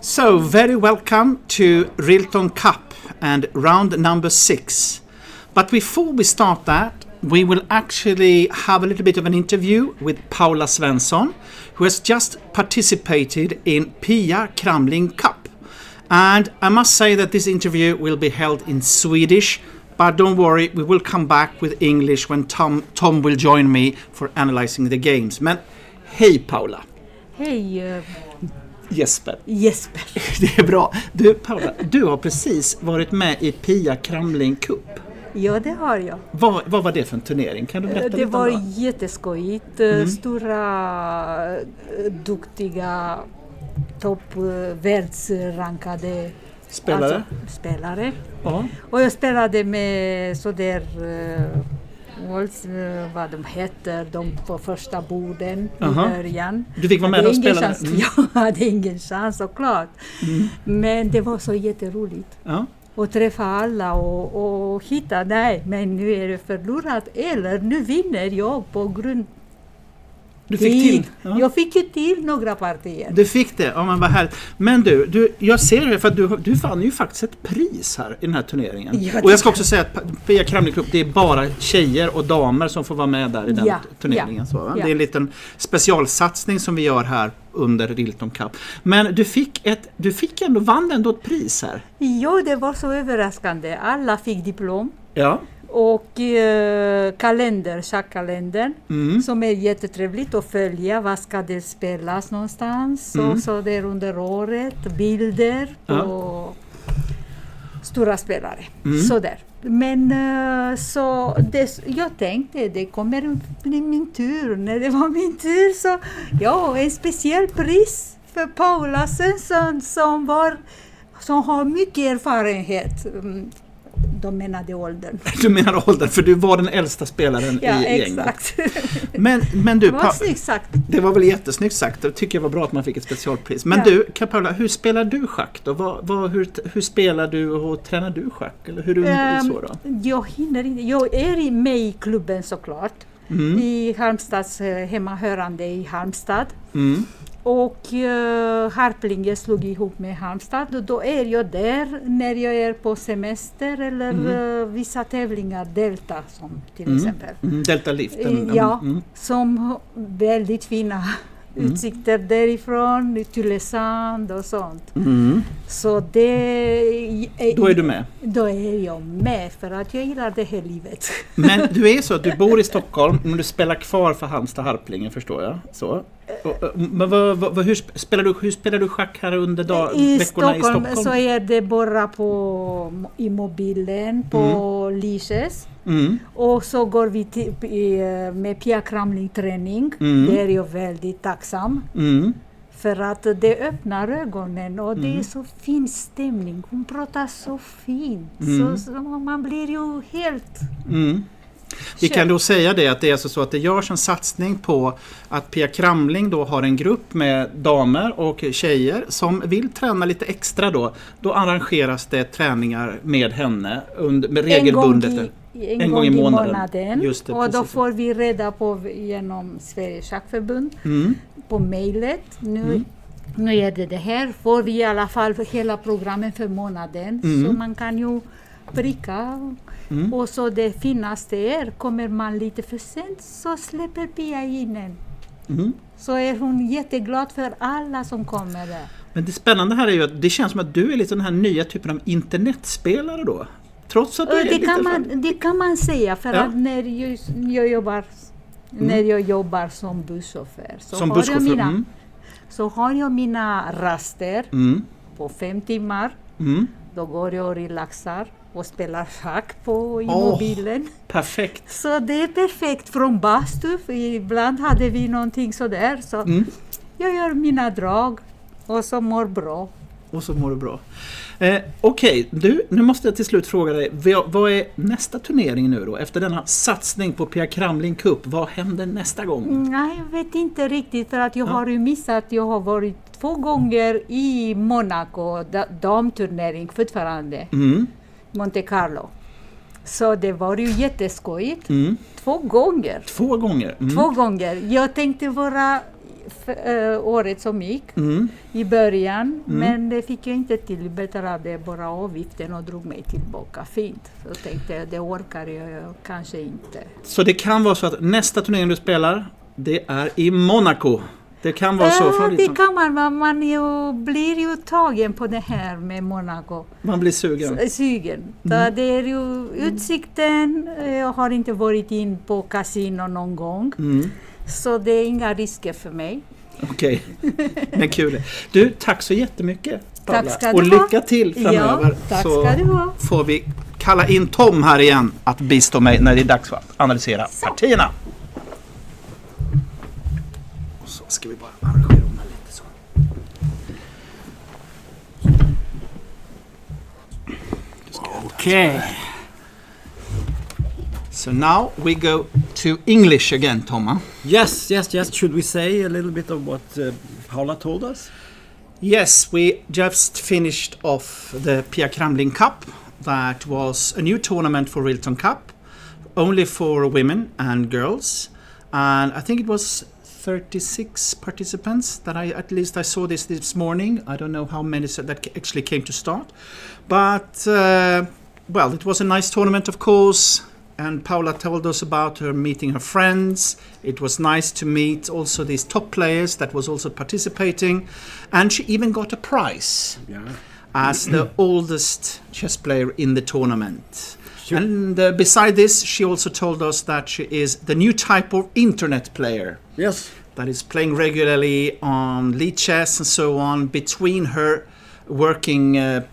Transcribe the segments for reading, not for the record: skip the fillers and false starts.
So, very welcome to Rilton Cup and round number 6. But before we start that, we will actually have a little bit of an interview with Paula Svensson, who has just participated in Pia Kramling Cup. And I must say that this interview will be held in Swedish, but don't worry, we will come back with English when Tom will join me for analyzing the games. Men hej Paula! Hej Jesper. Jesper. Det är bra. Du Paula, du har precis varit med i Pia Kramling Cup. Ja, det har jag. Vad var det för en turnering? Kan du berätta lite om det? Det var jätteskojigt. Stora, duktiga, världsrankade spelare. Ja. Och jag spelade med sådär vad de heter, de på första borden i början. Du fick vara med och spela? Jag hade ingen chans, såklart. Men det var så jätteroligt. Ja. Och träffa alla och hitta, nej, men nu är det förlorat. Eller nu vinner jag på grund. Du fick till? Ja. Jag fick ju till några partier. Du fick det? Ja, men vad härligt. Men du, jag ser det för att du vann ju faktiskt ett pris här i den här turneringen. Ja, och jag ska också säga att Pia Kramling Cup, det är bara tjejer och damer som får vara med där i den turneringen. Ja. Så, va? Ja. Det är en liten specialsatsning som vi gör här under Rilton Cup. Men vann ändå ett pris här. Ja, det var så överraskande. Alla fick diplom. Ja. Och schackkalendern som är jättetrevligt att följa. Vad ska det spelas någonstans? Så det är under året. Bilder på stora spelare. Sådär. Men jag tänkte det kommer bli min tur. När det var min tur så en speciell pris för Paula Svensson som har mycket erfarenhet. De menade åldern. Du menar åldern, för du var den äldsta spelaren i gänget. Exakt. Men du, det var snyggt sagt. Det var väl jättesnyggt sagt. Jag tycker det var bra att man fick ett specialpris. Men du, Paula, hur spelar du schack då? Hur spelar du och tränar du schack? Eller hur är det så då? Jag hinner inte. Jag är med i klubben såklart. I Halmstads hemmahörande i Halmstad. Och Harplinge slog ihop med Halmstad och då är jag där när jag är på semester eller vissa tävlingar, Delta som till exempel. Delta-liften. Som väldigt fina utsikter därifrån, Tylösand och sånt. Så då är du med? Då är jag med för att jag gillar det här livet. Men du är så att du bor i Stockholm men du spelar kvar för Halmstad Harplinge, förstår jag. Så. Men hur spelar du schack här under veckorna i Stockholm? Så är det bara i mobilen på Lises. Och så går vi med Pia Kramling träning. Det är jag väldigt tacksam. För att det öppnar ögonen och det är så fin stämning. Hon pratar så fint. Så man blir ju helt... Vi kan då säga det att det är alltså så att det görs en satsning på att Pia Kramling då har en grupp med damer och tjejer som vill träna lite extra då. Då arrangeras det träningar med henne med regelbundet. En gång i månaden. Just det, och då får vi reda på genom Sveriges Schackförbund på mejlet. Nu är det här. Får vi i alla fall hela programmet för månaden. Så man kan ju pricka. Och så det finaste är, kommer man lite för sent så släpper Pia in en. Så är hon jätteglad för alla som kommer där. Men det spännande här är ju att det känns som att du är lite den här nya typen av internetspelare då. Trots att du det kan man säga för att när jag jobbar som busschaufför så har jag mina raster på 5 timmar. Då går jag och relaxar och spelar schack i mobilen. Perfekt. Så det är perfekt från bastu. Ibland hade vi någonting sådär. Så jag gör mina drag och så mår bra. Okej, nu måste jag till slut fråga dig. Vad är nästa turnering nu då? Efter denna satsning på Pia Kramling Cup, vad händer nästa gång? Nej, jag vet inte riktigt för att jag har ju missat. Jag har varit 2 gånger i Monaco, damturnering fortfarande. Monte Carlo. Så det var ju jätteskojigt. 2 gånger. 2 gånger? 2 gånger. Jag tänkte året som gick i början. Men det fick jag inte till. Betalade bara avgiften och drog mig tillbaka fint. Så tänkte jag, det orkar jag kanske inte. Så det kan vara så att nästa turnering du spelar, det är i Monaco. Det kan vara så från det kan man blir ju tagen på det här med Monaco. Man blir sugen. Det är ju utsikten. Jag har inte varit in på kasino någon gång. Så det är inga risker för mig. Okej, men kul. Du, tack så jättemycket, Paula. Tack ska och du lycka ha. till framöver. Ja, tack så ska du ha. får vi kalla in Tom här igen att bistå mig när det är dags för att analysera partierna. Och så ska vi bara arrangera om här lite så. Okay. So now we go to English again, Tom. Yes. Should we say a little bit of what Paula told us? Yes, we just finished off the Pia Kramling Cup. That was a new tournament for Rilton Cup, only for women and girls. And I think it was 36 participants that I saw this morning. I don't know how many that actually came to start. But, well, it was a nice tournament, of course. And Paula told us about her meeting her friends. It was nice to meet also these top players that was also participating. And she even got a prize as the oldest chess player in the tournament. Sure. And beside this, she also told us that she is the new type of internet player. Yes. That is playing regularly on lead chess and so on between her working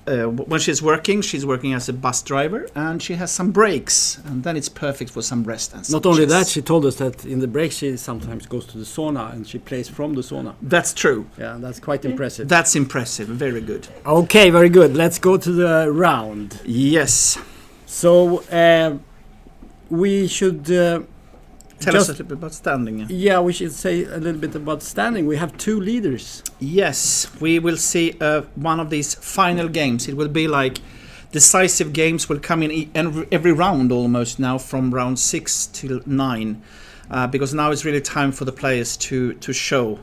when she's working as a bus driver, and she has some breaks, and then it's perfect for some rest and some Not only chess. that, she told us that in the break she sometimes goes to the sauna and she plays from the sauna. That's true. Yeah, that's quite impressive. That's impressive. Very good. Okay, very good. Let's go to the round. Yes. So we should Tell us a little bit about standing. Yeah, we should say a little bit about standing. We have two leaders. Yes, we will see one of these final games. It will be like decisive games will come in every round almost now, from round 6 till 9. Because now it's really time for the players to show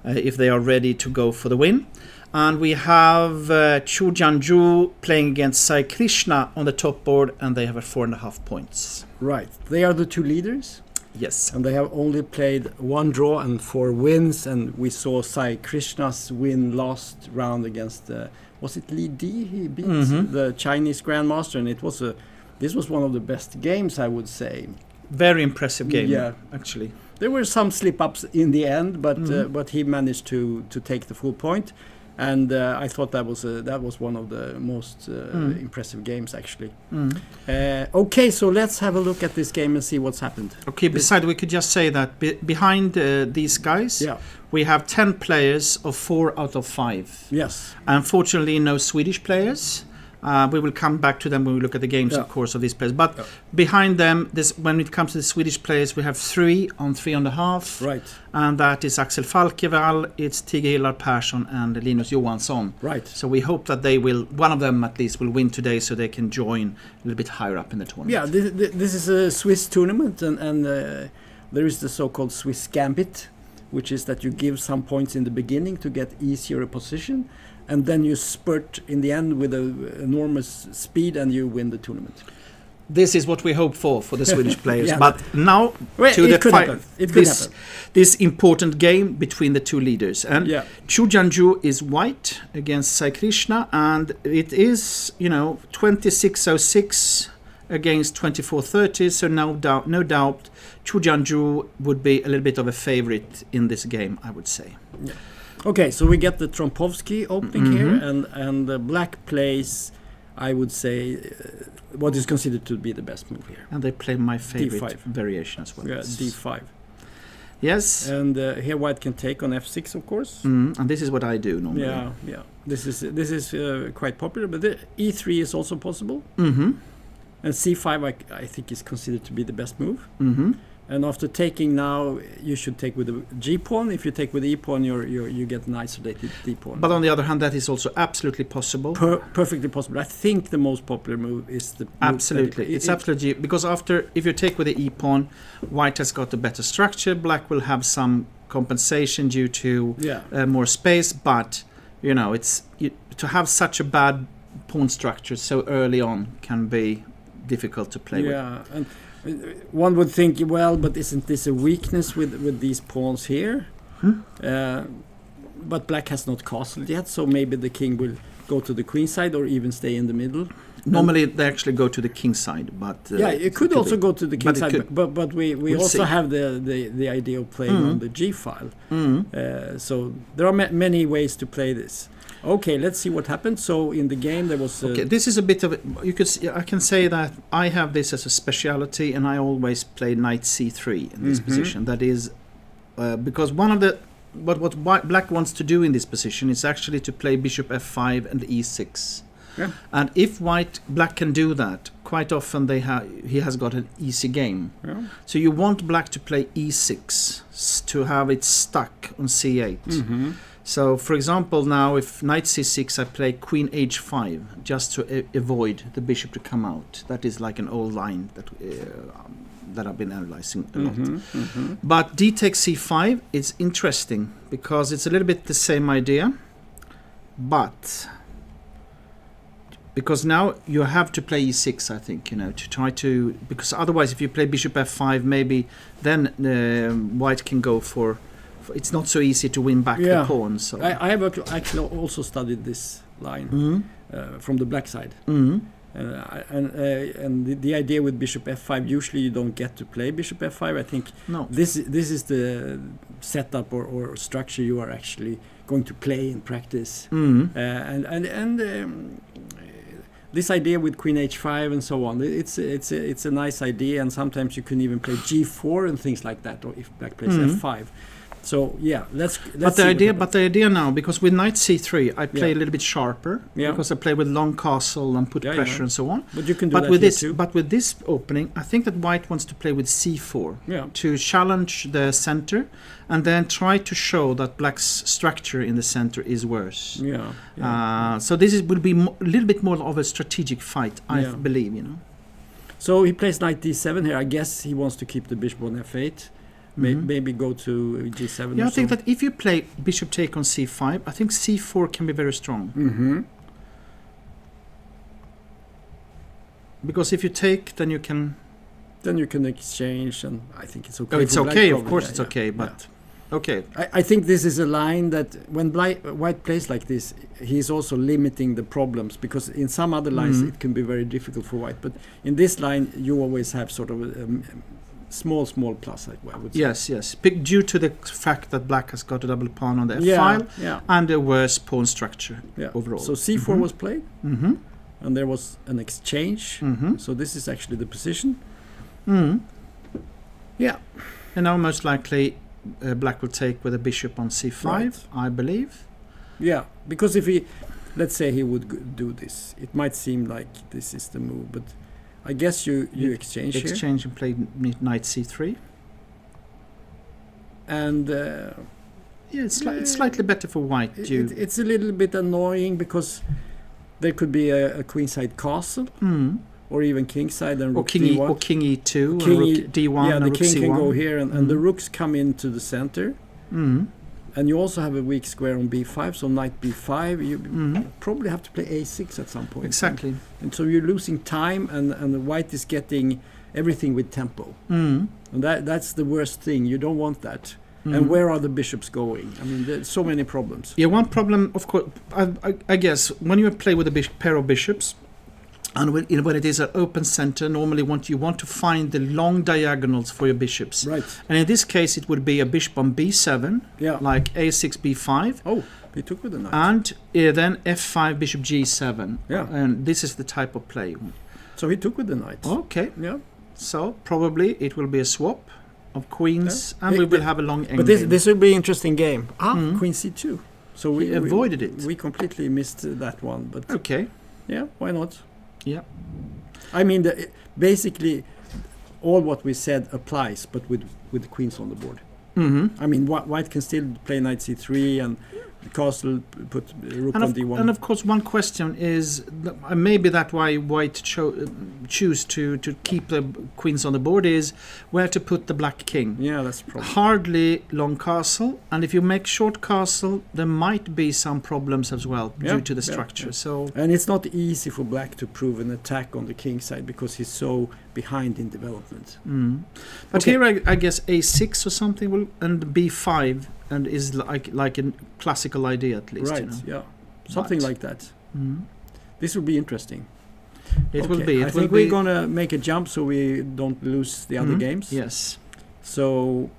if they are ready to go for the win. And we have Chu Jianzhu playing against Sai Krishna on the top board, and they have 4.5 points. Right, they are the two leaders. Yes. And they have only played one draw and 4 wins, and we saw Sai Krishna's win last round against was it Li Di? He beat the Chinese Grandmaster, and this was one of the best games, I would say. Very impressive game, actually. There were some slip-ups in the end, but he managed to take the full point. And I thought that was one of the most impressive games, actually. Okay, so let's have a look at this game and see what's happened. Okay, besides, we could just say that behind these guys, we have 10 players of 4 out of 5. Yes. Unfortunately, no Swedish players. We will come back to them when we look at the games, of course, of these players. But behind them, when it comes to the Swedish players, we have 3 on 3.5. Right. And that is Axel Falkevall, it's Tige Hillar Persson, and Linus Johansson. Right. So we hope that one of them at least will win today, so they can join a little bit higher up in the tournament. Yeah, this is a Swiss tournament, and there is the so-called Swiss Gambit, which is that you give some points in the beginning to get easier position, and then you spurt in the end with enormous speed, and you win the tournament. This is what we hope for the Swedish players. But now to it could happen. This important game between the two leaders. And Chu Jianzhu is white against Sai Krishna, and it is 26:06 against 24:30. So no doubt, Chu Jianzhu would be a little bit of a favorite in this game, I would say. Yeah. Okay, so we get the Trompovsky opening here, and the black plays, I would say, what is considered to be the best move here. And they play my favorite D5 variation as well. Yeah, D5. Yes. And here white can take on F6, of course. And this is what I do normally. Yeah. This is quite popular, but the E3 is also possible. And C5, I think, is considered to be the best move. And after taking now, you should take with the G pawn. If you take with the E pawn, you get an isolated D pawn. But on the other hand, that is also absolutely possible. Perfectly possible. I think the most popular move is the absolutely. It's absolutely, because if you take with the E pawn, white has got a better structure. Black will have some compensation due to Yeah. more space, but to have such a bad pawn structure so early on can be difficult to play with. Yeah, and one would think, well, but isn't this a weakness with these pawns here? But black has not castled yet, so maybe the king will go to the queen side or even stay in the middle. Normally they actually go to the king side, but it could also go to the king side, but we We'll also see. have the idea of playing on the g file. So there are many ways to play this. Okay, let's see what happened. So in the game there was okay, this is a bit of I can say that I have this as a speciality, and I always play knight c3 in this position. That is because one of the what black wants to do in this position is actually to play bishop f5 and e6. Yeah. And if black can do that, quite often he has got an easy game. Yeah. So you want black to play e6 to have it stuck on c8. So for example, now if knight c6, I play queen h5 just to avoid the bishop to come out. That is like an old line that I've been analyzing a lot. But d takes c5 is interesting because it's a little bit the same idea, but because now you have to play e6, I think, to try to, because otherwise if you play bishop f5, maybe then white can go for it's not so easy to win back the pawn. So I have actually also studied this line from the black side. And the idea with bishop f5, usually you don't get to play bishop f5. I think this is the setup or structure you are actually going to play in practice. This idea with queen h5 and so on, it's a nice idea, and sometimes you can even play g4 and things like that, or if black plays f5. So yeah, let's but the idea now, because with knight c3 I play a little bit sharper, because I play with long castle and put pressure and so on. But you can do but that with here this too. But with this opening, I think that white wants to play with c4 to challenge the center and then try to show that black's structure in the center is worse. So this will be a little bit more of a strategic fight, I believe. So he plays knight d7 here. I guess he wants to keep the bishop on f8. Maybe go to g7. Yeah, I think that if you play bishop take on c5, I think c4 can be very strong. Because if you take, then you can exchange, and I think it's okay. Oh, it's okay. Of course, it's okay. But okay, I think this is a line that when white plays like this, he's also limiting the problems, because in some other lines it can be very difficult for white. But in this line, you always have sort of a small plus, I would say. Yes. Due to the fact that black has got a double pawn on the f file and a worse pawn structure overall. So c4 was played, and there was an exchange. So this is actually the position. Yeah. And now most likely black will take with a bishop on c5, I believe. Yeah, because if let's say he would do this, it might seem like this is the move, but I guess you exchange here. Exchange and play knight c3. And it's slightly better for white. It's a little bit annoying because there could be a queenside castle, or even kingside and rook d1. Or king e2, or rook d1. Yeah, the king c1. can go here, and the rooks come into the center. And you also have a weak square on b5, so knight b5. You probably have to play a6 at some point. Exactly. And so you're losing time, and the white is getting everything with tempo. And that's the worst thing. You don't want that. And where are the bishops going? I mean, there's so many problems. Yeah, one problem, of course, I guess, when you play with a pair of bishops, and when it is an open center, normally you want to find the long diagonals for your bishops. Right. And in this case, it would be a bishop on b7, like a6, b5. Oh, he took with the knight. And then f5, bishop g7. Yeah. And this is the type of play. So he took with the knight. Okay. Yeah. So probably it will be a swap of queens, and we will have a long endgame. But this will be an interesting game. Queen c2. So we avoided it. We completely missed that one. But okay. Yeah, why not? Yeah. I mean, basically, all what we said applies, but with queens on the board. I mean, white can still play knight c3 and castle, put rook And on of, d1. and of course, one question is maybe that's why White choose to keep the queens on the board is where to put the black king. Yeah, that's a problem. Hardly long castle, and if you make short castle, there might be some problems as well due to the structure. So and it's not easy for black to prove an attack on the king side because he's so behind in development. But Okay. here I guess a6 or something will and b5 and is like a classical idea at least. Right, You know? yeah. Something Right. like that. This will be interesting. It will Okay, be. I think we're going to make a jump so we don't lose the other games. Yes. So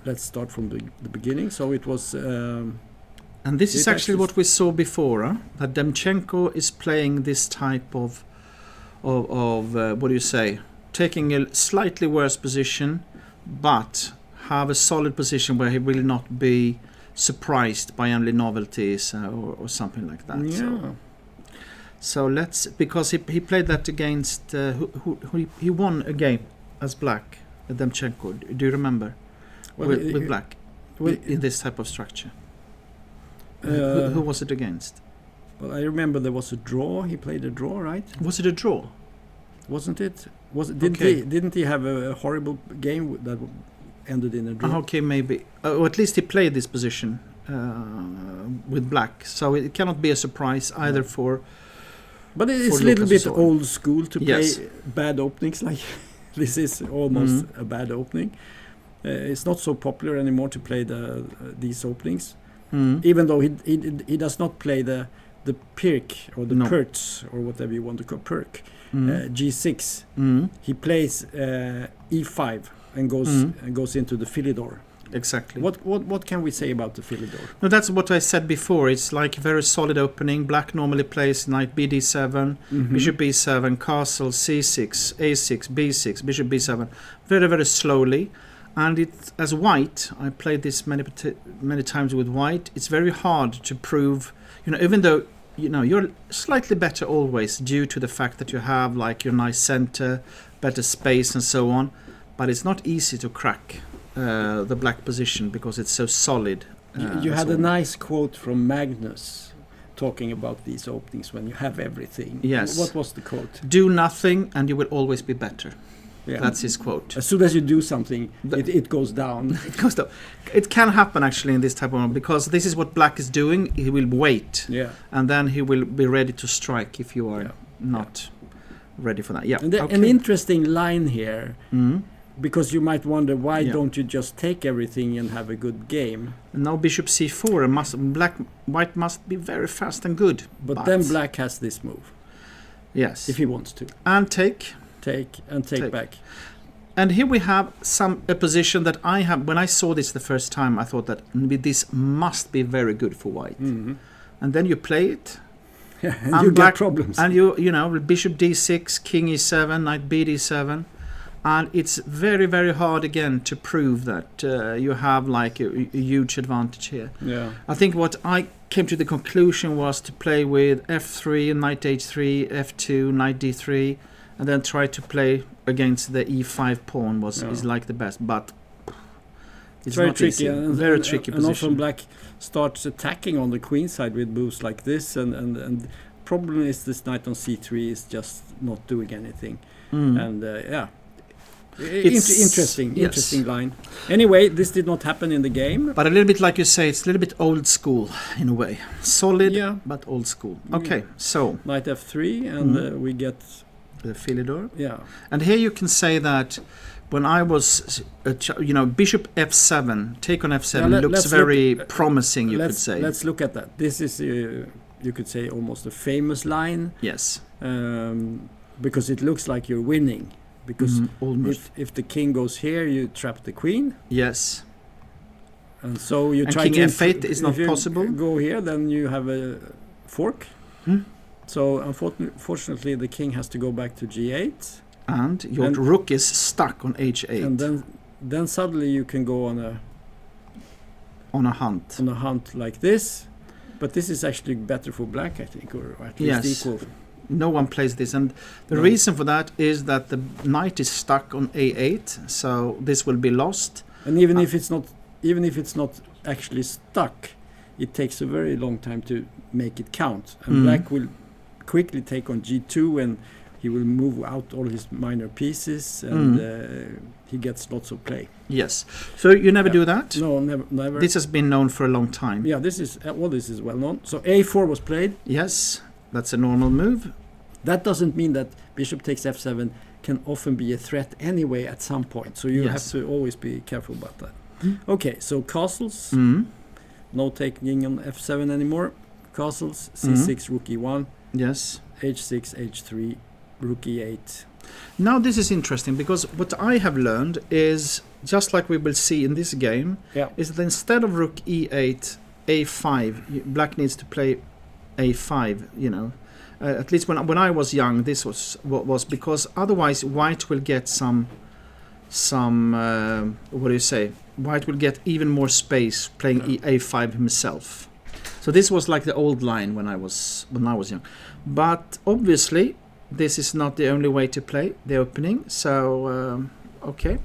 let's start from the beginning. So it was... And this is It actually actually what we saw before, that Demchenko is playing this type of what do you say, taking a slightly worse position, but have a solid position where he will not be surprised by only novelties or something like that. yeah. So let's, because he played that against, he won a game as black, Demchenko. Do you remember? Well, with black, in this type of structure. Who was it against? Well, I remember there was a draw. He played a draw, right? Was it a draw? Wasn't it? Okay. Didn't he have a horrible game that ended in a draw? Okay, maybe. Or at least he played this position with black. So it cannot be a surprise either for... But it's for a little Lucas bit or so on. old school to play Yes. bad openings like this is almost a bad opening. It's not so popular anymore to play these openings. Even though he does not play the pirk or the perts or whatever you want to call perk, G6. He plays E5 and goes into the Philidor. Exactly. What can we say about the Philidor? No, that's what I said before. It's like a very solid opening. Black normally plays knight bd7, bishop b7, castle c6, a6, b6, bishop b7, very, very slowly. And it, as white, I played this many times with white. It's very hard to prove, even though you're slightly better always due to the fact that you have like your nice center, better space, and so on. But it's not easy to crack the black position because it's so solid. You had a nice quote from Magnus talking about these openings when you have everything. Yes. What was the quote? Do nothing and you will always be better. Yeah. That's his quote. As soon as you do something, it goes down. It goes down. It can happen actually in this type of because this is what black is doing. He will wait, and then he will be ready to strike if you are not ready for that. Yeah. And an interesting line here, because you might wonder why don't you just take everything and have a good game? Now bishop c4 and white must be very fast and good. But then black has this move. Yes. If he wants to. And take back. And here we have a position that I have. When I saw this the first time, I thought that this must be very good for white. And then you play it, and you get problems. And you bishop d6, king e7, knight bd7, and it's very, very hard again to prove that you have like a huge advantage here. Yeah. I think what I came to the conclusion was to play with f3, knight h3, f2, knight d3. And then try to play against the e5 pawn is like the best, but it's very not tricky. easy. Very tricky and position. often black starts attacking on the queen side with moves like this, and problem is this knight on c3 is just not doing anything. And interesting line. Anyway, this did not happen in the game. But a little bit like you say, it's a little bit old school in a way. Solid, but old school. Okay, so knight f3, and we get the Philidor. Yeah. And here you can say that when I was, bishop f7, take on f7 looks very promising, you could say. Let's look at that. This is, you could say, almost a famous line. Yes. Because it looks like you're winning. Because if the king goes here, you trap the queen. Yes. And so you try king to... f8 is not possible. If you go here, then you have a fork. So unfortunately, the king has to go back to g8. And your rook is stuck on h8. And then suddenly you can go on a hunt. On a hunt like this. But this is actually better for black, I think, or at least equal. No one plays this, and the reason for that is that the knight is stuck on a8, so this will be lost. And even if it's not actually stuck, it takes a very long time to make it count. And black will quickly take on g2, and he will move out all his minor pieces, and he gets lots of play. Yes. So you never do that? No, never. This has been known for a long time. Yeah, this is well known. So a4 was played. Yes, that's a normal move. That doesn't mean that bishop takes f7 can often be a threat anyway at some point. So you have to always be careful about that. Okay, so castles. No taking on f7 anymore. Castles, c6, rook e1. Yes. h6, h3, rook e8. Now this is interesting, because what I have learned is, just like we will see in this game, is that instead of rook e8, a5, black needs to play a5, you know. At least when I was young, this was what was, because otherwise white will get some what do you say? White will get even more space playing a5 himself. So this was like the old line when I was young. But obviously this is not the only way to play the opening. So okay.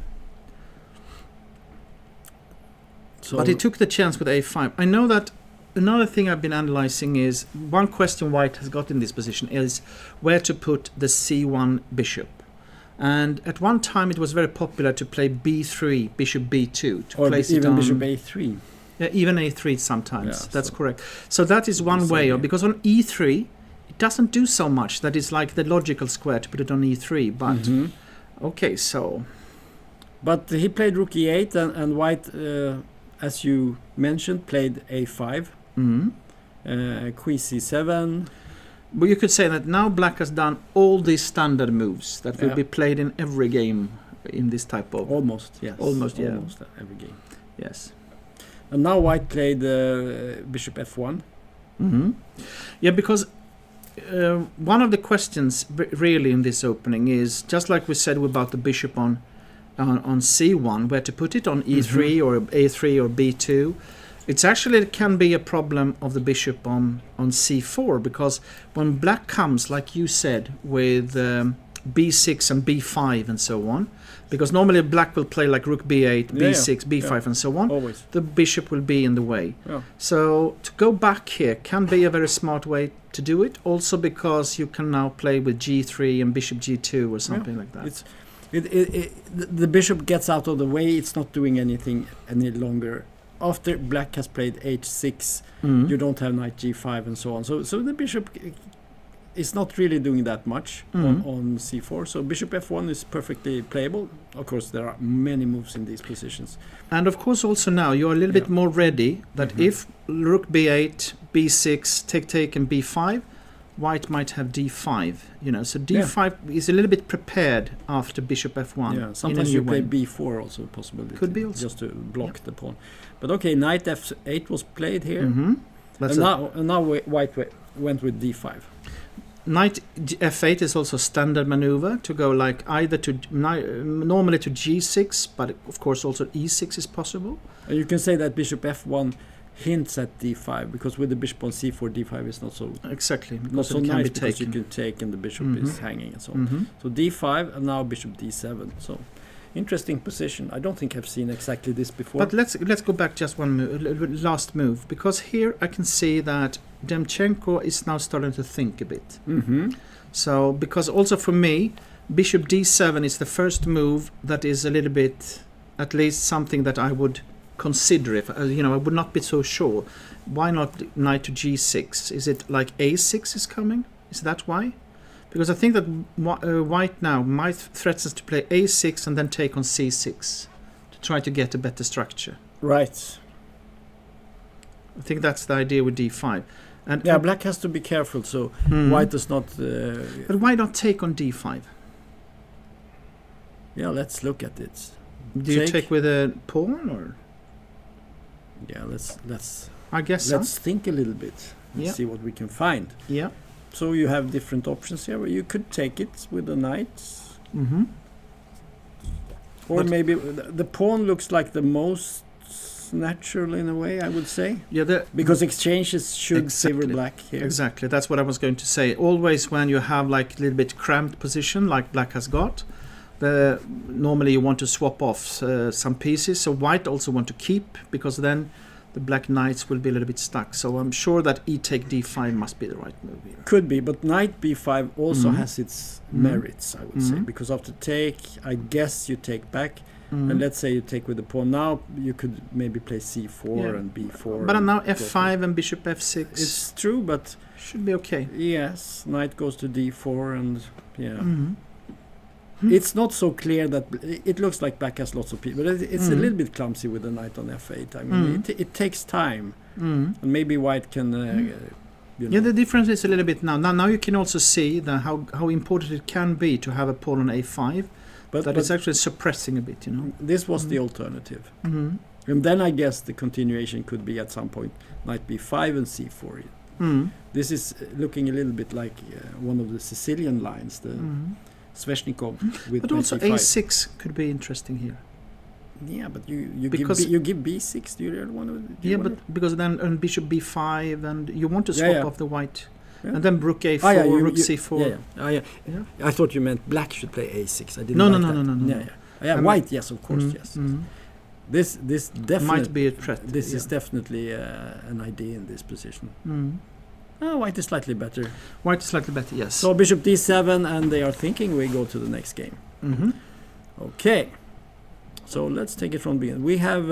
So but he took the chance with a5. I know that another thing I've been analyzing is, one question white has got in this position is where to put the c1 bishop. And at one time it was very popular to play b3, bishop b2, to place it on bishop a3. Yeah, even a3 sometimes. That's correct. So that is one way, because on e3 it doesn't do so much. That is like the logical square to put it on e3. But okay, so. But he played rook e8, and white, as you mentioned, played a5. Queen c7. But you could say that now black has done all these standard moves that will be played in every game in this type of... Almost, yes. Almost every game. Yes. And now white played bishop f1. Yeah, because one of the questions really in this opening is, just like we said about the bishop on c1, where to put it on e3 or a3 or b2. It's actually can be a problem of the bishop on c4, because when black comes, like you said, with b6 and b5 and so on, because normally black will play like rook b8, b6, b5 and so on, always. The bishop will be in the way. So to go back here can be a very smart way to do it, also because you can now play with g3 and bishop g2 or something like that. The bishop gets out of the way, it's not doing anything any longer. After black has played h6, you don't have knight g5 and so on. So the bishop is not really doing that much on c4. So bishop f1 is perfectly playable. Of course, there are many moves in these positions. And of course, also now you're a little bit more ready that if rook b8, b6, take and b5, white might have d5, you know. So d5 is a little bit prepared after bishop f1. Yeah, sometimes you play b4 also, a possibility. Could be also. Just to block the pawn. But okay, knight f8 was played here. And now white went with d5. Knight f8 is also standard maneuver to go like either to normally to g6, but of course also e6 is possible. And you can say that bishop f1 hints at d5, because with the bishop on c4, d5 is not so not so nice, because you can take and the bishop is hanging and so on. So d5 and now bishop d7. So interesting position. I don't think I've seen exactly this before. But let's go back just one last move, because here I can see that Demchenko is now starting to think a bit. So because also for me, bishop d7 is the first move that is a little bit, at least something that I would consider. If you know, I would not be so sure. Why not knight to g6? Is it like a6 is coming? Is that why? Because I think that white now might threatens to play a6 and then take on c6 to try to get a better structure. Right. I think that's the idea with d5. And black has to be careful so white does not... but why not take on d5? Yeah, let's look at it. Do you take with a pawn or? Yeah, let's. I guess let's think a little bit. Let's see what we can find. Yeah. So you have different options here. You could take it with the knight. Or maybe the pawn looks like the most natural in a way, I would say. Yeah, because exchanges should favor black here. Exactly. That's what I was going to say. Always when you have like a little bit cramped position like black has got, normally you want to swap off some pieces. So white also want to keep, because then the black knights will be a little bit stuck. So I'm sure that e take d5 must be the right move here. Could be, but knight b5 also Mhm. has its Mhm. merits, I would say, Mhm. because after take, I guess you take back, Mhm. and let's say you take with the pawn. Now you could maybe play c4 Yeah. and b4. But and now go f5 and bishop f6 It's true, but should be okay. yes, knight goes to d4, and yeah. Mhm. It's not so clear that it looks like black has lots of people, but it's a Mhm. little bit clumsy with the knight on f8. I mean, Mhm. it takes time, Mhm. and maybe white can. You know. Yeah, the difference is a little bit now. Now you can also see how important it can be to have a pawn on a5. but That it's actually suppressing a bit, you know. this was the Mhm. alternative, Mm-hmm. and then I guess the continuation could be at some point knight b5 and c4. Mm. This is looking a little bit like one of the Sicilian lines, the Mm. Sveshnikov with But also b5. a6 could be interesting here. Yeah, but you Because- you give b6. Do you really want to? Yeah, but because then on bishop b5 and you want to Yeah, swap yeah. off the white. Yeah. And then rook a4, Ah, yeah, rook c4. Yeah, yeah. Yeah. I thought you meant black should play a6. I didn't No, like no, that. no, no, no, Yeah, no. yeah. I mean- White, yes, of course, Mm, yes. mm. This definitely Might be a threat. This is yeah. definitely an idea in this position. Mm. Oh, white is slightly better. White is slightly better, yes. So bishop d7, and they are thinking we go to the next game. Mhm. Okay. So let's take it from the beginning. We have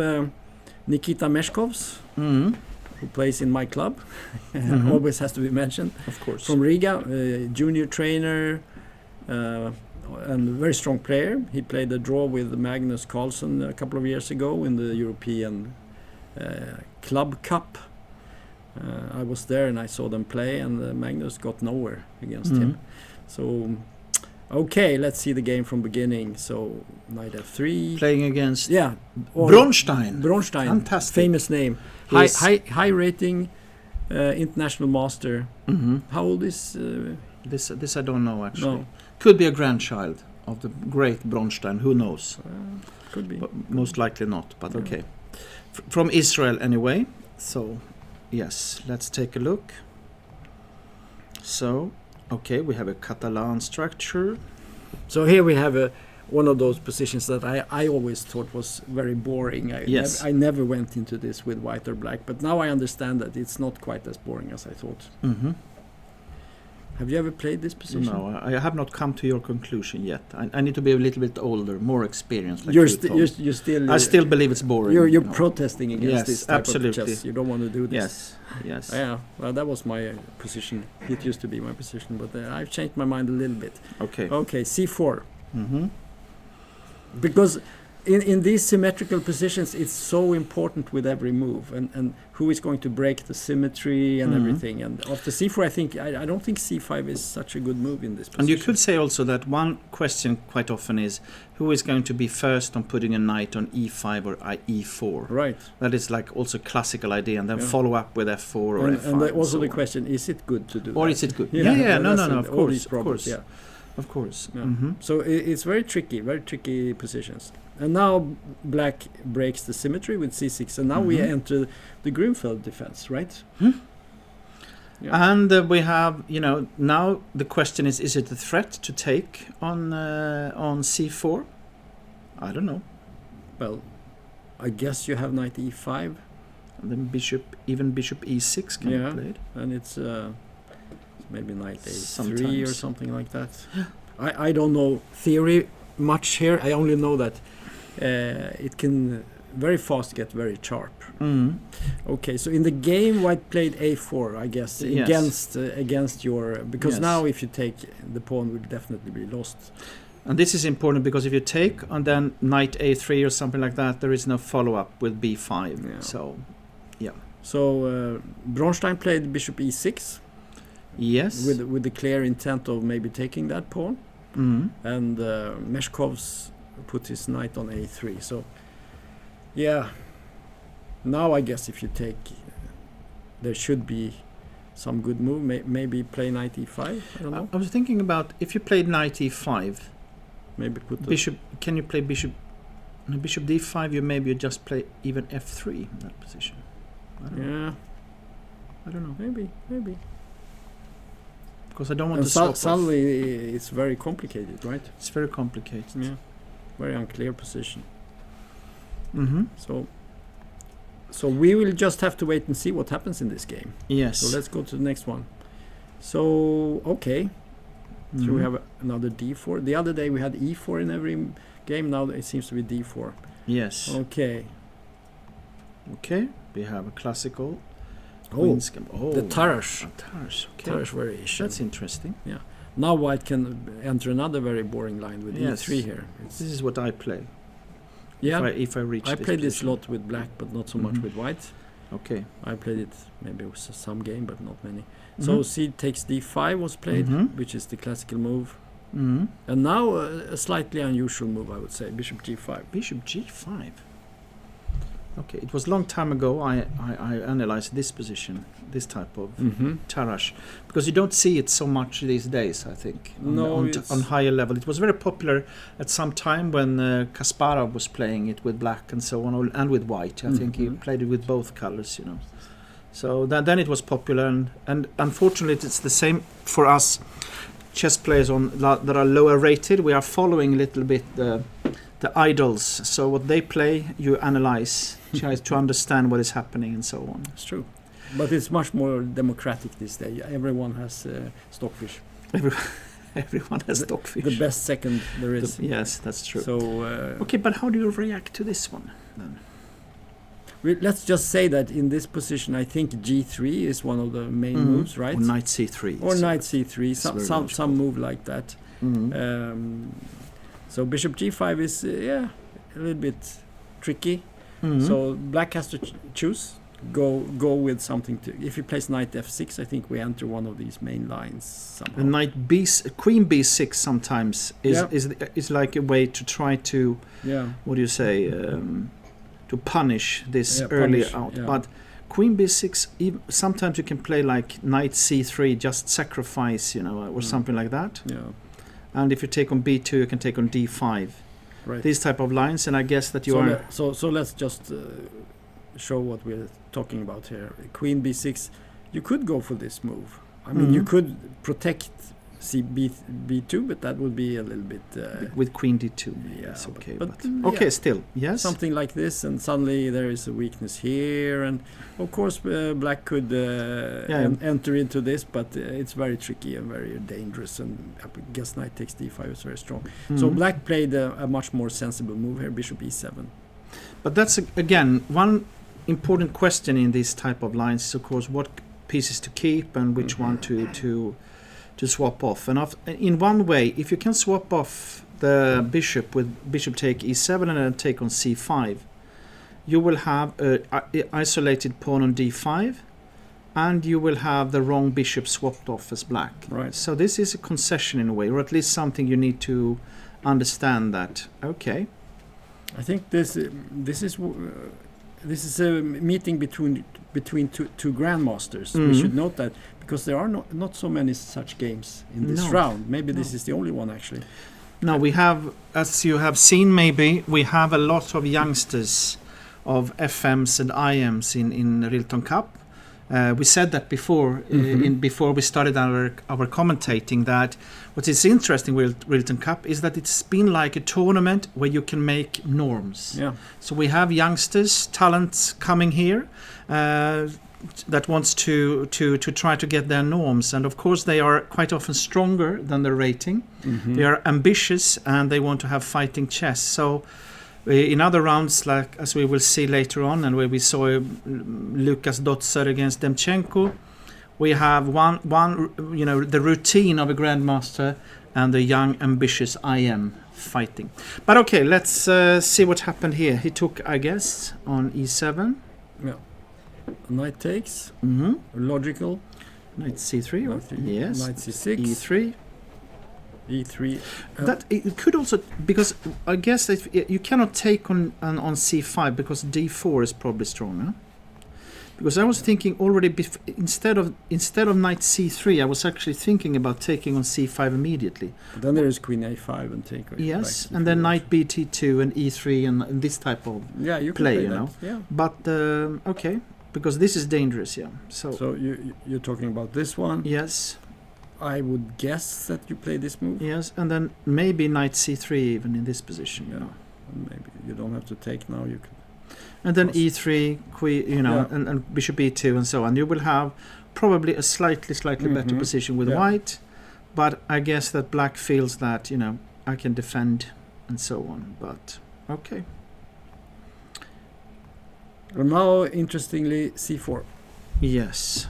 Nikita Meshkovs, Mhm. who plays in my club. Mhm. Always has to be mentioned. Of course. From Riga, junior trainer, and very strong player. He played a draw with Magnus Carlsen a couple of years ago in the European Club Cup. I was there and I saw them play, and Magnus got nowhere against him. So, okay, let's see the game from beginning. So, knight f3. Playing against Yeah. Bronstein. Bronstein. Fantastic. Famous name. Yes. High rating, international master. Mhm. How old is... This I don't know actually. No. Could be a grandchild of the great Bronstein. Who knows? Could be. But most likely not. But Yeah. okay. From Israel anyway. So, yes, let's take a look. So, okay, we have a Catalan structure. So here we have one of those positions that I always thought was very boring. Yes. I never went into this with white or black, but now I understand that it's not quite as boring as I thought. Mm-hmm. Have you ever played this position? No, I have not come to your conclusion yet. I need to be a little bit older, more experienced. Like You're you, Tom. still. I still believe it's boring. You're you know. protesting against Yes, this type absolutely. of chess. You don't want to do this. Yes, yes. Yeah. Well, that was my position. It used to be my position, but I've changed my mind a little bit. Okay. Okay, c4. Mm-hmm. Because in these symmetrical positions, it's so important with every move, and who is going to break the symmetry and Mhm. everything. And after c4, I don't think c5 is such a good move in this position. And you could say also that one question quite often is who is going to be first on putting a knight on e5 or e4. Right. That is like also classical idea, and then Yeah. follow up with f4 or And, f5. and so also the on. question: is it good to do? Or that? is it good? Yeah, no, that's no, it, of all course, these of problems, course. Yeah. Of course. Yeah. Mhm. So it's very tricky positions. And now black breaks the symmetry with c6, and now we Mhm. enter the Grünfeld defense, right? Hmm. Yeah. And we have, now the question is it a threat to take on c4? I don't know. Well, I guess you have knight e5, And then bishop e6 can Yeah. be played. and it's maybe knight a3 or Sometimes. something like that. I don't know theory much here. I only know that it can very fast get very sharp. Mm. Okay, so in the game, white played a4, I guess, Yes. against your, because Yes. now if you take, the pawn will definitely be lost. And this is important because if you take and then knight a3 or something like that, there is no follow-up with b5. Yeah. So, Bronstein played bishop e6 yes. with the clear intent of maybe taking that pawn, Mm. and Meshkovs put his knight on a3. So, yeah, now I guess if you take, there should be some good move. Maybe play knight e5. I don't know. I was thinking about if you played knight e5, Maybe put the bishop. Can you play bishop? No, bishop d5. You just play even f3 in that position. I don't know. Yeah, I don't know maybe. because I don't want And to swap. suddenly it's very complicated, right? It's very complicated. Yeah, very unclear position. Mm-hmm. So So we will just have to wait and see what happens in this game. Yes. So let's go to the next one. So, okay. So we have another d4. The other day we had e4 in every game. Now it seems to be d4. Yes. Okay. Okay. We have a classical. Oh, the Tarrasch. Tarrasch. Okay. Tarrasch variation. That's interesting. Yeah. Now white can enter another very boring line with e3 here. This is what I play. Yeah. If I reach I this played this position. lot with black, but not so much with white. Okay. I played it maybe it was some game, but not many. So c takes d5 was played, which is the classical move. And now a slightly unusual move, I would say, bishop g5. Bishop g5. Okay, it was a long time ago I analyzed this position, this type of Tarrasch, because you don't see it so much these days, I think, on higher level. It was very popular at some time when Kasparov was playing it with black and so on, and with white. I think he played it with both colors, you know. So then it was popular, and unfortunately it's the same for us chess players that are lower rated. We are following a little bit the idols, so what they play you analyze, try to understand what is happening and so on. It's true, but it's much more democratic this day. Everyone has stockfish. Everyone has stockfish. The best second there is. Yes, that's true. So okay, but how do you react to this one then? Let's just say that in this position, I think g3 is one of the main moves, right? Or knight c3. Or knight c3, some move like that. So bishop g5 is a little bit tricky. So black has to choose. Go with something. If he plays knight f6, I think we enter one of these main lines somehow. And queen b6 sometimes is like a way to try to what do you say, to punish this early out. But queen b6, sometimes you can play like knight c3, just sacrifice, you know, or something like that. And if you take on b2, you can take on d5. Right. These type of lines, and I guess that so let's just show what we're talking about here. Queen b6, you could go for this move. I mean, you could protect b2, but that would be a little bit with queen d2. Yes, okay, but still, yes, something like this, and suddenly there is a weakness here, and of course black could enter into this, but it's very tricky and very dangerous, and I guess knight takes d5 is very strong. So black played a much more sensible move here, bishop e7. But that's again one important question in this type of lines is, of course, what pieces to keep and which one to swap off. And in one way, if you can swap off the bishop with bishop take e7 and then take on c5, you will have an isolated pawn on d5, and you will have the wrong bishop swapped off as black. Right. So this is a concession in a way, or at least something you need to understand that. Okay. I think this is a meeting between two grandmasters. We should note that, because there are not so many such games in this round. Maybe this is the only one actually. No, we have, as you have seen, maybe we have a lot of youngsters of FMs and IMs in Rilton Cup. We said that before, before we started our commentating, that what is interesting with Rilton Cup is that it's been like a tournament where you can make norms. Yeah. So we have youngsters, talents coming here that wants to try to get their norms, and of course they are quite often stronger than their rating. They are ambitious and they want to have fighting chess. So in other rounds, like as we will see later on, and where we saw Lukas Dotzer against Demchenko, we have one the routine of a grandmaster and the young ambitious IM fighting. But okay, let's see what happened here. He took, I guess, on e7. Yeah. Knight takes. Logical. Knight c3. Yes. Knight c6. e3. e3. That it could also, because I guess that you cannot take on c5 because d4 is probably stronger. Because I was thinking already instead of knight c3, I was actually thinking about taking on c5 immediately. But then there is queen a5 and take. Yes, and then knight bt2 and e3 and this type of you play, can you know. Yeah. But okay, because this is dangerous, yeah. So you're talking about this one. Yes. I would guess that you play this move. Yes, and then maybe knight c3 even in this position. Yeah, maybe you don't have to take now. You can. And then e3, and bishop e2 and so on. You will have probably a slightly better position with white, but I guess that black feels that, I can defend and so on. But, okay. Well, now, interestingly, c4. Yes.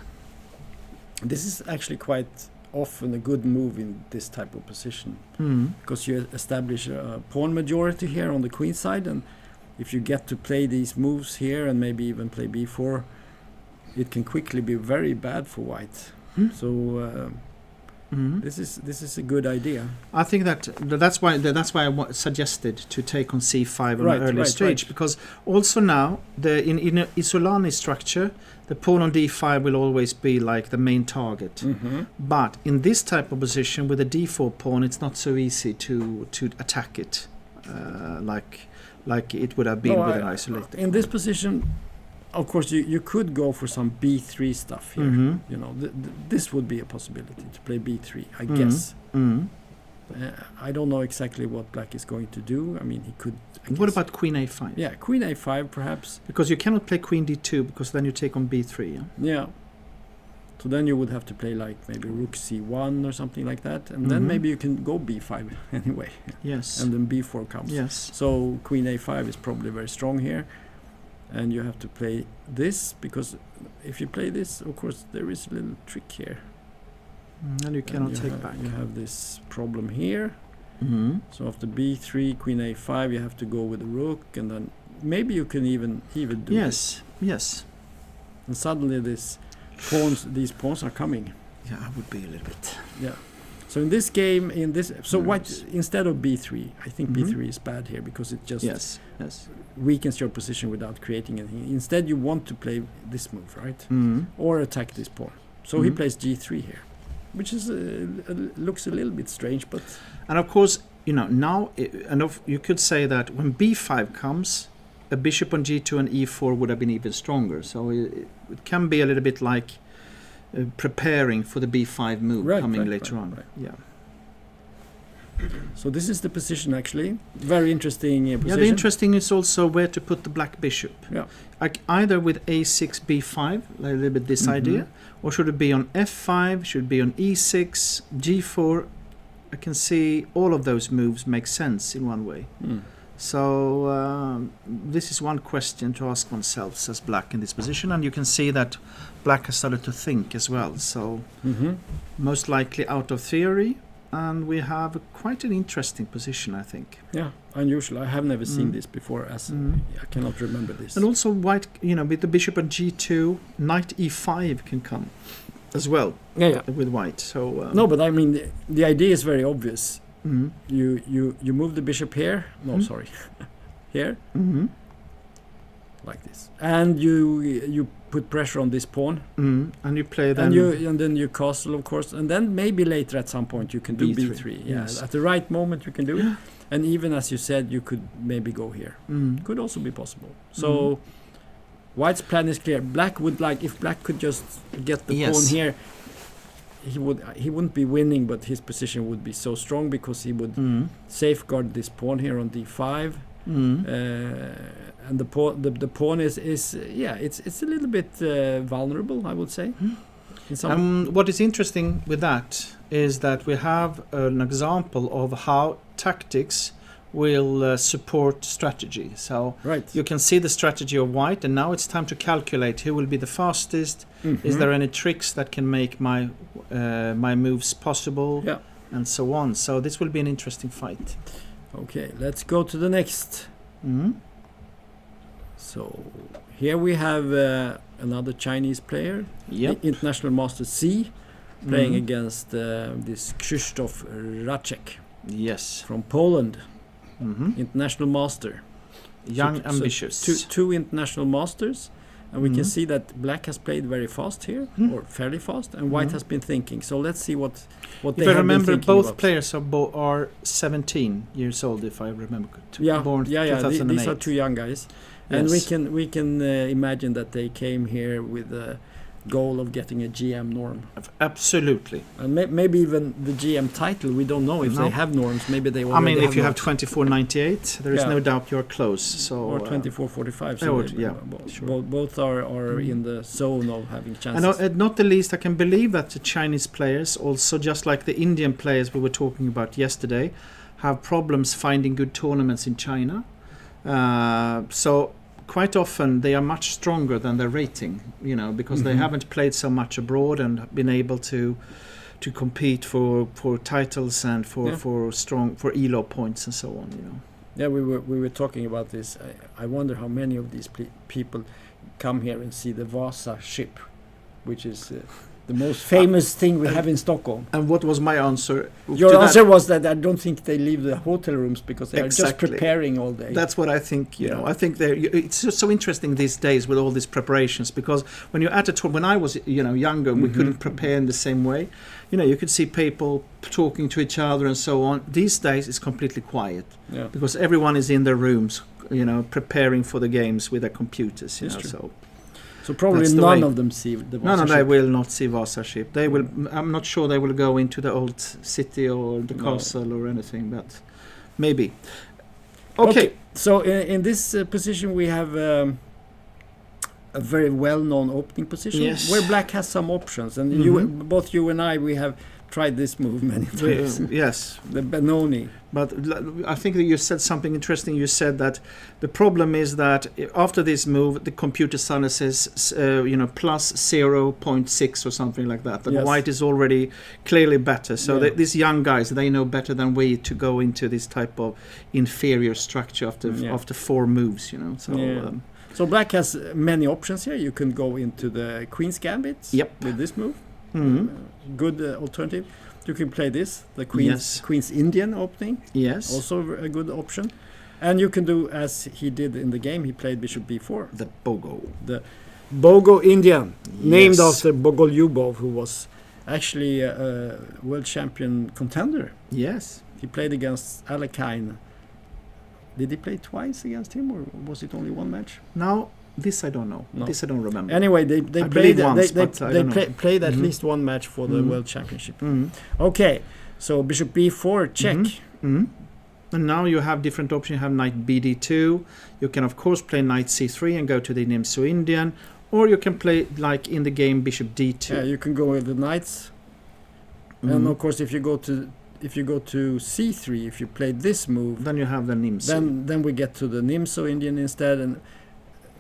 This is actually quite often a good move in this type of position, because you establish a pawn majority here on the queen side, and if you get to play these moves here and maybe even play b4, it can quickly be very bad for white. So this is a good idea. I think that's why I suggested to take on c5 on an early stage, because also now in Isolani structure, the pawn on d5 will always be like the main target. But in this type of position with a d4 pawn, it's not so easy to attack it like it would have been with an isolated. In this position, of course, you could go for some b3 stuff here. This would be a possibility to play b3, I guess. I don't know exactly what black is going to do. I mean, he could. What about queen a5? Yeah, queen a5 perhaps. Because you cannot play queen d2, because then you take on b3. Yeah. So then you would have to play like maybe rook c1 or something like that, and then maybe you can go b5 anyway. Yes. And then b4 comes. Yes. So queen a5 is probably very strong here, and you have to play this, because if you play this, of course, there is a little trick here. And you cannot take back. You have this problem here. So after b3, queen a5, you have to go with the rook, and then maybe you can even do this. Yes. And suddenly these pawns are coming. Yeah, I would be a little bit. Yeah. So in this game, white, instead of b3, I think b3 is bad here, because it just weakens your position without creating anything. Instead, you want to play this move, right? Or attack this pawn. So he plays g3 here, which is looks a little bit strange, but. And of course, now you could say that when b5 comes, a bishop on g2 and e4 would have been even stronger. So it can be a little bit like preparing for the b5 move coming later on. Right. Yeah. So this is the position, actually. Very interesting position. Yeah, the interesting is also where to put the black bishop. Yeah. Like either with a6, b5, like a little bit this idea, or should it be on f5, should it be on e6, g4? I can see all of those moves make sense in one way. So this is one question to ask oneself as black in this position, and you can see that black has started to think as well. So most likely out of theory, and we have quite an interesting position, I think. Yeah, unusual. I have never seen this before, as I cannot remember this. And also white, with the bishop on g2, knight e5 can come as well. Yeah. With white. So no, but I mean the idea is very obvious. You move the bishop here. No, sorry, here. Like this, and you put pressure on this pawn. And you play then. And then you castle, of course, and then maybe later at some point you can do b3. Yes. At the right moment you can do it, and even as you said, you could maybe go here. Could also be possible. So white's plan is clear. Black would if black could just get the pawn here. He wouldn't be winning, but his position would be so strong, because he would safeguard this pawn here on d5, and the pawn is it's a little bit vulnerable, I would say. What is interesting with that is that we have an example of how tactics will support strategy. So you can see the strategy of white, and now it's time to calculate who will be the fastest. Is there any tricks that can make my moves possible, and so on. So this will be an interesting fight. Okay, let's go to the next. So here we have another Chinese player, International Master C, playing against this Krzysztof Raczek. Yes, from Poland. International master, young, ambitious. Two international masters, and we can see that black has played very fast here, or fairly fast, and white has been thinking. So let's see what they have been thinking. If I remember, both players are 17 years old. If I remember, born 2008. These are two young guys, and we can imagine that they came here with goal of getting a GM norm. Absolutely. And maybe even the GM title, we don't know if they have norms. Maybe they already if you have norms. 24.98, there is no doubt you're close. So or 24.45. So sure. Both are in the zone of having chances. And not the least, I can believe that the Chinese players also, just like the Indian players we were talking about yesterday, have problems finding good tournaments in China. So quite often they are much stronger than their rating, because they haven't played so much abroad and been able to compete for titles and for ELO points and so on. Yeah, we were talking about this. I wonder how many of these people come here and see the Vasa ship, which is the most famous thing we have in Stockholm. And what was my answer? Your answer was that I don't think they leave the hotel rooms because they are just preparing all day. That's what I think. I think it's just so interesting these days with all these preparations, because when you're at a tour, when I was younger, we couldn't prepare in the same way. You could see people talking to each other and so on. These days it's completely quiet because everyone is in their rooms, preparing for the games with their computers. So probably none of them see the Vasa ship. No, they will not see Vasa ship. They will. I'm not sure they will go into the old city or the castle or anything, but maybe. Okay. So in this position we have a very well-known opening position where black has some options, and both you and I, we have tried this move many times. Yes. The Benoni. But I think that you said something interesting. You said that the problem is that after this move, the computer suddenly says, plus 0.6 or something like that. That white is already clearly better. So these young guys, they know better than we to go into this type of inferior structure after 4 moves. So black has many options here. You can go into the Queen's Gambit with this move. Good alternative. You can play this, the Queen's Indian opening. Yes. Also a good option. And you can do as he did in the game. He played Bishop B4. The Bogo. The Bogo Indian, named after Bogolyubov, who was actually a world champion contender. Yes. He played against Alekhine. Did he play twice against him, or was it only one match? Now, this I don't know. No. This I don't remember. Anyway, they played once, played at least one match for the World Championship. Okay, so Bishop B4, check. And now you have different options. You have Knight BD2. You can of course play Knight C3 and go to the Nimzo Indian, or you can play like in the game Bishop D2. Yeah, you can go with the knights. And of course, if you go to C3, if you play this move, then you have the Nimzo. Then we get to the Nimzo Indian instead, and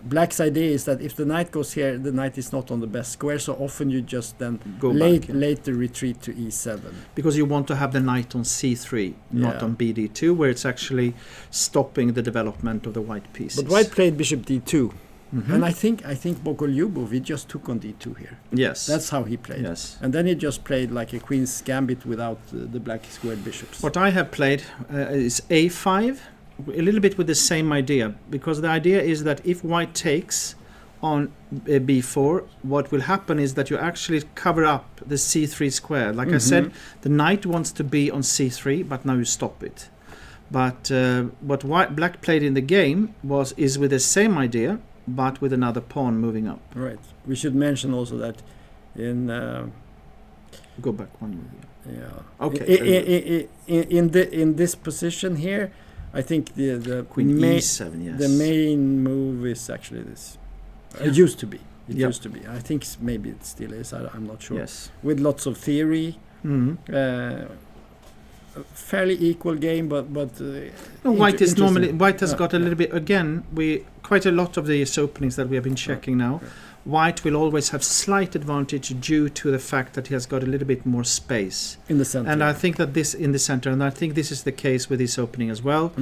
black's idea is that if the knight goes here, the knight is not on the best square, so often you just then later retreat to E7. Because you want to have the knight on C3, not on BD2, where it's actually stopping the development of the white pieces. But white played Bishop D2. And I think Bogolyubov, he just took on D2 here. Yes. That's how he played. Yes. And then he just played like a Queen's Gambit without the black squared bishops. What I have played is A5, a little bit with the same idea, because the idea is that if white takes on B4, what will happen is that you actually cover up the C3 square. Like I said, the knight wants to be on C3, but now you stop it. But what black played in the game is with the same idea, but with another pawn moving up. Right. We should mention also that in go back one move. Yeah. Okay. In this position here, I think the Queen E7. Yes. The main move is actually this. It used to be. It used to be. I think maybe it still is. I'm not sure. Yes. With lots of theory. Fairly equal game, but white is normally has got a little bit. Again, quite a lot of these openings that we have been checking now. White will always have slight advantage due to the fact that he has got a little bit more space in the center. And I think that this in the center, and I think this is the case with this opening as well.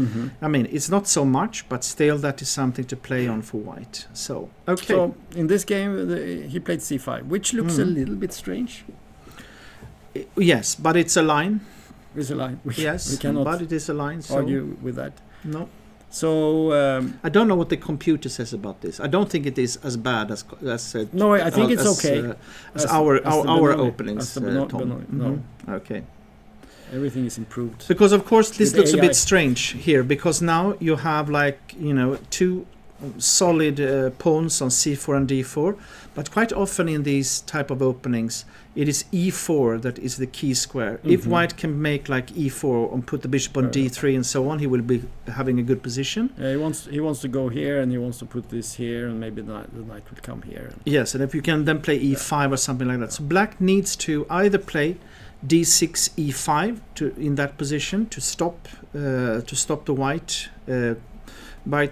I mean, it's not so much, but still that is something to play on for white. So okay. So in this game, he played C5, which looks a little bit strange. Yes, but it's a line. It's a line. Yes, we cannot but it is a line. So argue with that. No. So I don't know what the computer says about this. I don't think it is as bad as no, I think it's okay. As our openings. No. Okay. Everything is improved. Because of course this looks a bit strange here, because now you have like two solid pawns on c4 and d4, but quite often in these type of openings it is e4 that is the key square. If white can make like e4 and put the bishop on d3 and so on, he will be having a good position. He wants to go here, and he wants to put this here, and maybe the knight will come here. Yes, and if you can then play e5 or something like that. So black needs to either play d6 e5 in that position to stop the white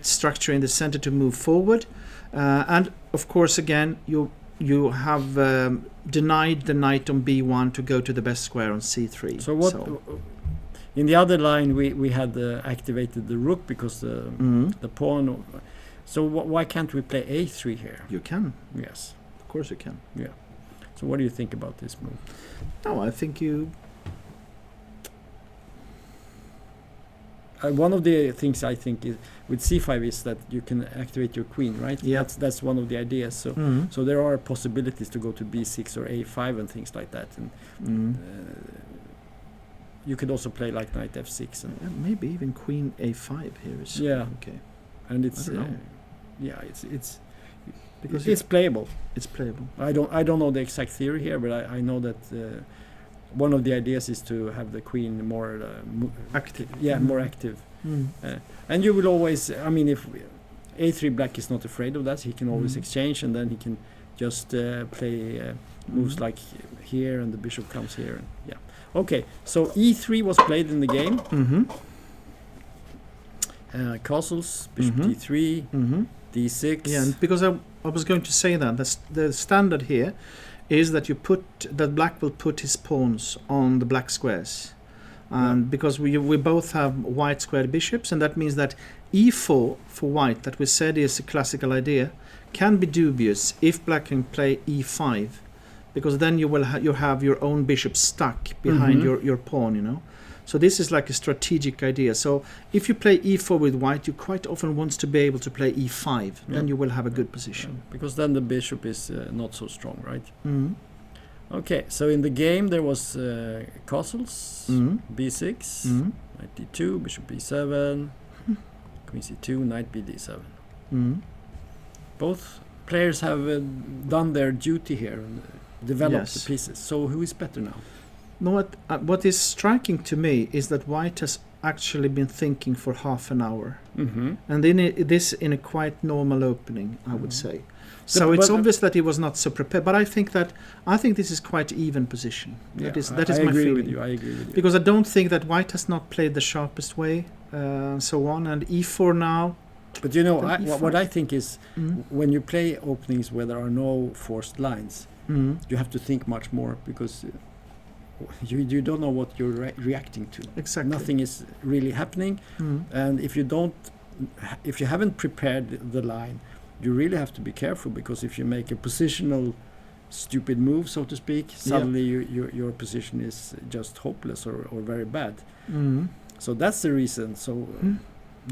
structure in the center to move forward, and of course again you have denied the knight on b1 to go to the best square on c3. So what in the other line we had activated the rook because the pawn. So why can't we play a3 here? You can. Yes, of course you can. Yeah. So what do you think about this move? No, I think you. One of the things I think is with c5 is that you can activate your queen, right? Yeah. That's one of the ideas. So so there are possibilities to go to b6 or a5 and things like that. And you could also play like knight f6 and maybe even queen a5 here is okay. And it's it's because it's playable. It's playable. I don't know the exact theory here, but I know that one of the ideas is to have the queen more active. Yeah, more active. And you will always, I mean, if a3 black is not afraid of that, he can always exchange, and then he can just play moves like here, and the bishop comes here. And okay, so e3 was played in the game. Castles, bishop d3, d6. Yeah, and because I was going to say that the standard here is that black will put his pawns on the black squares, and because we both have white squared bishops, and that means that e4 for white, that we said is a classical idea, can be dubious if black can play e5, because then you have your own bishop stuck behind your pawn, you know. So this is like a strategic idea. So if you play e4 with white, you quite often want to be able to play e5. Then you will have a good position. Because then the bishop is not so strong, right? Okay, so in the game there was castles, b6, knight d2, bishop b7, queen c2, knight b d7. Both players have done their duty here and developed the pieces. So who is better now? No, what is striking to me is that white has actually been thinking for half an hour, and in a quite normal opening, I would say. So it's obvious that he was not so prepared. But I think this is quite even position. That is my feeling. I agree with you. Because I don't think that white has not played the sharpest way, and so on. And e4 now. But you know, what I think is when you play openings where there are no forced lines, you have to think much more, because you don't know what you're reacting to. Exactly. Nothing is really happening, and if you haven't prepared the line, you really have to be careful, because if you make a positional stupid move, so to speak, suddenly your position is just hopeless or very bad. So that's the reason. So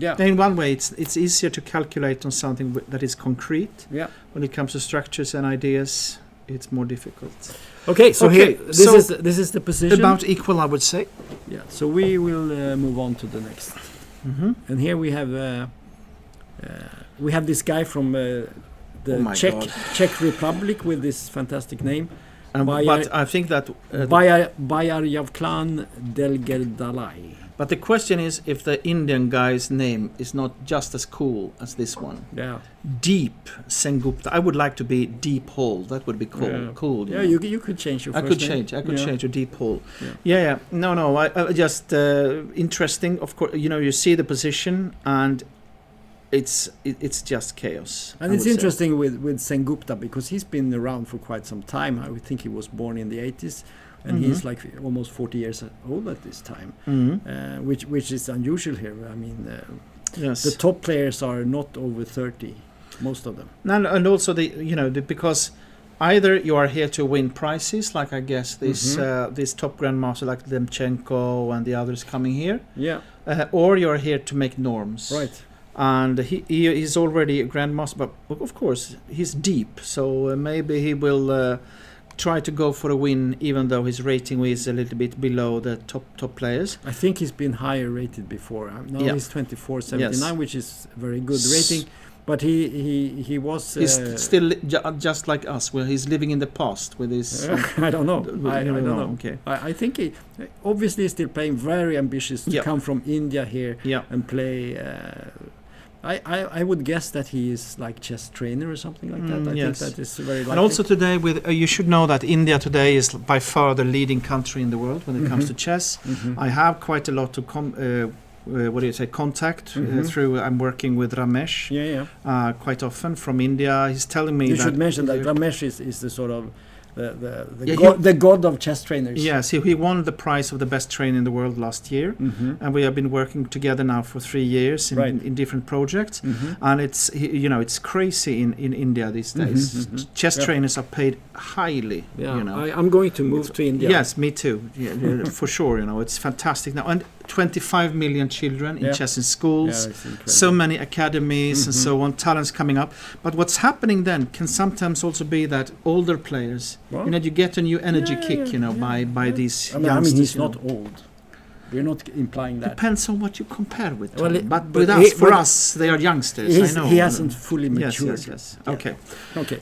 in one way, it's easier to calculate on something that is concrete. When it comes to structures and ideas, it's more difficult. Okay, so here this is the position. About equal, I would say. Yeah. So we will move on to the next. And here we have this guy from the Czech Republic with this fantastic name. But I think that Bayarjavklan Delgerdalai. But the question is if the Indian guy's name is not just as cool as this one. Yeah. Deep Sengupta. I would like to be Deep Hall. That would be cool. Yeah. Cool. You could change your first name. I could change to Deep Hall. Yeah. No. I just interesting. Of course, you see the position, and it's just chaos. And it's interesting with Sengupta, because he's been around for quite some time. I would think he was born in the 80s. And he's like almost 40 years old at this time, which is unusual here. I mean, the top players are not over 30, most of them. And also because either you are here to win prizes, like I guess this top grandmaster like Demchenko and the others coming here, or you are here to make norms. Right. And he's already a grandmaster, but of course he's deep, so maybe he will try to go for a win, even though his rating is a little bit below the top players. I think he's been higher rated before. Now he's 24.79, which is very good rating. But he was. He's still just like us, where he's living in the past with his. I don't know. I don't know. Okay. I think he obviously is still playing. Very ambitious to come from India here and play. I would guess that he is like chess trainer or something like that. I think that is very likely. And also today, with you should know that India today is by far the leading country in the world when it comes to chess. I have quite a lot of contact through. I'm working with Ramesh quite often from India. He's telling me you that should mention that Ramesh is the sort of the god of chess trainers. Yes, he won the prize of the best trainer in the world last year, and we have been working together now for 3 years in different projects. And it's crazy in India these days. Chess trainers are paid highly. I'm going to move to India. Yes, me too. For sure. It's fantastic now, and 25 million children in chess in schools, so many academies and so on, talents coming up. But what's happening then can sometimes also be that older players, you get a new energy kick, by these youngsters. I mean, he's not old. We're not implying that. Depends on what you compare with. But with us, for us, they are youngsters. I know. He hasn't fully matured. Yes. Yeah. Okay.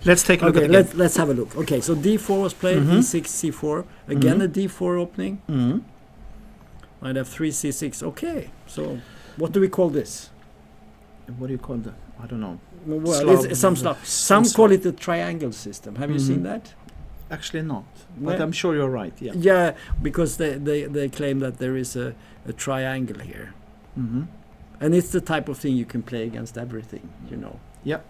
Let's take a look at it. Let's have a look. Okay, so D4 was played, E6, C4. Again, a D4 opening. Knight F3, C6. Okay, so what do we call this? What do you call that? I don't know. Well, it's some Slav. Some call it the triangle system. Have you seen that? Actually not, but I'm sure you're right. Yeah, because they claim that there is a triangle here, and it's the type of thing you can play against everything. Yeah,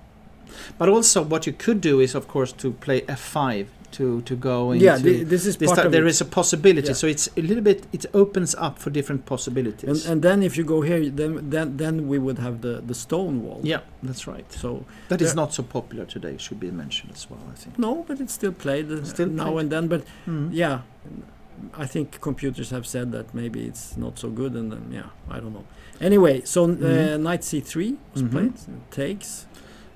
but also what you could do is, of course, to play F5 to go into. Yeah, this is part of there it. is a possibility. So it's a little bit. It opens up for different possibilities. And then if you go here, then we would have the stone wall. Yeah, that's right. So that is not so popular today. Should be mentioned as well, I think. No, but it's still played now and then. But I think computers have said that maybe it's not so good, and then I don't know. Anyway, so knight C3 was played. Takes.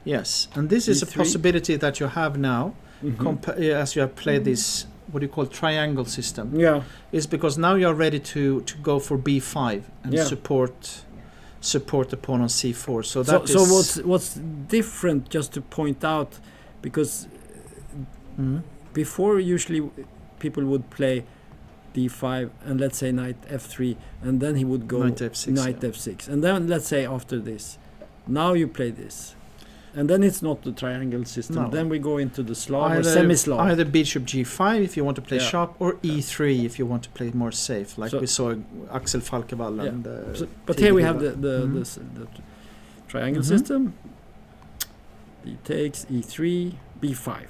Yes, and this is a possibility that you have now. As you have played this, what do you call triangle system? Is because now you are ready to go for B5 and support the pawn on C4. So what's different? Just to point out, because before usually people would play D5 and let's say knight F3, and then he would go knight F6, and then let's say after this, now you play this. And then it's not the triangle system. No. Then we go into the Slav or semi-Slav. Either bishop G5 if you want to play sharp, or E3 if you want to play more safe, like we saw Axel Falkevall and but here we have the triangle system. B takes, E3, B5.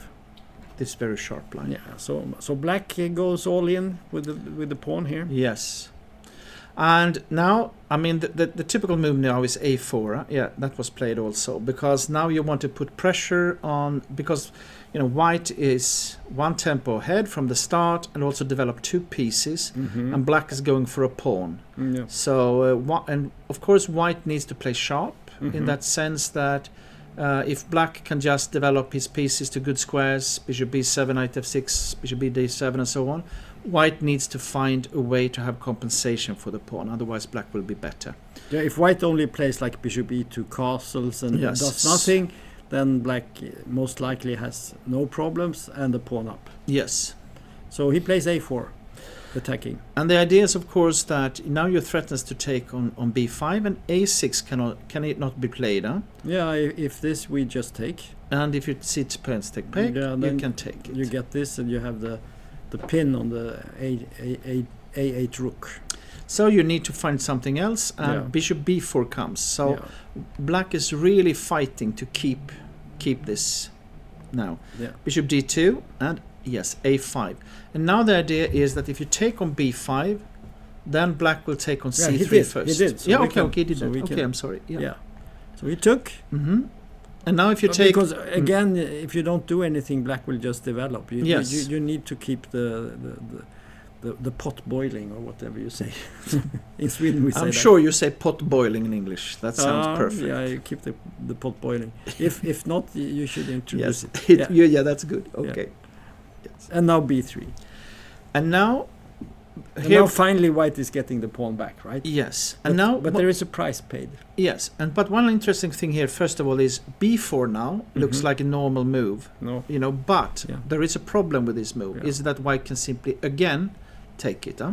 This very sharp line. Yeah. So black goes all in with the pawn here. Yes. And now, I mean, the typical move now is A4. Yeah, that was played also, because now you want to put pressure on, because white is one tempo ahead from the start and also develop two pieces, and black is going for a pawn. So and of course white needs to play sharp in that sense that if black can just develop his pieces to good squares, bishop B7, knight F6, bishop B7 and so on, white needs to find a way to have compensation for the pawn, otherwise black will be better. Yeah, if white only plays like bishop E2 castles and does nothing, then black most likely has no problems and the pawn up. Yes. So he plays A4, attacking. And the idea is, of course, that now you threatens to take on B5, and A6 can it not be played, huh? Yeah, if this we just take. And if you see parents take peg, you can take it. You get this and you have the pin on the A8 rook. So you need to find something else, and bishop B4 comes. So black is really fighting to keep this now. Bishop D2 and A5. And now the idea is that if you take on B5, then black will take on C3 first. He did. So he did. Okay, I'm sorry. Yeah. So he took. And now if you take... Because again, if you don't do anything, black will just develop. You need to keep the pot boiling, or whatever you say. In Sweden we say I'm sure you say pot boiling in English. That sounds perfect. Yeah, you keep the pot boiling. If not, you should introduce it. Yeah, that's good. Okay. Yes. And now B3. And now And here now finally white is getting the pawn back, right? yes, But, and now but there is a price paid. yes, and but one interesting thing here, first of all, is b4 now looks Mhm. like a normal move, No. you know, but Yeah. there is a problem with this move, Yeah. is that white can simply again take it, huh?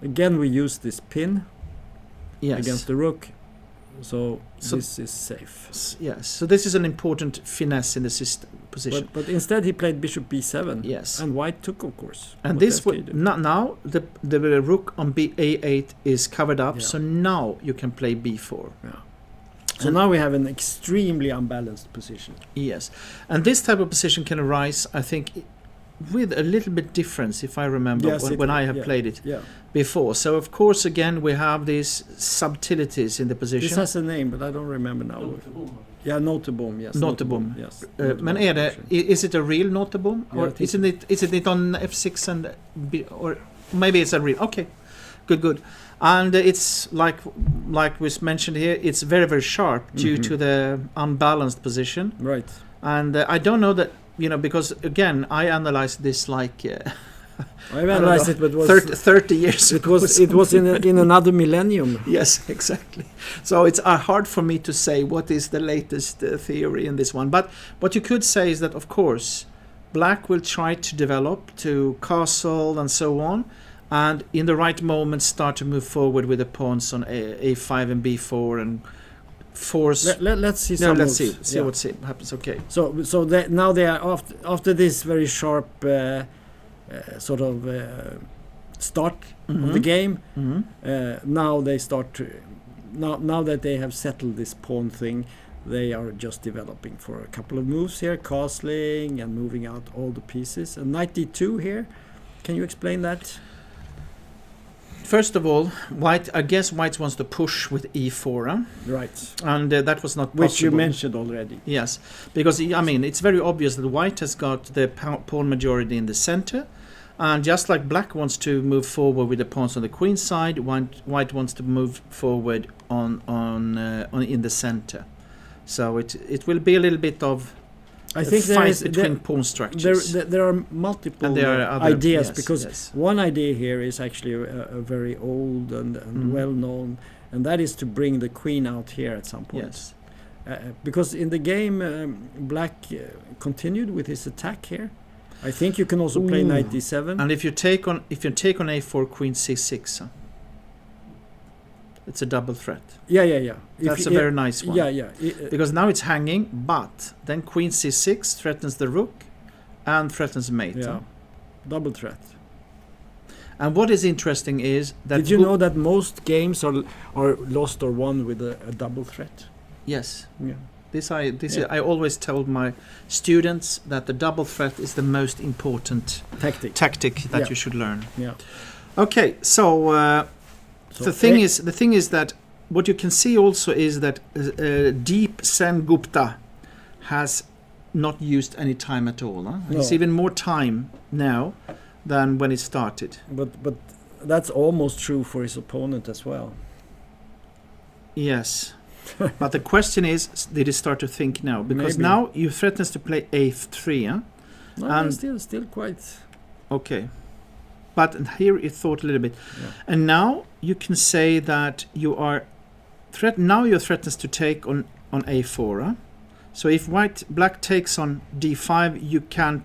Again, we use this pin Yes. against the rook, so So- this is safe. Yes, so this is an important finesse in the system position. But instead he played bishop b7. Yes. And white took, of course. And What this else can you would do? now the rook on a8 is covered up, Yeah. so now you can play b4. Yeah. So And- now we have an extremely unbalanced position. Yes, and this type of position can arise, I think, with a little bit difference, if I remember, Yes, when I have yeah. played it Yeah. before. So of course, again, we have these subtilities in the position. This has a name, but I don't remember now. Yeah, Noteboom, yes. Noteboom. Yes. Men är det, is it a real Noteboom, Yeah, or I think isn't it on f6 and or maybe it's a real? Okay, good. And it's like was mentioned here, it's very sharp due Mhm. to the unbalanced position. Right. And I don't know that, you know, because again, I analyzed this like I analyzed it, but it was 30 years it ago. was it was in another millennium. Yes, exactly. So it's hard for me to say what is the latest theory in this one. But what you could say is that, of course, black will try to develop to castle and so on, and in the right moment start to move forward with the pawns on a5 and b4 and force. Let's see No, some let's moves. see Yeah. what happens. Okay. So now they are after this very sharp sort of start of the game. Mhm. Now they start to now that they have settled this pawn thing, they are just developing for a couple of moves here, castling and moving out all the pieces. And knight d2 here. Can you explain that? First of all, I guess white wants to push with e4, huh? Right. And that was not possible. Which you mentioned already. Yes, because I mean it's very obvious that white has got the pawn majority in the center, and just like black wants to move forward with the pawns on the queen side, white wants to move forward on in the center. So it will be a little bit of I a think fight between pawn structures. there are multiple And there are other ideas yes, because yes. one idea here is actually a very old and Mhm. well known, and that is to bring the queen out here at some point. Yes. Because in the game, black continued with his attack here. I think you can also play Ooh. knight d7. And if you take on a4, queen c6, it's a double threat. Yeah. That's a very nice one. Yeah. Because now it's hanging, but then queen c6 threatens the rook and threatens mate. Yeah. Double threat. And what is interesting is that Did you know that most games are lost or won with a double threat? Yes, Yeah. I always told my students that the double threat is the most important tactic that Yeah. you should learn. Yeah. Okay, so the thing is that what you can see also is that Deep Sen Gupta has not used any time at all. Huh? No. It's even more time now than when it started. But that's almost true for his opponent as well. Yes. But the question is, did he start to think now? Because Maybe. now you threatens to play a3, huh? No, And- still quite. Okay. But here it thought a little bit. Yeah. And now you can say that you are now you're threatens to take on a4. Huh? So if black takes on d5, you can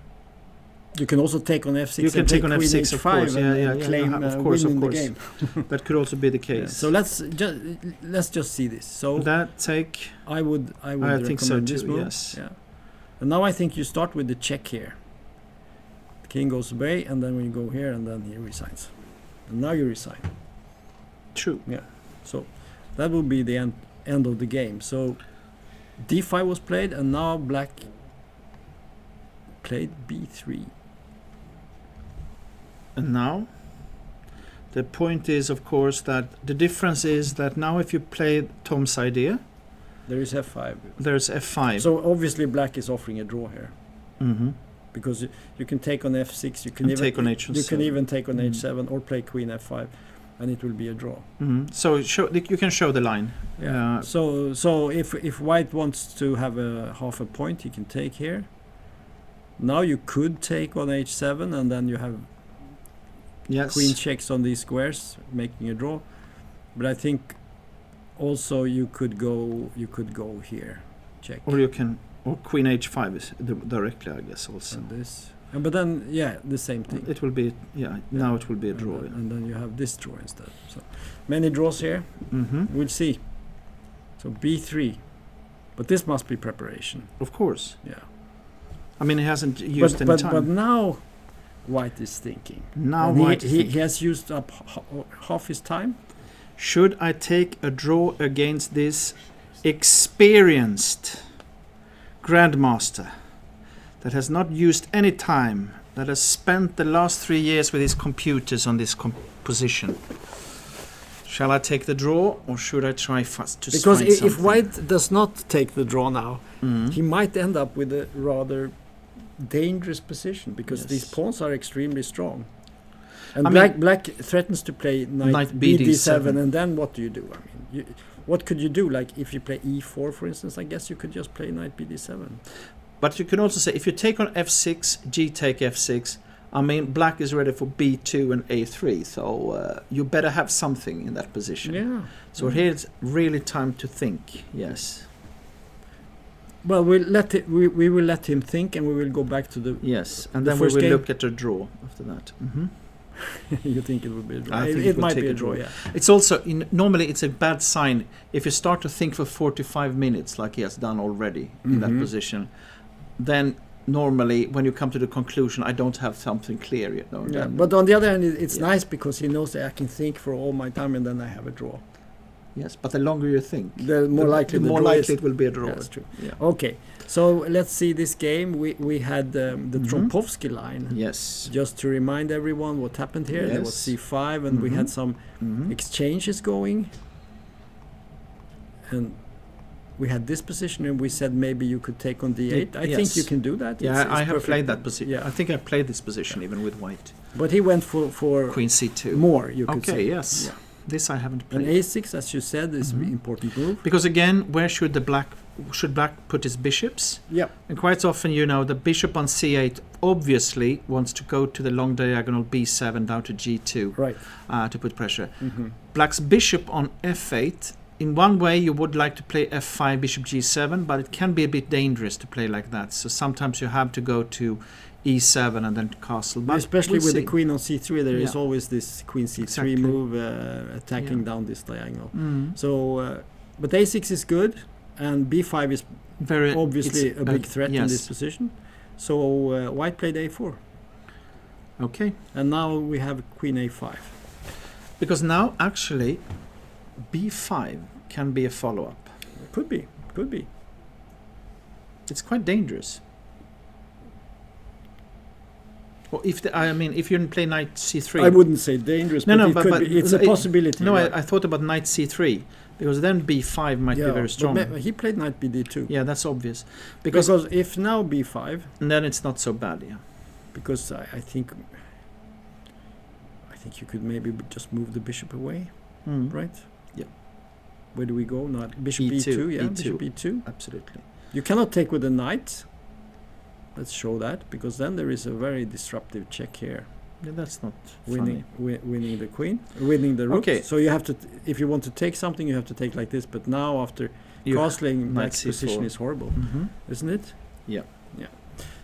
also take on f6. You can and take on queen f6, of h5 course. and Yeah, claim of course, winning of course. the game. That could also be the Yeah. case. So let's just see this. So that take. I would I think so recommend this too. move. Yes. Yeah. And now I think you start with the check here. The king goes away, and then we go here, and then he resigns. And now you resign. True. So that will be the end of the game. So d5 was played, and now black played b3. And now the point is, of course, that the difference is that now if you play Tom's idea, There is f5. there's f5. So obviously black is offering a draw here. Mm-hmm. Because you can take on f6, you can And even take on h7. you can even take on Mm. h7 or play queen f5, and it will be a draw. Mm-hmm. So you can show the line. So if white wants to have a half a point, he can take here. Now you could take on h7, and then you have Yes. queen checks on these squares, making a draw. But I think also you could go here, check. Or queen h5 is directly, I guess, also. And this. But then, the same thing. It will be, now it will be a draw. And then you have this draw instead. So many draws here. Mm-hmm. We'll see. So b3. But this must be preparation. Of course. Yeah. I mean, he hasn't used any time. But now White is thinking. Now and he has used up half his time. Should I take a draw against this experienced grandmaster that has not used any time, that has spent the last 3 years with his computers on this position? Shall I take the draw, or should I try fast to because find something? If White does not take the draw now, he might end up with a rather dangerous position, because these pawns are extremely strong. And black threatens to play knight bd7, and then what do you do? I mean, what could you do? Like if you play e4, for instance, I guess you could just play knight bd7. But you can also say, if you take on f6, g take f6, I mean, black is ready for b2 and a3, so you better have something in that position. Yeah. So here it's really time to think, yes. Well, we will let him think, and we will go back to the... Yes, and then we will look at the draw after that. Mm-hmm. You think it will be a draw? I think it might be a draw, yeah. It's also, normally it's a bad sign if you start to think for 45 minutes, like he has done already in that position. Then normally, when you come to the conclusion, I don't have something clear yet. No, yeah, but on the other hand, it's nice because he knows that I can think for all my time, and then I have a draw. Yes, but the longer you think, the more likely it will be a draw. Yeah, that's true. Yeah. Okay, so let's see this game. We had the Trompovsky line. Yes. Just to remind everyone what happened here, there was c5, and we had some exchanges going. And we had this position, and we said maybe you could take on d8. I think you can do that. Yeah, I have played that position. Yeah. I think I played this position even with White. But he went for Queen c2. More, you could say. Okay, yes. Yeah. This I haven't played. And a6, as you said, is an important move. Because again, where should black put his bishops? Yeah. And quite often, the bishop on c8 obviously wants to go to the long diagonal b7 down to g2, right? To put pressure. Black's bishop on f8. In one way, you would like to play f5, bishop g7, but it can be a bit dangerous to play like that. So sometimes you have to go to e7 and then to castle. But especially with the queen on c3, there is always this queen c3 move attacking down this diagonal. So, but a6 is good, and b5 is very obviously a big threat in this position. So White played a4. Okay. And now we have queen a5. Because now actually b5 can be a follow-up. Could be. It's quite dangerous. Or if you didn't play knight c3, I wouldn't say dangerous. But it's a possibility. No, I thought about knight c3 because then b5 might be very strong. But he played knight bd2. Yeah, that's obvious. Because if now b5, then it's not so bad. Yeah. Because I think you could maybe just move the bishop away, right? Yeah. Where do we go? Not bishop e2. Yeah, e2. Bishop e2. Absolutely. You cannot take with a knight. Let's show that, because then there is a very disruptive check here. Yeah, that's not winning the queen, winning the rook. Okay. So you have to, if you want to take something, you have to take like this. But now after castling, black's position is horrible, isn't it? Yeah. Yeah.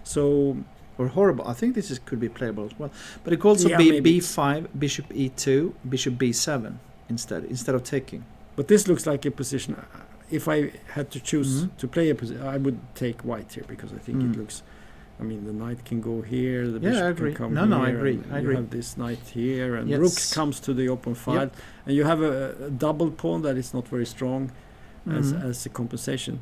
So. Or horrible. I think this could be playable as well. But it could also be b5, bishop e2, bishop b7 instead of taking. But this looks like a position. If I had to choose to play a position, I would take White here, because I think it looks. I mean, the knight can go here. The bishop can come here. No, I agree. You have this knight here, and rook comes to the open file, and you have a double pawn that is not very strong as a compensation.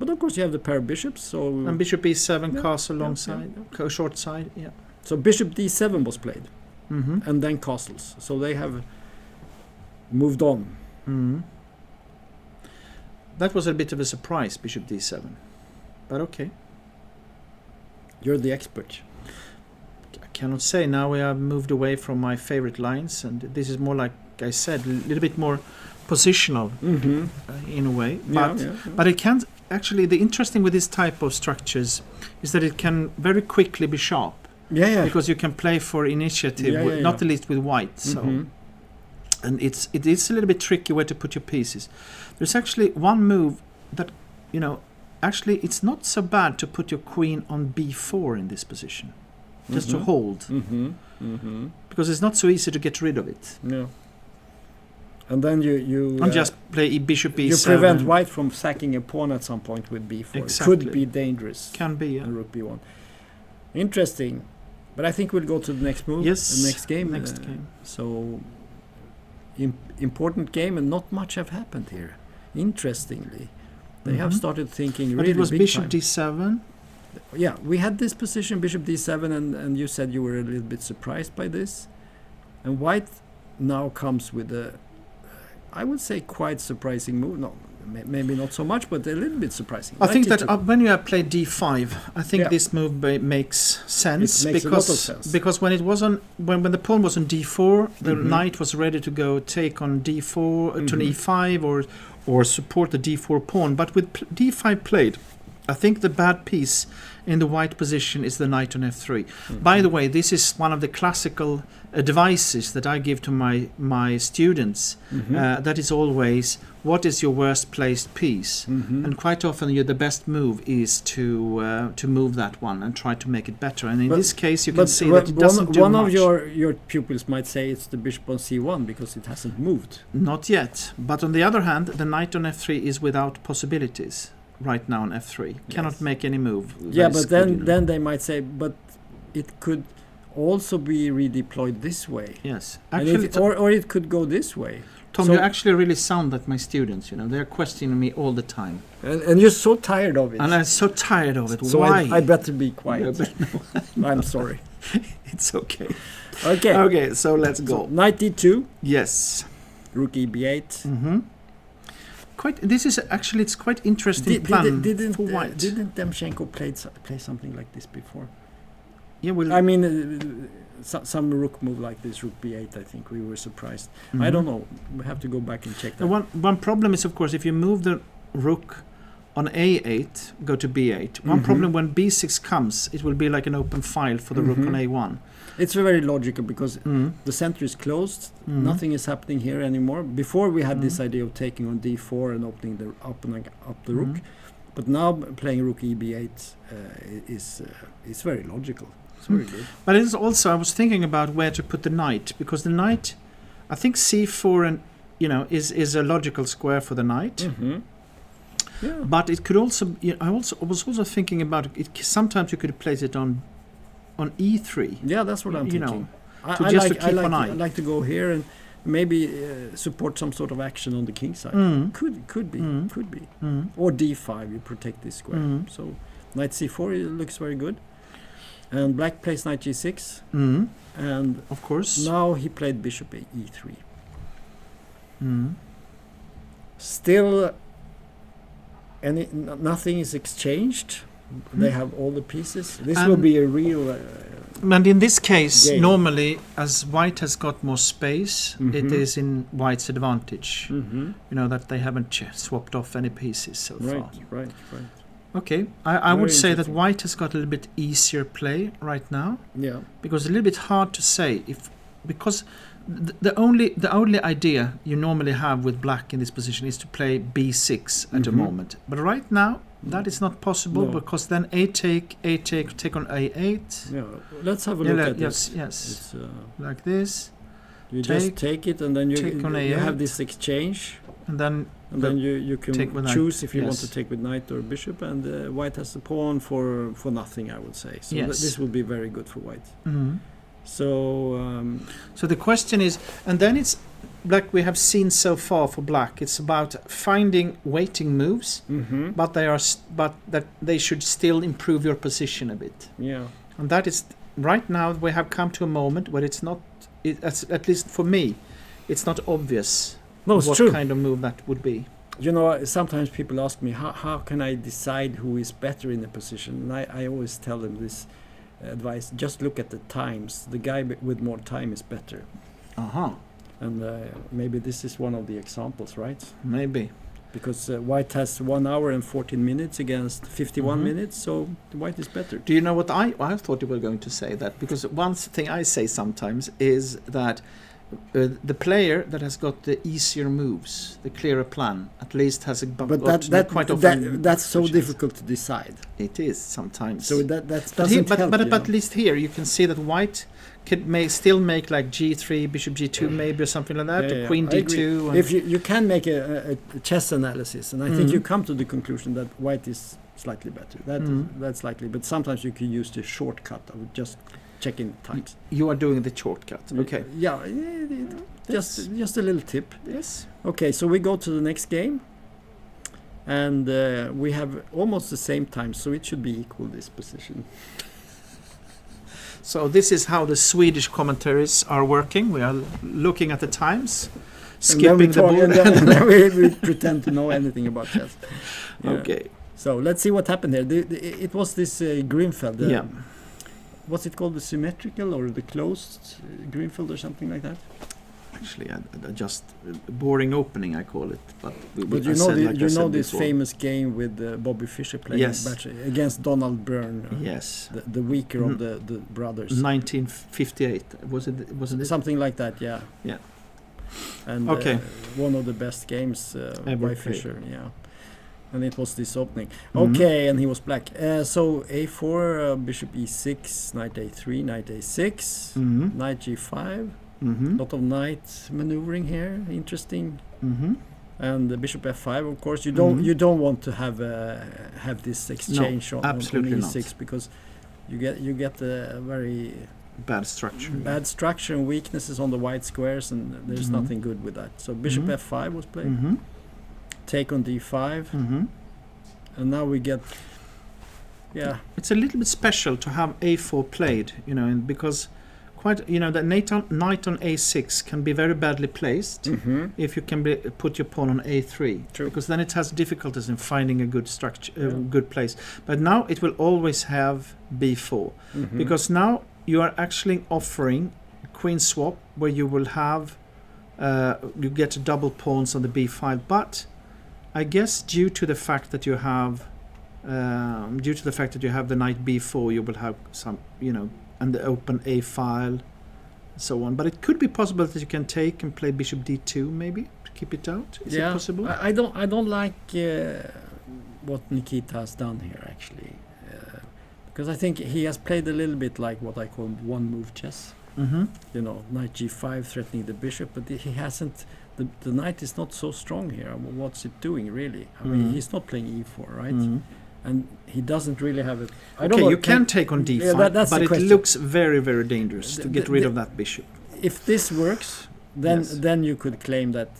But of course, you have the pair of bishops. So and bishop e7, castle long side, short side. Yeah. So bishop d7 was played, and then castles. So they have moved on. That was a bit of a surprise, bishop d7, but okay. You're the expert. I cannot say. Now we have moved away from my favorite lines, and this is more, like I said, a little bit more positional in a way. But it can actually. The interesting with this type of structures is that it can very quickly be sharp. Yeah. because you can play for initiative, not the least with white. So, and it is a little bit tricky where to put your pieces. There's actually one move that, actually it's not so bad to put your queen on b4 in this position, just to hold, because it's not so easy to get rid of it. Yeah. And then you just play bishop e7. You prevent white from sacking a pawn at some point with b4. Exactly. Could be dangerous. Can be, yeah. And rook b1. Interesting. But I think we'll go to the next move. Yes. The next game. Next game. So, important game, and not much have happened here. Interestingly. They have started thinking but really it was big bishop time. d7. Yeah, we had this position, bishop d7, and you said you were a little bit surprised by this. And white now comes with a, I would say, quite surprising move. No, maybe not so much, but a little bit surprising. I think that when you have played d5, I think this move makes sense. It makes a lot of sense. Because when it was on, when the pawn was on d4, the knight was ready to go take on d4 to an e5 or support the d4 pawn. But with d5 played, I think the bad piece in the white position is the knight on f3. By the way, this is one of the classical advices that I give to my students. That is always, what is your worst placed piece? And quite often the best move is to move that one and try to make it better. And in this case, you can see that it doesn't do one much. of your pupils might say it's the bishop on c1 because it hasn't moved. Not yet. But on the other hand, the knight on f3 is without possibilities. Right now on f3, cannot make any move. Yeah, but then they might say, but it could also be redeployed this way. Yes, actually, or it could go this way. Tom, you actually really sound like my students. They're questioning me all the time, and you're so tired of it. And I'm so tired of it. So why? I better be quiet. No, I'm sorry. It's okay. Okay, so let's go. So, knight d2. Yes. Rook e8. It's quite interesting plan for white. Didn't Demchenko play something like this before? Yeah, well, I mean, some rook move like this, rook b8. I think we were surprised. I don't know. We have to go back and check that. One problem is, of course, if you move the rook on a8, go to b8. One problem when b6 comes, it will be like an open file for the rook on a1. It's very logical because the center is closed. Nothing is happening here anymore. Before we had this idea of taking on d4 and opening up the rook, but now playing rook e8 is very logical. It's very good. But it is also, I was thinking about where to put the knight, because the knight, I think c4 and is a logical square for the knight. Yeah. But it could also, I was also thinking about it. Sometimes you could place it on e3. Yeah, that's what I'm thinking. I like to go here and maybe support some sort of action on the king side. Could be. Or d5, you protect this square. So knight c4 looks very good. And black plays knight g6. And of course, now he played bishop e3. Still, nothing is exchanged. They have all the pieces. This will be a real and in this case, game. Normally, as white has got more space, it is in white's advantage. That they haven't swapped off any pieces so far. Right. Okay, I would say that white has got a little bit easier play right now. Yeah. Because it's a little bit hard to say because the only idea you normally have with black in this position is to play b6 at a moment. But right now that is not possible because then a take on a8. Yeah. Let's have a look at this. Yes. It's, like this. You just take it and then you have this exchange. And then you can choose if you want to Yes. take with knight or bishop, and white has the pawn for nothing, I would say. So Yes. this will be very good for white. So the question is, and then it's like we have seen so far for black. It's about finding waiting moves, but that they should still improve your position a bit. Yeah. And that is right now we have come to a moment where it's not. At least for me, it's not obvious. No, it's what true. kind of move that would be. Sometimes people ask me, how can I decide who is better in a position? And I always tell them this advice, just look at the times. The guy with more time is better. Uh-huh. And maybe this is one of the examples, right? Maybe. because white has 1 hour and 14 minutes against 51 minutes, so white is better. Do you know what I thought you were going to say that? Because one thing I say sometimes is that the player that has got the easier moves, the clearer plan, at least has but that's so difficult to decide. It is sometimes. So that doesn't help. But at least here you can see that white still make like g3, bishop g2 maybe or something like that, or queen d2. If you can make a chess analysis, and I think you come to the conclusion that white is slightly better. That's likely, but sometimes you can use the shortcut of just checking times. You are doing the shortcut. Okay. Yeah, just a little tip. Yes. Okay, so we go to the next game, and we have almost the same time, so it should be equal, this position. So this is how the Swedish commentaries are working. We are looking at the times, skipping the board. And then we pretend to know anything about chess. Yeah. Okay. So let's see what happened there. It was this Grünfeld. What's it called? The symmetrical or the closed Grünfeld or something like that? Actually, just boring opening, I call it. But you know this famous game with Bobby Fischer playing against Donald Byrne. Yes. The weaker of the brothers. 1958 wasn't it? Something like that, yeah. Yeah. And one of the best games by Fischer, yeah. And it was this opening. Okay, and he was black. So a4, bishop e6, knight a3, knight a6, knight g5. Lot of knight maneuvering here, interesting. And the bishop f5. Of course, you don't want to have this exchange on e6 not. Because you get a very bad structure. Bad structure and weaknesses on the white squares, and there's nothing good with that. So bishop f5 was played. Take on d5, and now we get. Yeah, it's a little bit special to have a4 played, because the knight on a6 can be very badly placed if you can put your pawn on a3. True. Because then it has difficulties in finding a good structure, good place. But now it will always have b4, because now you are actually offering queen swap where you will have you get double pawns on the b5, but I guess due to the fact that you have the knight b4, you will have some, and the open a file, so on. But it could be possible that you can take and play bishop d2, maybe to keep it out. Is it possible? I don't like what Nikita has done here, actually, because I think he has played a little bit like what I call one-move chess. Knight g5 threatening the bishop, but he hasn't. The knight is not so strong here. What's it doing, really? I mean, he's not playing e4, right? And he doesn't really have it. You can take on d5, but it looks very, very dangerous to get rid of that bishop. If this works, then you could claim that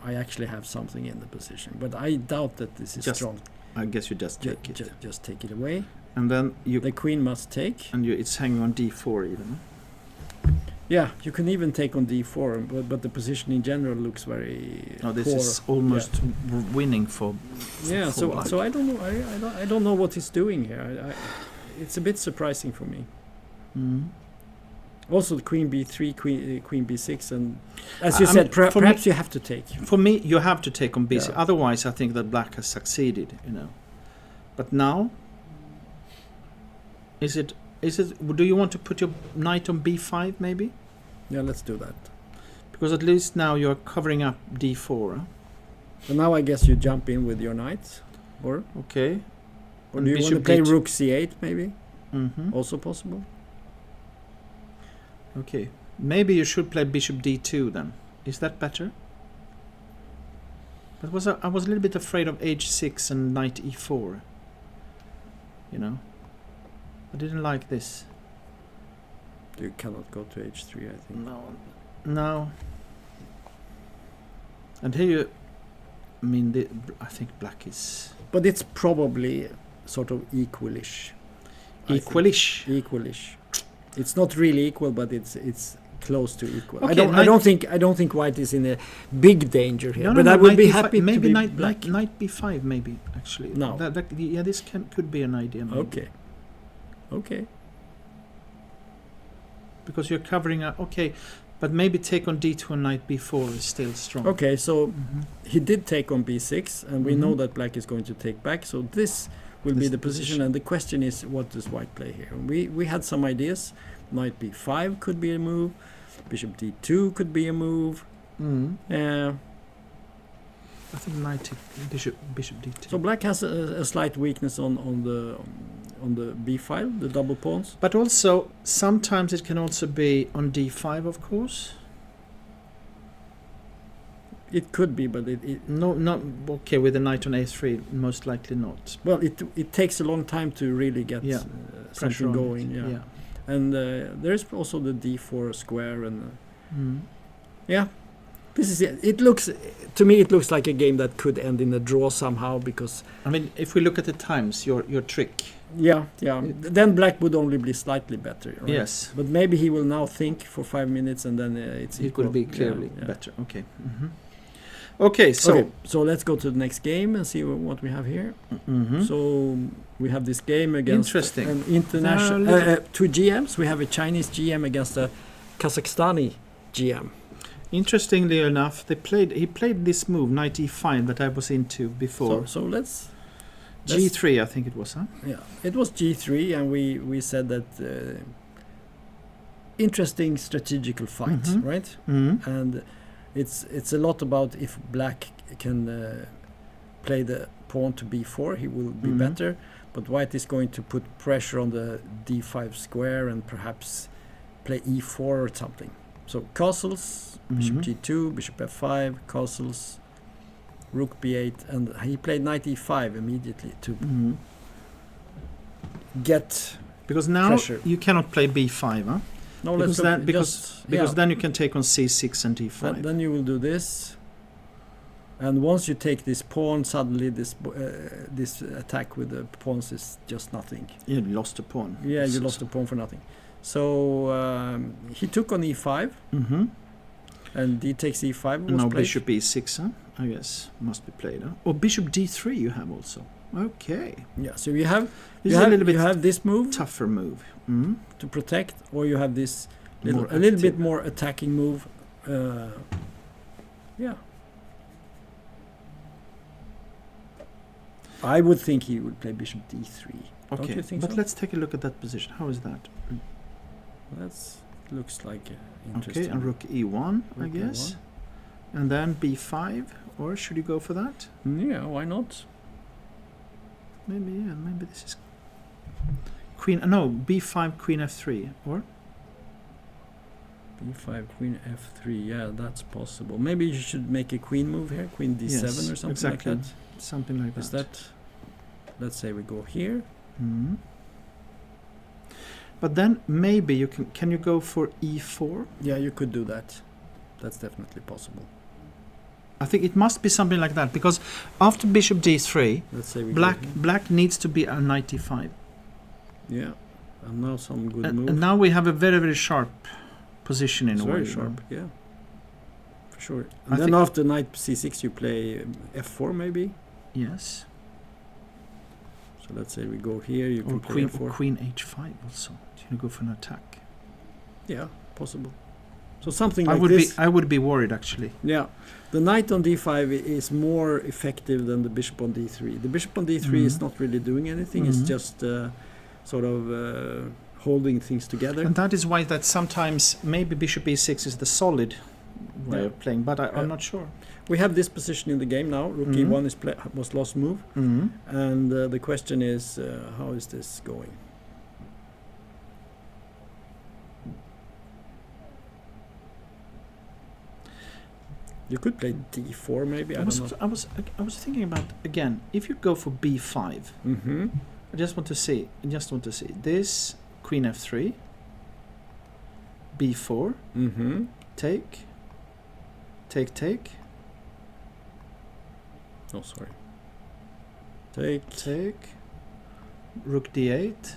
I actually have something in the position. But I doubt that this is strong. I guess you just take it. Just take it away. And then the queen must take. And it's hanging on d4 even. Yeah, you can even take on d4, but the position in general looks very. This is almost winning for. Yeah, so I don't know. I don't know what he's doing here. It's a bit surprising for me. Also, the queen b3, queen b6, and as you said, perhaps you have to take. For me, you have to take on b6. Yeah. Otherwise, I think that black has succeeded. But now, is it? Do you want to put your knight on b5 maybe? Yeah, let's do that. Because at least now you're covering up d4. So now I guess you jump in with your knight, or okay. Or do you want to play rook c8 maybe? Also possible. Okay, maybe you should play bishop d2 then. Is that better? But I was a little bit afraid of h6 and knight e4. I didn't like this. You cannot go to h3, I think. No. And here I think black is... But it's probably sort of equalish. Equalish? It's not really equal, but it's close to equal. Okay, I don't think white is in a big danger here. But I would be happy to be black. Knight b5 maybe, actually. No. This could be an idea maybe. Okay. Because you're covering up. Okay, But maybe take on d2 and knight b4 is still strong. Okay, so he did take on b6, and we know that black is going to take back. So this will be the position, and the question is, what does white play here? We had some ideas. Knight b5 could be a move. Bishop d2 could be a move. I think knight bishop d2. So black has a slight weakness on the b file, the double pawns. But also sometimes it can also be on d5, of course. It could be, but it no, not okay with the knight on a3. Most likely not. Well, it takes a long time to really get something going. Yeah. And there's also the d4 square and this is it. It looks to me like a game that could end in a draw somehow, because I mean, if we look at the times, your trick. Then black would only be slightly better. Right? Yes, but maybe he will now think for 5 minutes, and then it will be clearly better. Okay. Okay, so let's go to the next game and see what we have here. So we have this game against an international two GMs. We have a Chinese GM against a Kazakhstani GM. Interestingly enough, he played this move, knight e5, that I was into before. So let's g3, I think it was, huh? Yeah, it was g3, and we said that interesting strategical fight, right? And it's a lot about if black can play the pawn to b4, he will be better. But white is going to put pressure on the d5 square and perhaps play e4 or something. So castles, bishop g2, bishop f5, castles, rook b8, and he played knight e5 immediately to get because now pressure. You cannot play b5, huh? No, because then you can take on c6 and d5. Then you will do this, and once you take this pawn, suddenly this attack with the pawns is just nothing. You lost a pawn. Yeah, you lost a pawn for nothing. So he took on e5, and d takes e5. And now bishop e6, huh? I guess must be played. Huh? Or bishop d3 you have also. Okay. Yeah, so you have this move, tougher move to protect, or you have this a little bit more attacking move. I would think he would play bishop d3. Okay, don't you think but so? let's take a look at that position. How is that? Looks like interesting. Okay, and rook e1, I guess. E1. And then b5, or should you go for that? Yeah, why not? Maybe this is queen. No, b5, queen f3, or b5, queen f3. Yeah, that's possible. Maybe you should make a queen move here, queen d7 or something like that. Something like that. Let's say we go here. But then maybe you can you go for e4? Yeah, you could do that. That's definitely possible. I think it must be something like that, because after bishop d3, let's say black needs to be a knight e5. Yeah, and now some good move. And now we have a very, very sharp position in a way. Very sharp, yeah, for sure. And then after knight c6, you play f4 maybe. Yes. So let's say we go here. You can play f4. Queen h5 also. You go for an attack. Yeah, possible. So something like this. I would be worried actually. Yeah, the knight on d5 is more effective than the bishop on d3. The bishop on d3 is not really doing anything. It's just sort of holding things together. And that is why that sometimes maybe bishop e6 is the solid way of playing, but I'm not sure. We have this position in the game now. Rook e1 was lost move, and the question is, how is this going? You could play d4 maybe. I don't know. I was thinking about, again, if you go for b5, I just want to see this queen f3, b4, take. Oh, sorry. Take. Rook d8,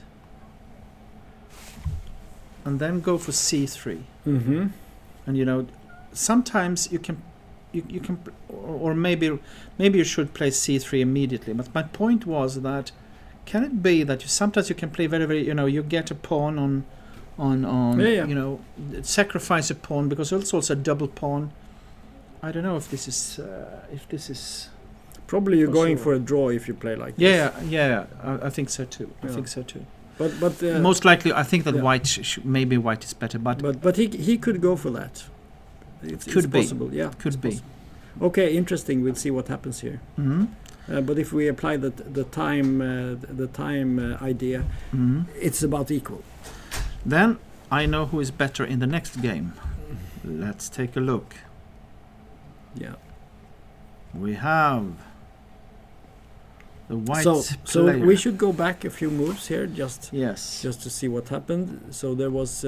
and then go for c3. And sometimes you can, or maybe you should play c3 immediately. But my point was that, can it be that sometimes you can play very, very, you get a pawn you know, sacrifice a pawn because it's also a double pawn. I don't know if this is Probably you're going sure. for a draw if you play like this. Yeah. I think so too. I think so too. But most likely, I think that maybe white is better. But he could go for that. It's possible. Yeah, could be. Possible. Okay, interesting. We'll see what happens here. Mm-hmm. But if we apply the time idea, it's about equal. Then I know who is better in the next game. Let's take a look. Yeah. We have the white so player. we should go back a few moves here just Yes. to see what happened. So there was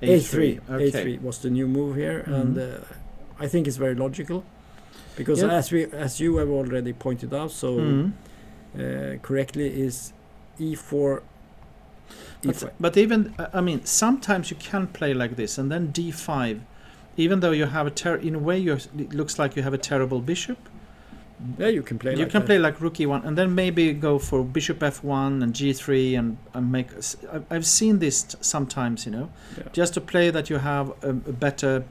A3. Okay. A3 was the new move here, and I think it's very logical because as you have already pointed out so correctly is E4. But even I mean sometimes you can play like this and then D5, even though you have in a way it looks like you have a terrible bishop. Yeah, you can play. You can play like rook E1 and then maybe go for bishop F1 and G3 and make. I've seen this sometimes, you know, just to play that you have a better,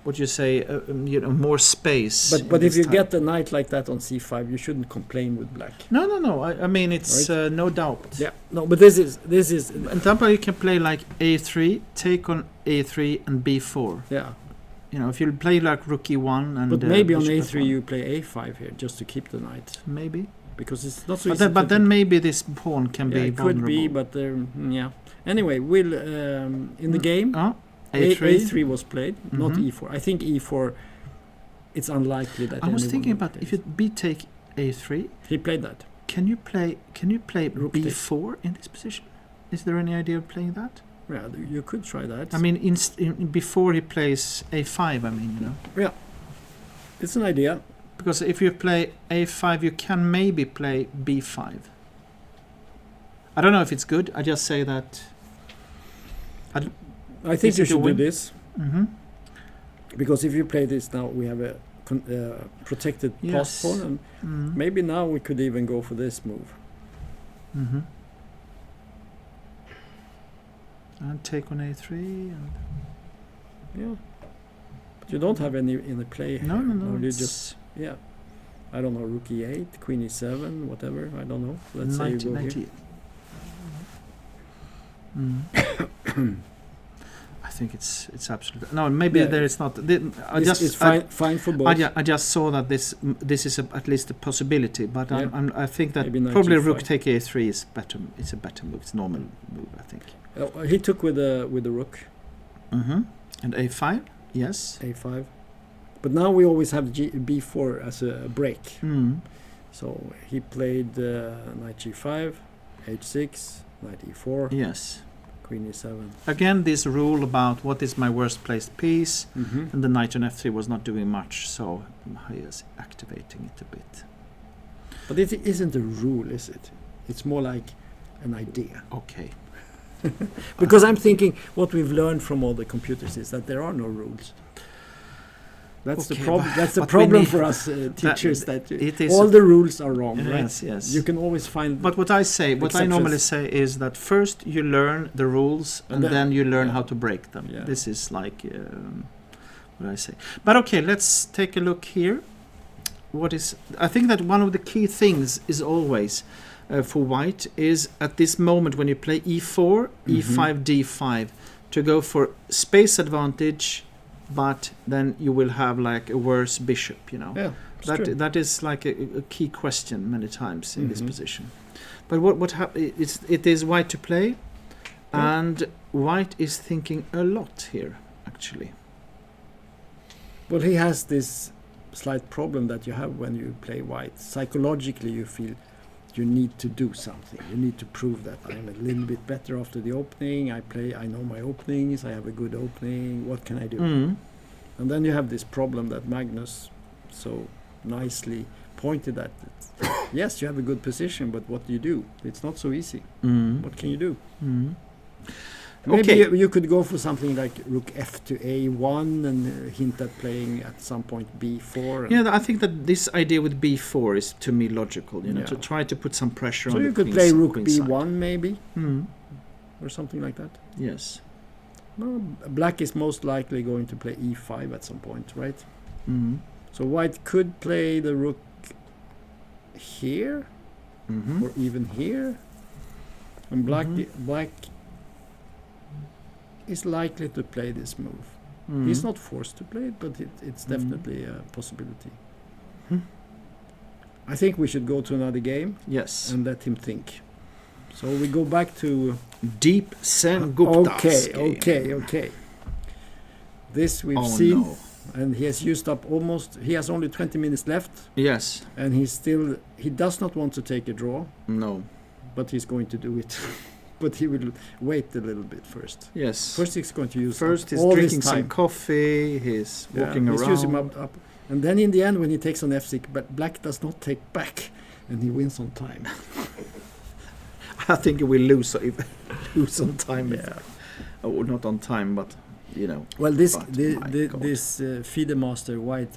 what you say, you know, more space. But if you get a knight like that on C5, you shouldn't complain with black. No. I mean it's right? No doubt. Yeah. No, but this is. For example, you can play like A3, take on A3 and B4. Yeah. You know, if you play like rook E1 and. But maybe on bishop A3 F1. you play A5 here just to keep the knight. Maybe. Because it's not so easy. But then maybe this pawn can be it vulnerable. could be, but yeah. Anyway, we'll in the game. A3 was played, not E4. I think E4. It's unlikely that. I was thinking about if you take A3. He played that. Can you play Rook B4 in this position? Is there any idea of playing that? Yeah, you could try that. I mean, before he plays A5, I mean, you know. Yeah, it's an idea. Because if you play A5, you can maybe play B5. I don't know if it's good. I just say that. I think you should do this. Mm-hmm. Because if you play this now, we have a protected pass pawn, and maybe now we could even go for this move. Mm-hmm. And take on A3. And yeah. But you don't have any in the play here. No. You just, I don't know, rook E8, queen E7, whatever. I don't know. Let's say you go here. I think it's absolutely no. Maybe there is not. It's fine for both. I just saw that this is at least a possibility, but I think that maybe probably rook take A3 is better. It's a better move. It's a normal move, I think. He took with the rook. And A5, yes. A5, but now we always have B4 as a break. So he played knight G5, H6, knight E4. Yes. Queen E7. Again, this rule about what is my worst placed piece, and the knight on F3 was not doing much, so he is activating it a bit. But it isn't a rule, is it? It's more like an idea. Okay. Because I'm thinking what we've learned from all the computers is that there are no rules. That's the problem. That's the problem for us teachers. That all the rules are wrong. Yes, right? yes. You can always find. But what I normally say is that first you learn the rules and then you learn how to break them. Yeah. This is like what I say. But okay, let's take a look here. I think that one of the key things is always for white is at this moment when you play E4, E5, D5 to go for space advantage. But then you will have like a worse bishop, you know. Yeah, that is like a key question many times in this position. But what happens? It is white to play, and white is thinking a lot here, actually. Well, he has this slight problem that you have when you play white. Psychologically, you feel you need to do something. You need to prove that I'm a little bit better after the opening. I know my openings. I have a good opening. What can I do? And then you have this problem that Magnus so nicely pointed at. Yes, you have a good position, but what do you do? It's not so easy. What can you do? Maybe you could go for something like rook F to A1 and hint at playing at some point B4. I think that this idea with B4 is to me logical. You know, to try to put some pressure on. So the you could queen's, play rook queen's B1 side. maybe. or something like that. Yes. No, black is most likely going to play e5 at some point, right? Mm-hmm. So white could play the rook here, Mm-hmm. or even here, and black is likely to play this move. Mm-hmm. He's not forced to play it, but it's definitely a possibility. Hmm. I think we should go to another game Yes. and let him think. So we go back to Deep Sengupta's game. okay. This we've Oh, seen, no. and he has used up almost. He has only 20 minutes left, Yes. and he does not want to take a draw, No. but he's going to do it. But he will wait a little bit first. Yes. First, he's going to use First up he's all drinking his time. some coffee. He's walking he's around. using up, and then in the end, when he takes on f6, but black does not take back, and he wins on time. I think he will lose on time. Yeah. Oh, not on time, but Well, this But my God. this FIDE master White,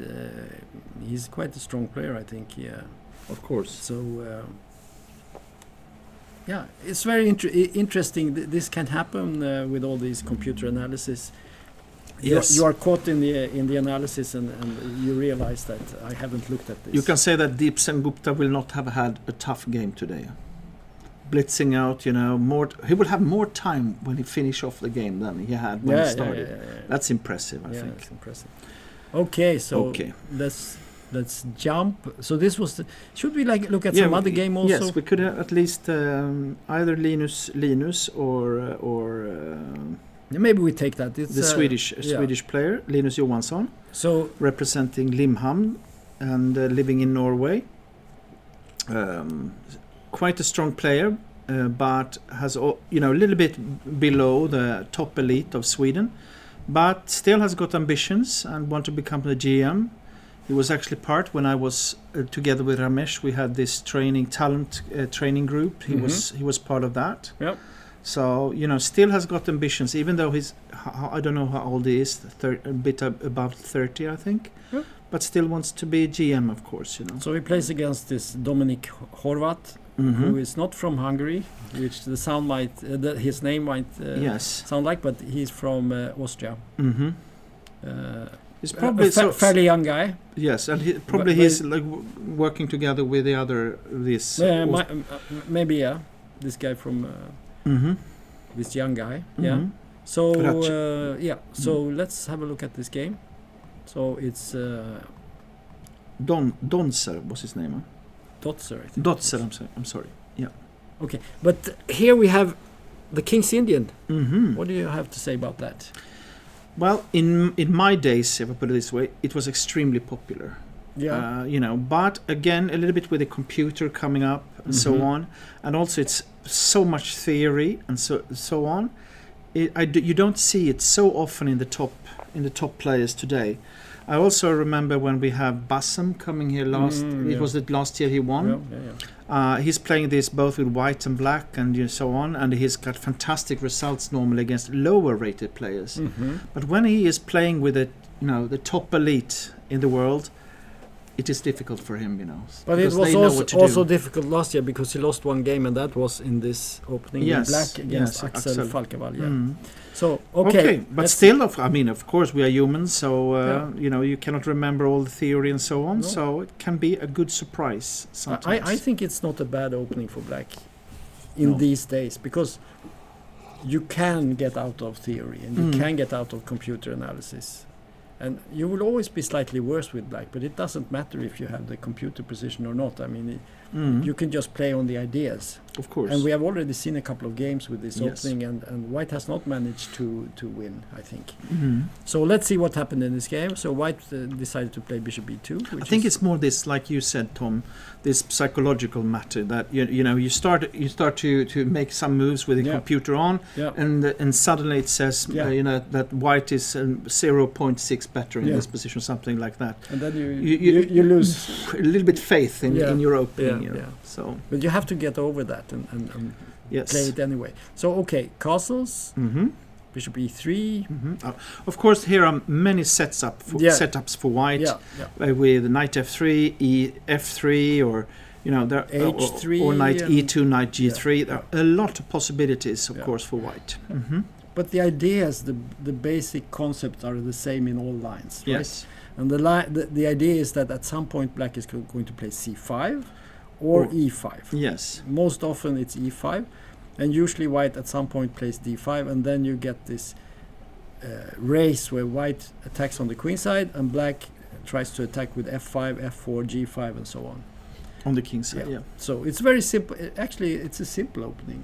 he's quite a strong player, I think. Yeah. Of course. So yeah, it's very interesting. This can happen with all these computer analysis. Yes. You are caught in the analysis, and you realize that I haven't looked at this. You can say that Deep Sengupta will not have had a tough game today. Blitzing out, more. He will have more time when he finish off the game than he had when he started. Yeah. That's impressive, I think. That's impressive. Okay, so Okay. let's jump. So this was should we look at some other game also? Yes, we could at least either Linus or Maybe we take that. It's the Swedish player Linus Johansson, So representing Limhamn and living in Norway. Quite a strong player, but has a little bit below the top elite of Sweden, but still has got ambitions and want to become the GM. He was actually part when I was together with Ramesh. We had this talent training group. He was part of that. Yep. So still has got ambitions, even though I don't know how old he is, a bit above 30, I think. Yep. But still wants to be GM, of course. So he plays against this Dominik Horvat, who is not from Hungary, which the sound might his name might Yes. sound like, but he's from Austria. Mm-hmm. He's probably a fairly young guy. Yes, and But he's like working together with the other Maybe this guy from this young guy. Mhm. Yeah. So Ratch. So let's have a look at this game. So it's Donser was his name. Huh? Dotzer, I think. Dotzer, I'm sorry. Yeah. Okay, but here we have the King's Indian. Mm-hmm. What do you have to say about that? Well, in my days, if I put it this way, it was extremely popular. Yeah. But again, a little bit with the computer coming up and so on, and also it's so much theory and so on. You don't see it so often in the top players today. I also remember when we have Bassam coming here last. It was the last year he won. Yeah. He's playing this both with white and black and so on, and he's got fantastic results normally against lower-rated players. But when he is playing with the top elite in the world, it is difficult for him, But it because was they know what to also do. difficult last year because he lost one game, and that was in this opening in black against Axel Falkevall. Yeah. So okay, but still, of course, we are humans, so you cannot remember all the theory and so on. No. So it can be a good surprise sometimes. I think it's not a bad opening for black in these days, because you can get out of theory and you can get out of computer analysis. And you will always be slightly worse with black, but it doesn't matter if you have the computer precision or not. I mean, you can just play on the ideas. Of course. And we have already seen a couple of games with this Yes. opening, and white has not managed to win, I think. So let's see what happened in this game. So white decided to play bishop e2. I think it's more this, like you said, Tom, this psychological matter that you start to make some moves with the computer on, and suddenly it says that white is 0.6 better in this position, something like that. And then you lose a little bit faith in your opening. So, but you have to get over that and yes. play it anyway. So okay, castles. Bishop e3. Of course, here are many setups for white with knight f3, f3, or there H3 or knight and- E2, knight G3. Yeah. There are a lot of possibilities, of Yeah. course, for white. Mm-hmm. But the ideas, the basic concepts are the same in all lines, right? Yes. And the idea is that at some point black is going to play C5 or E5. Yes. Most often it's E5, and usually white at some point plays D5, and then you get this race where white attacks on the queen side and black tries to attack with F5, F4, G5, and so on. On the king side, yeah. So it's very simple. Actually, it's a simple opening.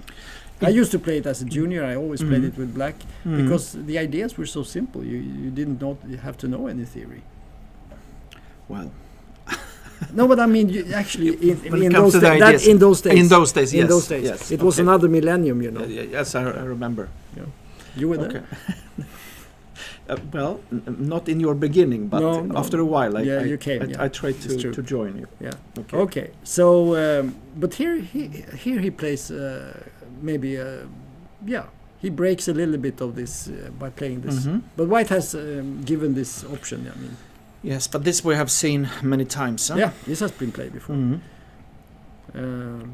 I used to play it as a junior. I always played it with black because the ideas were so simple. You didn't have to know any theory. Well, No, but I mean, actually, When in it comes those to the ideas. in those days, in those days, yes. in those days, yes. it was Okay. another millennium, Yes, I remember. You were there. Okay. Well, not in your beginning, but No, after a while, you came. I tried It's true. to join you. Yeah. Okay. Okay. So, but here he plays maybe he breaks a little bit of this by playing this. Mhm. But white has given this option. I mean, Yes, but this we have seen many times. Huh? yeah, this has been played before. Mhm. Um,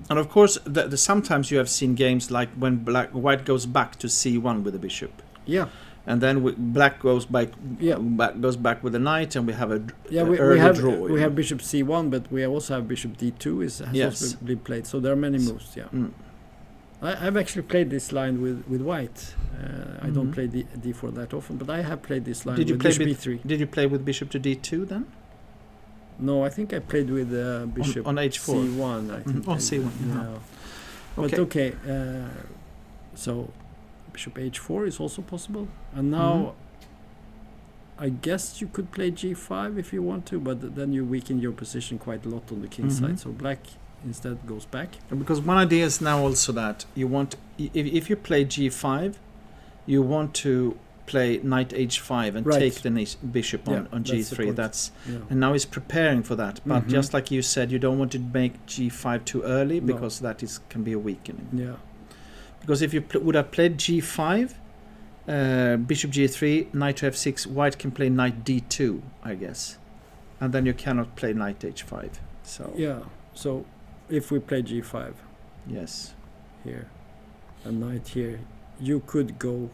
And of course, sometimes you have seen games like when white goes back to C1 with the bishop, yeah, and then black goes back Yeah. goes back with the knight, and we have yeah. an We early have draw. we have bishop C1, but we also have bishop D2 has Yes. also been played. So there are many moves. Yeah. Mm. I've actually played this line with white. I don't Mhm. play D4 that often, but I have played this line Did you with play bishop with- E3. Did you play with bishop to D2 then? No, I think I played with bishop on H4? C1. I think on I C1, did, yeah. yeah. But okay, so bishop H4 is also possible, and now I guess you could play G5 if you want to, but then you weaken your position quite a lot on the king Mhm. side. So black instead goes back. Because one idea is now also that you want, if you play G5, you want to play knight H5 and Right. take the bishop Yeah, on that's the G3. point. That's Yeah. and now he's preparing for that. But Mhm. just like you said, you don't want to make G5 too early No. because that can be a weakening. Yeah. Because if you would have played G5, bishop G3, knight to F6, white can play knight D2, I guess, and then you cannot play knight H5. So Yeah. So if we play G5 yes, here, and knight here, you could go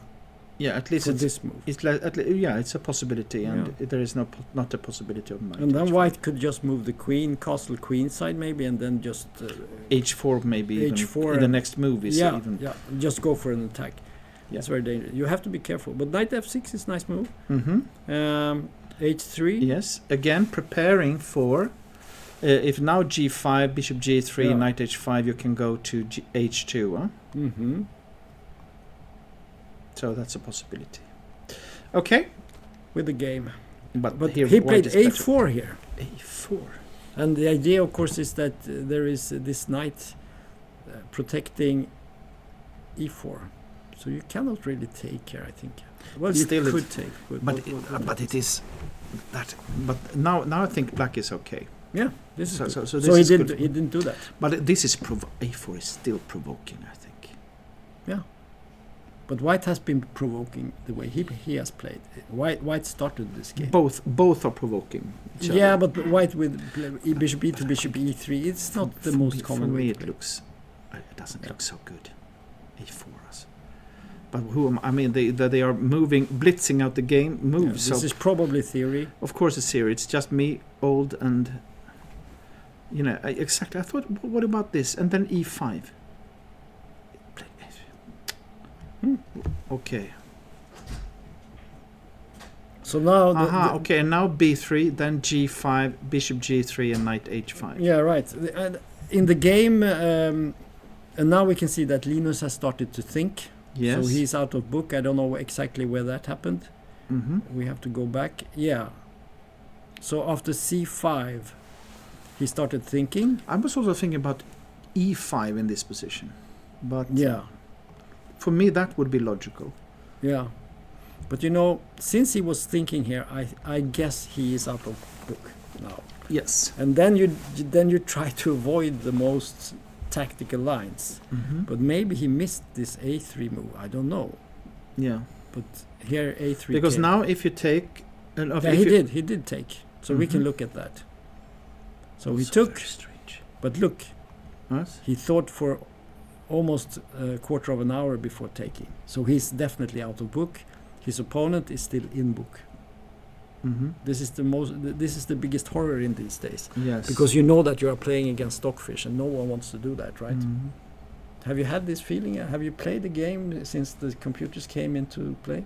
yeah, at least for it's this move. it's a possibility, and there is not a possibility of knight And then H5. white could just move the queen, castle queen side maybe, and then just H4 maybe even H4 in the and- next move is even. just go for an attack. Yeah. It's very dangerous. You have to be careful. But knight F6 is a nice move. Mm-hmm. H3. Yes, again preparing for if now G5, bishop G3, Yeah. knight H5, you can go to H2. Huh? Mm-hmm. So that's a possibility. Okay, With the game. but He here played white is better. A4 here. A4. And the idea, of course, is that there is this knight protecting E4. So you cannot really take here, I think. Well, you Still could take. But it is that. But now I think black is okay. Yeah, this is So- good. so- So, so this he is didn't. good. He didn't do that. But this is A4 is still provoking, I think. Yeah. But white has been provoking the way he has played. White started this game. Both are provoking. each Yeah, other. but white with bishop E to bishop E3, it's not the most common For way me, to it play. looks. It doesn't look so good. A4 us. But I mean, they are moving, blitzing out the game Yeah, moves. this so is probably theory. of course, it's here. It's just me, old, and exactly. I thought, what about this? And then E5. Okay. So now, Okay, and now B3, then G5, bishop G3, and knight H5. yeah, right. In the game, and now we can see that Linus has started to think. Yes. So he's out of book. I don't know exactly where that happened. Mm-hmm. We have to go back. Yeah. So after C5, he started thinking. I was also thinking about E5 in this position, but Yeah. for me that would be logical. Yeah. But since he was thinking here, I guess he is out of book now. Yes. And then you try to avoid the most tactical lines. Mm-hmm. But maybe he missed this A3 move. I don't know. Yeah. But here A3 Because came. now if you take, Yeah, he did take. So we can Mhm. look at that. So he So took, very strange. but look, Yes? he thought for almost a quarter of an hour before taking. So he's definitely out of book. His opponent is still in book. Mm-hmm. This is the biggest horror in these days, Yes. because you know that you are playing against stockfish, and no one wants to do that, right? Mhm. Have you had this feeling? Have you played the game since the computers came into play?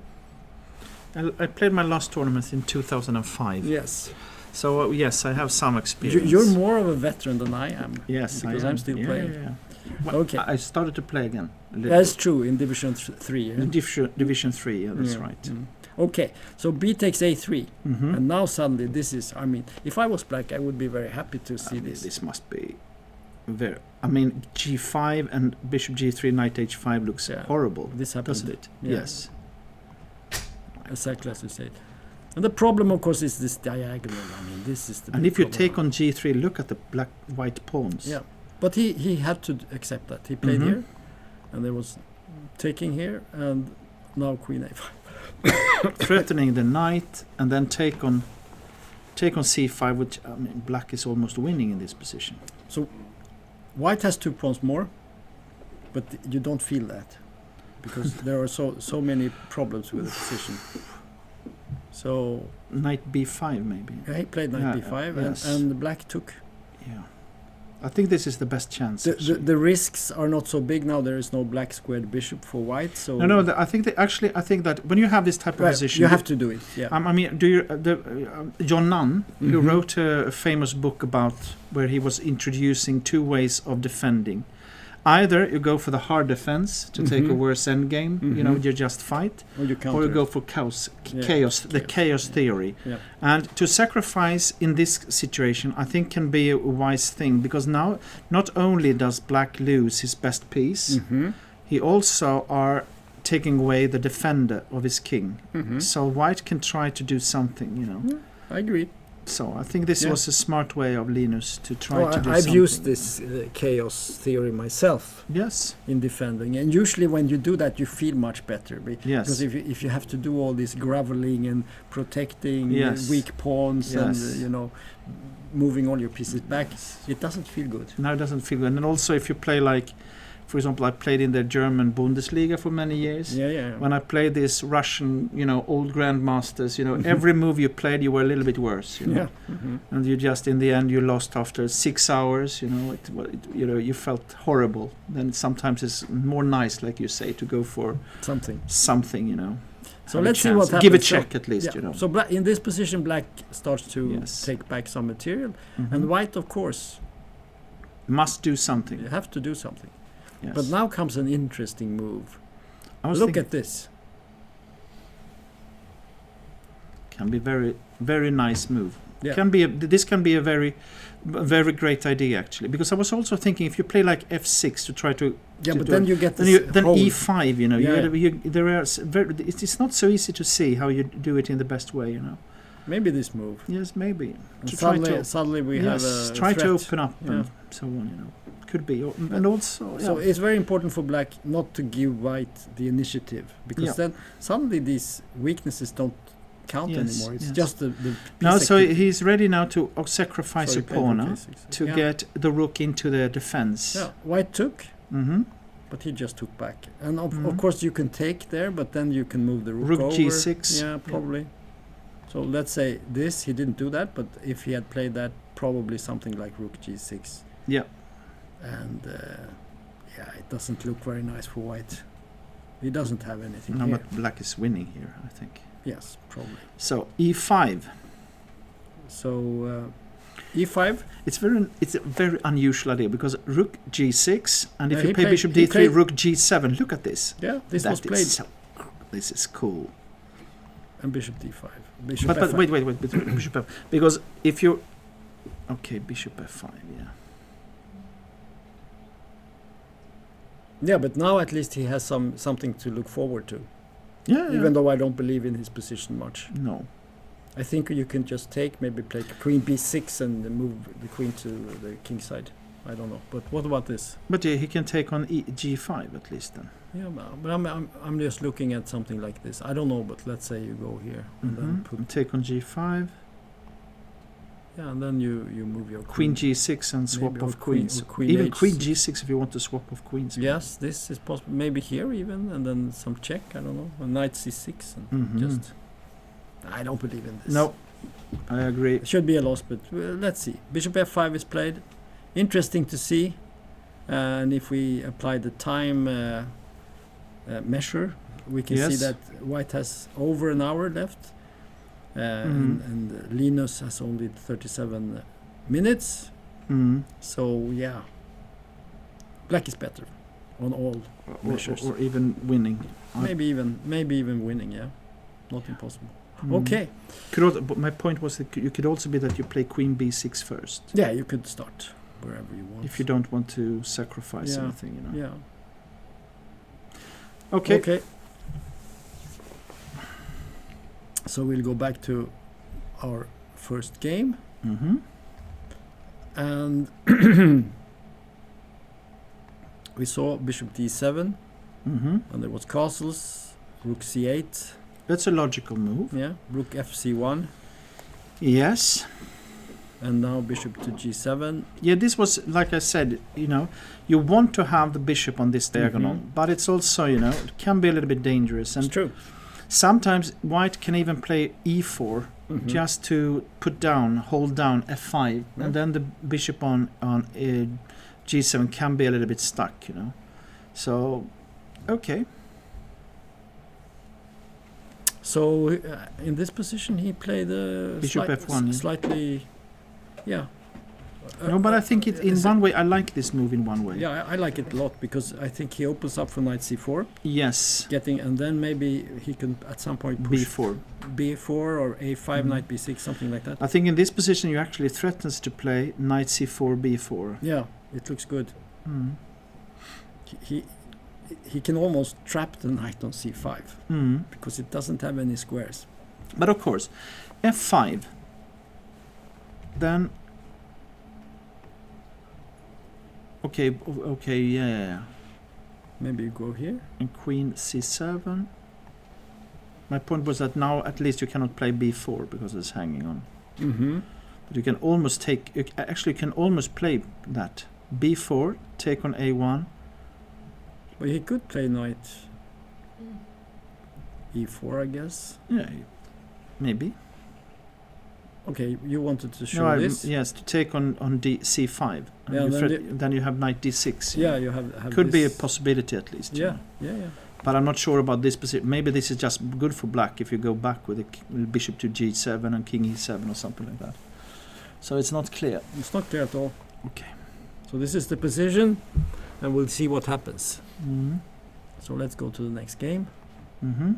I played my last tournament in 2005. Yes. So yes, I have some experience. You're more of a veteran than I am. Yes, because I am. I'm still playing. Yeah. Well, Okay. I started to play again. a little That's bit. true in Division 3. Yeah? Division 3, yeah, that's Yeah. right. Mm. Okay, so B takes A3, Mm-hmm. and now suddenly this is. I mean, if I was black, I would be very happy to see this. This must be very. I mean, G5 and Bishop G3, Knight H5 looks Yeah. horrible, This happened, doesn't it? Yeah. Yes. Exactly as you say. And the problem, of course, is this diagonal. I mean, this is the. And big if you problem. take on G3, look at the black-white pawns. Yeah, but he had to accept that. He played Mhm. here, and there was taking here, and now Queen A5. Threatening the knight, and then take on C5, which I mean, black is almost winning in this position. White has 2 pawns more, but you don't feel that because there are so many problems with the position. So Knight B5 maybe. he played knight Yeah, b5, yes. and black took. Yeah. I think this is the best chance. The actually. the risks are not so big now. There is no black squared bishop for white. So No. I think I think that when you have this type of right, position, you have to do it. Yeah. I mean, do you John Nunn, who Mhm. wrote a famous book about where he was introducing 2 ways of defending. Either you go for the hard defense to take a Mhm. worse endgame, you know, Mhm. you just fight, Or you counter. or you go for chaos, Yeah, the chaos theory. Yeah. And to sacrifice in this situation, I think, can be a wise thing, because now not only does black lose his best piece, Mhm. he also are taking away the defender of his king. Mhm. So white can try to do something, you know. I agree. So I think this Yeah. was a smart way of Linus to try to do I've something. used this chaos theory myself Yes. in defending, and usually when you do that, you feel much better. Yes. Because if you have to do all this groveling and protecting Yes. weak pawns and Yes. moving all your pieces back, it doesn't feel good. Now it doesn't feel good. And also if you play like, for example, I played in the German Bundesliga for many years. Yeah. When I played this Russian, old grandmasters, every move you played, you were a little bit worse, Yeah. Mhm. and you just in the end you lost after 6 hours. You felt horrible. Then sometimes it's more nice, like you say, to go for Something. something. So have a let's see chance. what happens. Give a So- check at least. Yeah. So in this position, black starts to Yes. take back some material, Mhm. and white, of course, Must do something. you have to do something. Yes. But now comes an interesting move. I was Look thinking at this. can be very, very nice move. Yeah. This can be a very great idea actually, because I was also thinking if you play like F6 to try to Yeah, to but do then it, you get then, this then hole. E5, Yeah. there are it's not so easy to see how you do it in the best way. Maybe this move. Yes, maybe And to try to suddenly we have a try to threat. open up Yeah. and so on. Could be, and also So it's very important for black not to give white the initiative, because Yeah. then suddenly these weaknesses don't count Yes, anymore. It's yes. just the now, piece so activity. he's ready now to sacrifice a pawn to Yeah. get the rook into the defense. Yeah, white took, Mm-hmm. but he just took back. And of Mhm. course you can take there, but then you can move the rook Rook over. G6. Yeah, probably. So let's say this, he didn't do that, but if he had played that, probably something like rook G6. Yeah. And it doesn't look very nice for white. He doesn't have anything No, here. but black is winning here, I think. Yes, probably. So E5. So E5. It's a very unusual idea, because rook G6, and if Yeah, you he play played- bishop he D3, played- rook G7. Look at this. Yeah, this was That played. is this is cool. And bishop D5. Bishop But F5. wait, bishop F, because if you bishop F5, yeah. Yeah, but now at least he has something to look forward to. Yeah. Even though I don't believe in his position much. No. I think you can just take, maybe play queen b6 and move the queen to the king side. I don't know. But what about this? But yeah, he can take on G5 at least then. Yeah, but I'm just looking at something like this. I don't know, but let's say you go here and then And take on G5. Yeah, and then you move your Queen G6 and swap Maybe, of or queen- queens. or queen Even H6. Queen G6 if you want to swap of queens. Yes, this is possible. Maybe here even, and then some check. I don't know. A knight C6, and Mhm. just. I don't believe in this. No, I agree. It should be a loss, but let's see. Bishop F5 is played. Interesting to see. And if we apply the time measure, we can see Yes. that White has over an hour left, Mhm. and Linus has only 37 minutes. Mm. So yeah, Black is better on all measures. Or even winning. Maybe even winning. Yeah, not impossible. Mm. Okay. But my point was that you could also be that you play Queen B6 first. Yeah, you could start wherever you want. If you don't want to sacrifice Yeah. anything, you know. Yeah. Okay. Okay. So we'll go back to our first game, Mm-hmm. and we saw Bishop D7, Mm-hmm. and there was castles, Rook C8, That's a logical move. yeah, Rook FC1, Yes. and now Bishop to G7. Yeah, this was, like I said, you know, you want to have the bishop on this diagonal, Mhm. but it's also, you know, it can be a little bit dangerous. It's And true. sometimes White can even play E4 Mhm. just to hold down F5, Yeah. and then the bishop on G7 can be a little bit stuck, you know. So, okay. So in this position, he played Bishop F1, yeah. slightly, yeah. No, but I think it in is one way, I like this move in one way. Yeah, I like it a lot because I think he opens up for knight C4, Yes. and then maybe he can at some point push B4. B4 or A5, Mhm. knight B6, something like that. I think in this position you actually threatens to play knight C4, B4. Yeah, it looks good. Mm. He can almost trap the knight on C5 Mm. because it doesn't have any squares. But of course, F5. Then. Okay, yeah. Maybe you go here. And Queen C7. My point was that now at least you cannot play B4 because it's hanging on. Mm-hmm. But you can almost you can almost play that. B4, take on A1. But he could play knight E4, I guess. Yeah, maybe. Okay, you wanted to show this. Yes, to take on C5. And Yeah, then you have knight D6. Yeah, you have Could be a this. possibility at least. you Yeah, know. yeah. But I'm not sure about this position. Maybe this is just good for black if you go back with bishop to G7 and king E7 or something like that. So it's not clear. It's not clear at all. Okay. So this is the position, and we'll see what happens. Mm-hmm. So let's go to the next game. Mm-hmm.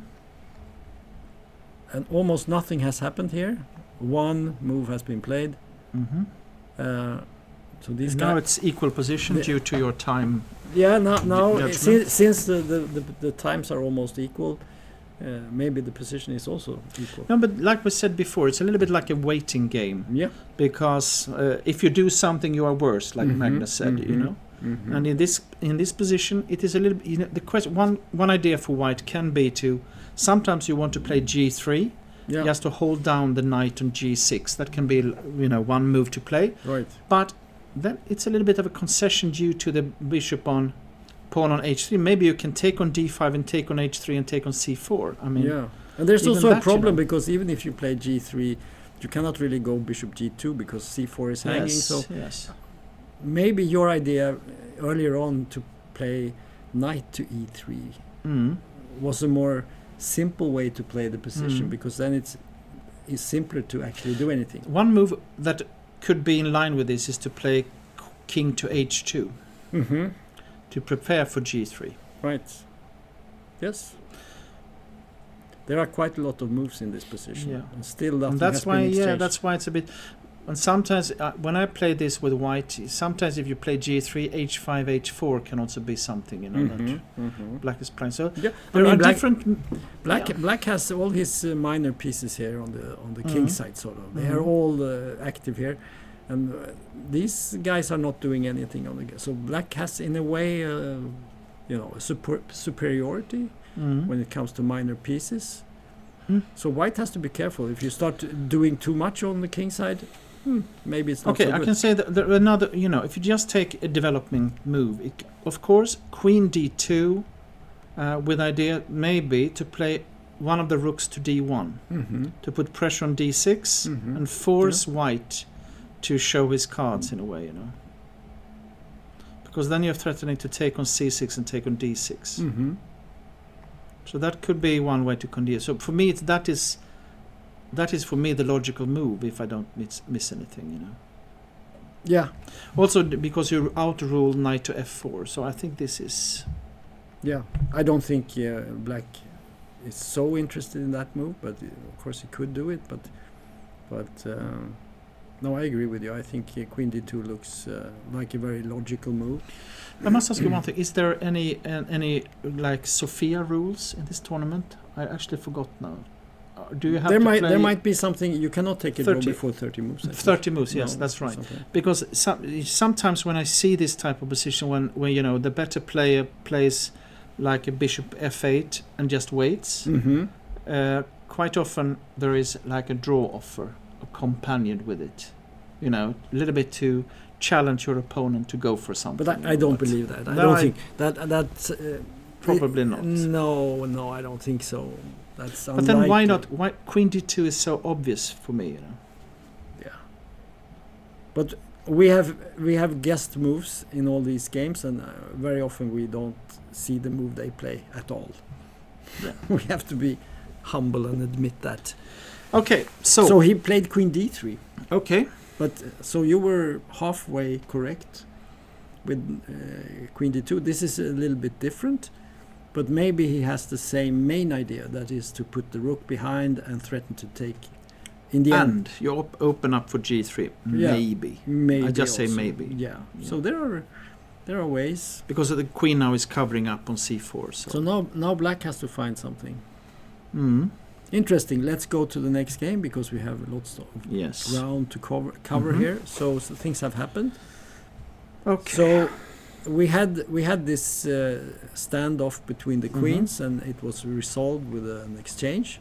And almost nothing has happened here. One move has been played. Mm-hmm. So these Now guys. it's equal position The- due to your time. Yeah, now Judgment. since the times are almost equal, maybe the position is also equal. No, but like we said before, it's a little bit like a waiting game Yeah. because if you do something, you are worse, like Mhm, Magnus said. You know. Mhm. And in this position, it is a little. You know, the question. One idea for White can be to. Sometimes you want to play G3, Yeah. just to hold down the knight on G6. That can be, you know, one move to play. Right. But then it's a little bit of a concession due to the bishop on pawn on H3. Maybe you can take on D5 and take on H3 and take on C4. I mean, Yeah. And there's even also that, a you problem know. because even if you play G3, you cannot really go bishop G2 because C4 is hanging. yes, So yes. maybe your idea earlier on to play knight to E3 Mm. was a more simple way to play the position Mm. because then it's simpler to actually do anything. One move that could be in line with this is to play king to H2 Mm-hmm. to prepare for G3. Right. Yes. There are quite a lot of moves in this position. Yeah. And still nothing And that's has why, been exchanged. that's why it's a bit. And sometimes when I play this with White, sometimes if you play G3, H5, H4 can also be something, you know, that Black is playing. So Yeah. there are Black, different. Black has all his minor pieces here on the king Mhm. side, sort of. They are Mhm. all active here, and these guys are not doing anything on the game. So Black has, in a way, you know, a superiority Mm. when it comes to minor pieces. Mm. So White has to be careful. If you start doing too much on the king side, maybe it's not Okay, so I good. can say that another, if you just take a developing move, of course, Queen D2, with idea maybe to play one of the rooks to D1, to put pressure on D6 and force White to show his cards in a way, because then you're threatening to take on C6 and take on D6. So that could be one way to continue. So for me, that is for me the logical move if I don't miss anything, Yeah. Also because you outrule knight to F4, so I think this is. Yeah, I don't think Black is so interested in that move, but of course he could do it. But no, I agree with you. I think Queen D2 looks like a very logical move. I must ask you one thing: is there any like Sophia rules in this tournament? I actually forgot now. Do you have there might be something you cannot take a draw before 30 moves. 30 moves, yes, that's right. Something. Because sometimes when I see this type of position, when the better player plays like a bishop f8 and just waits, quite often there is like a draw offer accompanied with it, a little bit to challenge your opponent to go for something. But I don't believe that. I don't think that's probably not. No, I don't think so. That's but then why not? Why Queen D2 is so obvious for me, Yeah. But we have guessed moves in all these games, and very often we don't see the move they play at all. Yeah. We have to be humble and admit that. Okay, so he played Queen D3. Okay. But so you were halfway correct with Queen D2. This is a little bit different. But maybe he has the same main idea, that is to put the rook behind and threaten to take in the end. And you open up for G3, maybe. Maybe I just also. say maybe. Yeah. So there are ways. Because the queen now is covering up on C4. So now Black has to find something. Interesting. Let's go to the next game because we have lots of ground to cover here. So things have happened. Okay. So we had this standoff between the queens, and it was resolved with an exchange,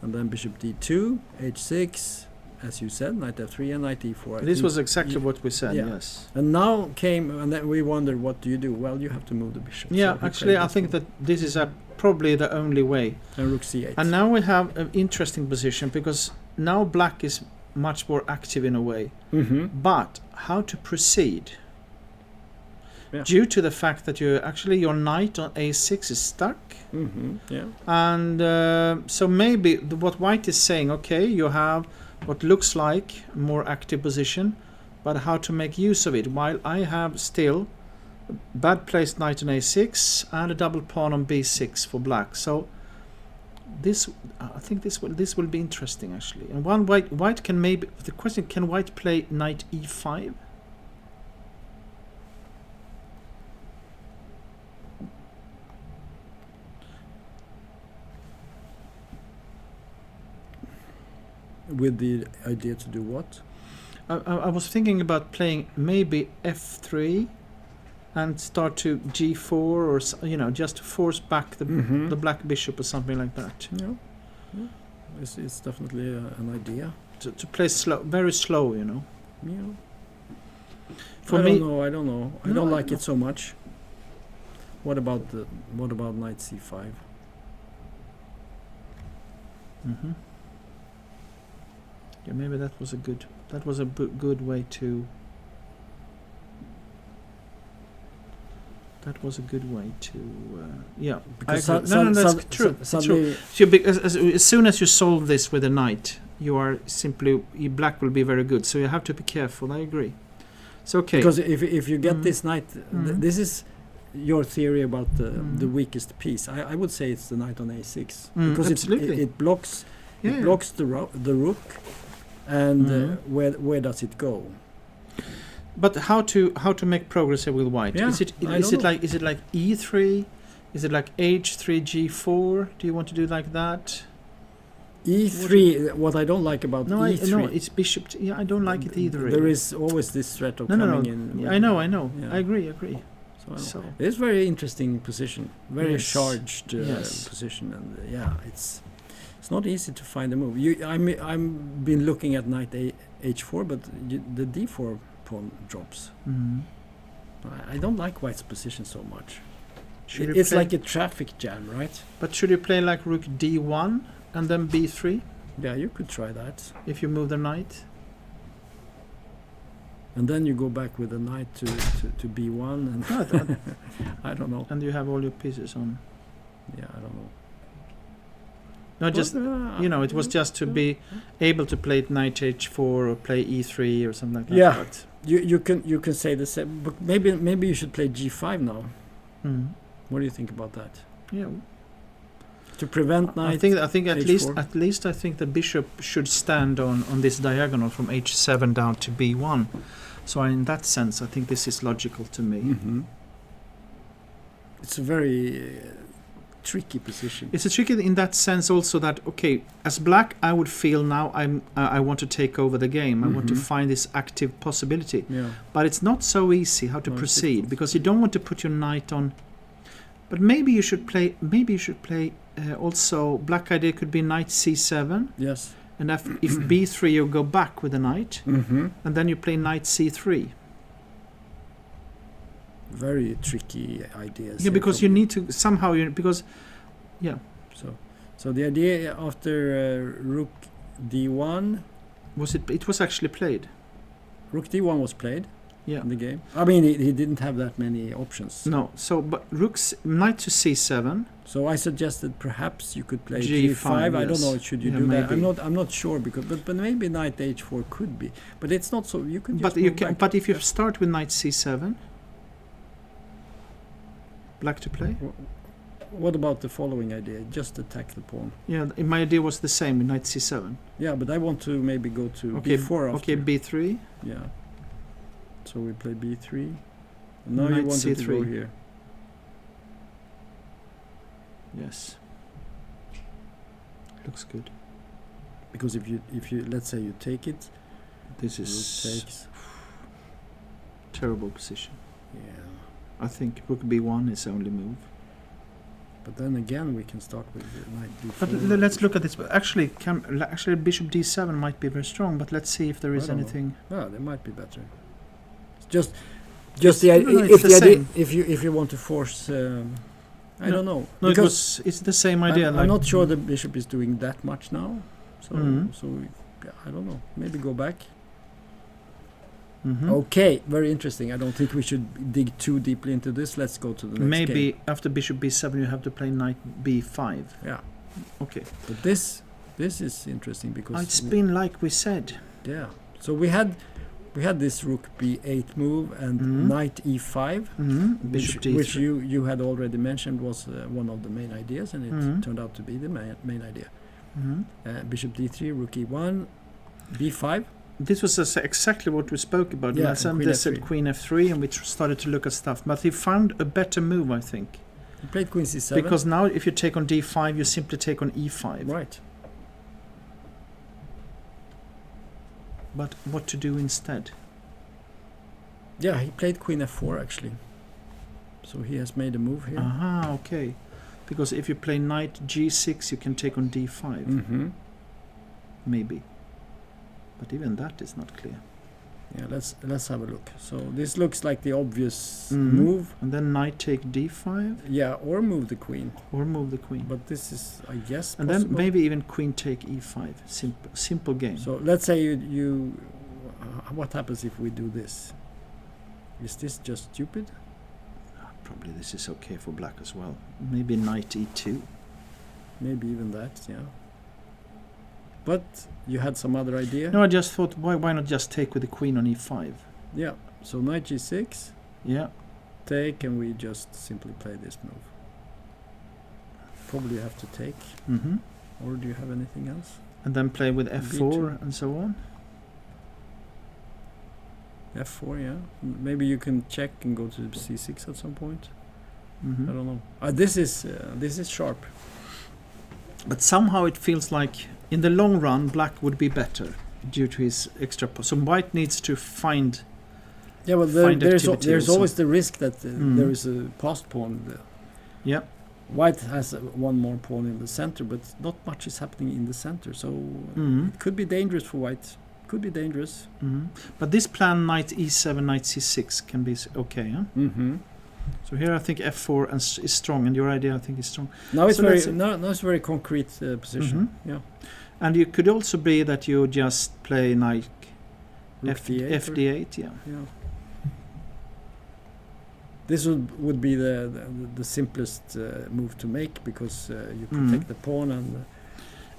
and then bishop d2, h6, as you said, knight f3 and knight e4. This was exactly what we said. Yes. And now and then we wondered, what do you do? Well, you have to move the bishop. Yeah, so actually, I think that this is probably the only way. And rook c8. And now we have an interesting position because now Black is much more active in a way. But how to proceed? Yeah. Due to the fact that your knight on a6 is stuck. And so maybe what White is saying, okay, you have what looks like a more active position, but how to make use of it, while I have still a bad placed knight on a6 and a double pawn on b6 for Black. So I think this will be interesting actually. And White can maybe, the question, can White play knight e5? With the idea to do what? I was thinking about playing maybe f3 and start to g4, or just to force back the black bishop or something like that. Yeah. It's definitely an idea. To play slow, very slow, Yeah. For I me, don't know. I don't like it so much. What about knight c5? Yeah, maybe that was a good way to. That was a good way to. Yeah, because that's true. True. So as soon as you solve this with a knight, Black will be very good. So you have to be careful. I agree. So okay. Because if you get this knight, this is your theory about the weakest piece. I would say it's the knight on a6 because it blocks blocks the rook, and where does it go? But how to make progress here with White? Yeah, is it like e3? Is it like h3 g4? Do you want to do like that? E3. What I don't like about e3. No, it's bishop. I don't like it either. There is always this threat of coming in. I know. Yeah. I agree. So it's very interesting position, very charged position, and it's not easy to find a move. I'm been looking at knight h4, but the d4 pawn drops. I don't like white's position so much. It's like a traffic jam, right? But should you play like rook d1 and then b3 Yeah, you could try that. if you move the knight? And then you go back with the knight to b1 and I don't know. And you have all your pieces on. Yeah, I don't know. No, just it was just to be able to play knight h4 or play e3 or something like that. Yeah. But You can say the same, but maybe you should play g5 now. What do you think about that? Yeah. To prevent knight. I think at h4. least I think the bishop should stand on this diagonal from h7 down to b1. So in that sense, I think this is logical to me. It's a very tricky position. It's a tricky in that sense also that, okay, as black, I would feel now I want to take over the game. I want to find this active possibility. Yeah. But it's not so easy how to proceed because you don't want to put your knight on. But maybe you should play. Also, black idea could be knight c7. Yes. And if b3 you go back with the knight, and then you play knight c3. Very tricky ideas. Yeah, because you need to somehow So the idea after rook d1 it was actually played. Rook d1 was played. Yeah. In the game. I mean, he didn't have that many options. No. So, but knight to c7. So I suggested perhaps you could play G5. I don't know. Should you do maybe. that? I'm not sure because but maybe knight h4 could be. But it's not so. You can. But you can. But if you start with knight c7, black to play. What about the following idea? Just attack the pawn. Yeah, my idea was the same with knight c7. Yeah, but I want to maybe go to b4 after. Okay, b3. Yeah. So we play b3. And now Knight you want c3. to go here. Yes. Looks good. Because if you let's say you take it, this is takes. Terrible position. Yeah. I think rook b1 is the only move. But then again, we can start with knight b4. But let's look at this. Actually, bishop d7 might be very strong. But let's see if there is anything. No, they might be better. Just the idea. If you want to force, I don't know. No, because it's the same idea. I'm not sure the bishop is doing that much now. So I don't know. Maybe go back. Okay, very interesting. I don't think we should dig too deeply into this. Let's go to the next game. After bishop b7 you have to play knight b5. Yeah. Okay. But this is interesting because it's been like we said. Yeah. So we had this rook b8 move and knight e5, which you had already mentioned was one of the main ideas, and it turned out to be the main idea. Bishop d3, rook e1, b5. This was exactly what we spoke about. Yeah, they said queen f3, and we started to look at stuff. But he found a better move, I think. He played queen c7. Because now if you take on d5, you simply take on e5. Right. But what to do instead? Yeah, he played queen f4 actually. So he has made a move here. Aha, okay. Because if you play knight g6, you can take on d5. Maybe. But even that is not clear. Yeah, let's have a look. So this looks like the obvious move. And then knight take d5. Yeah, or move the queen. But this is, I guess, and possible. then maybe even queen take e5. Simple game. So let's say you what happens if we do this? Is this just stupid? Probably this is okay for black as well. Maybe knight e2. Maybe even that, yeah. But you had some other idea? No, I just thought, why not just take with the queen on e5? Yeah, so knight g6. Yeah. Take, and we just simply play this move. Probably have to take. Or do you have anything else? And then play with f4 B2. and so on? f4, yeah. Maybe you can check and go to c6 at some point. I don't know. This is sharp. But somehow it feels like in the long run black would be better due to his extra so white needs to find there's always the risk that there is a passed pawn. Yeah. White has one more pawn in the center, but not much is happening in the center, so it could be dangerous for white could be dangerous. But this plan, knight e7, knight c6, can be okay, huh? So here I think f4 is strong, and your idea I think is strong. Now it's So very that's it. now it's very concrete position. Yeah. And you could also be that you just play knight Rook d8 or- fd8, yeah. Yeah. This would be the simplest move to make, because you protect the pawn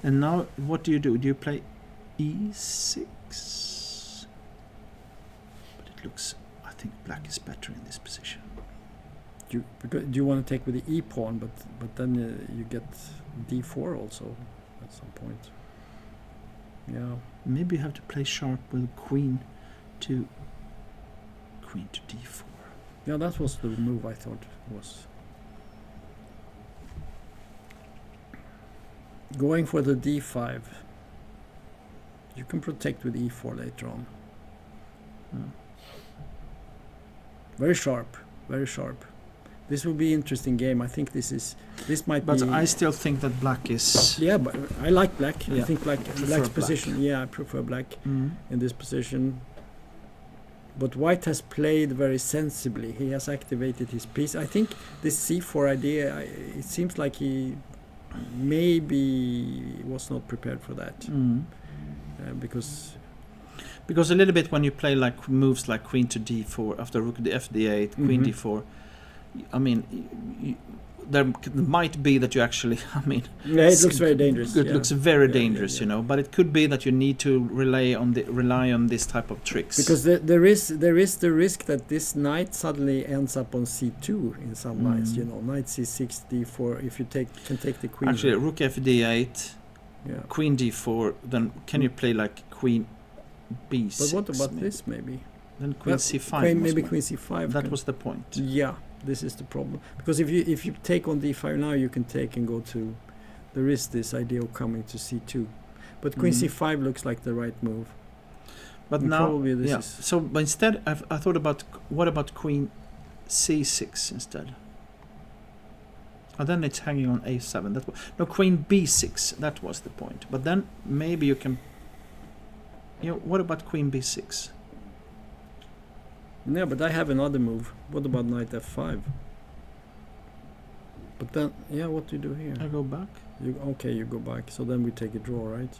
And now what do? Do you play e6? But it looks, I think black is better in this position. do you want to take with the e pawn, but then you get d4 also at some point. Yeah. Maybe you have to play sharp with queen to d4. Yeah, that was the move I thought was. Going for the d5. You can protect with e4 later on. Very sharp, very sharp. This will be interesting game. I think this might But be. I still think that black is. Yeah, but I like black. I Yeah, think prefer black's black. position. Yeah, I prefer black in this position. But white has played very sensibly. He has activated his piece. I think this c4 idea, it seems like he maybe was not prepared for that. Because a little bit when you play like moves like queen to d4 after rook to fd8, queen d4, I mean, there might be that you actually, I mean, yeah, it looks very dangerous. It looks very dangerous, yeah. you know. But it could be that you need to rely on this type of tricks. Because there is the risk that this knight suddenly ends up on c2 in some lines. You know, knight c6, d4. If you can take the queen. Actually, rook fd8, queen d4. Then can you play like queen b6? But what about maybe? this? Maybe Then queen c5. maybe queen c5. That was the point. Yeah. This is the problem, because if you take on d5 now, you can take and go to. There is this idea of coming to c2, but queen c5 looks like the right move. But and now, probably this is so but instead, I thought about what about queen c6 instead? And then it's hanging on a7. No, queen b6. That was the point. But then maybe you can. You know, what about queen b6? Yeah, but I have another move. What about knight f5? But then, yeah, what do you do here? I go back. You go back. So then we take a draw, right?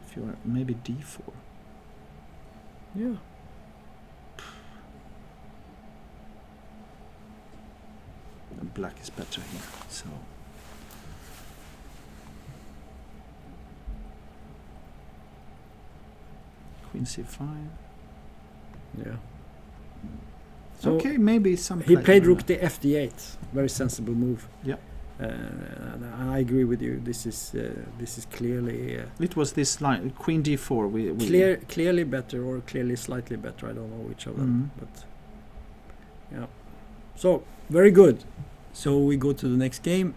If you are maybe d4. Yeah. And black is better here. So. Queen c5. Yeah. So okay, maybe some. he played rook to fd8. Very sensible move. Yeah. And I agree with you. This is clearly. It was this line, queen d4. We clearly better, or clearly slightly better. I don't know which of them, but yeah. So very good. So we go to the next game,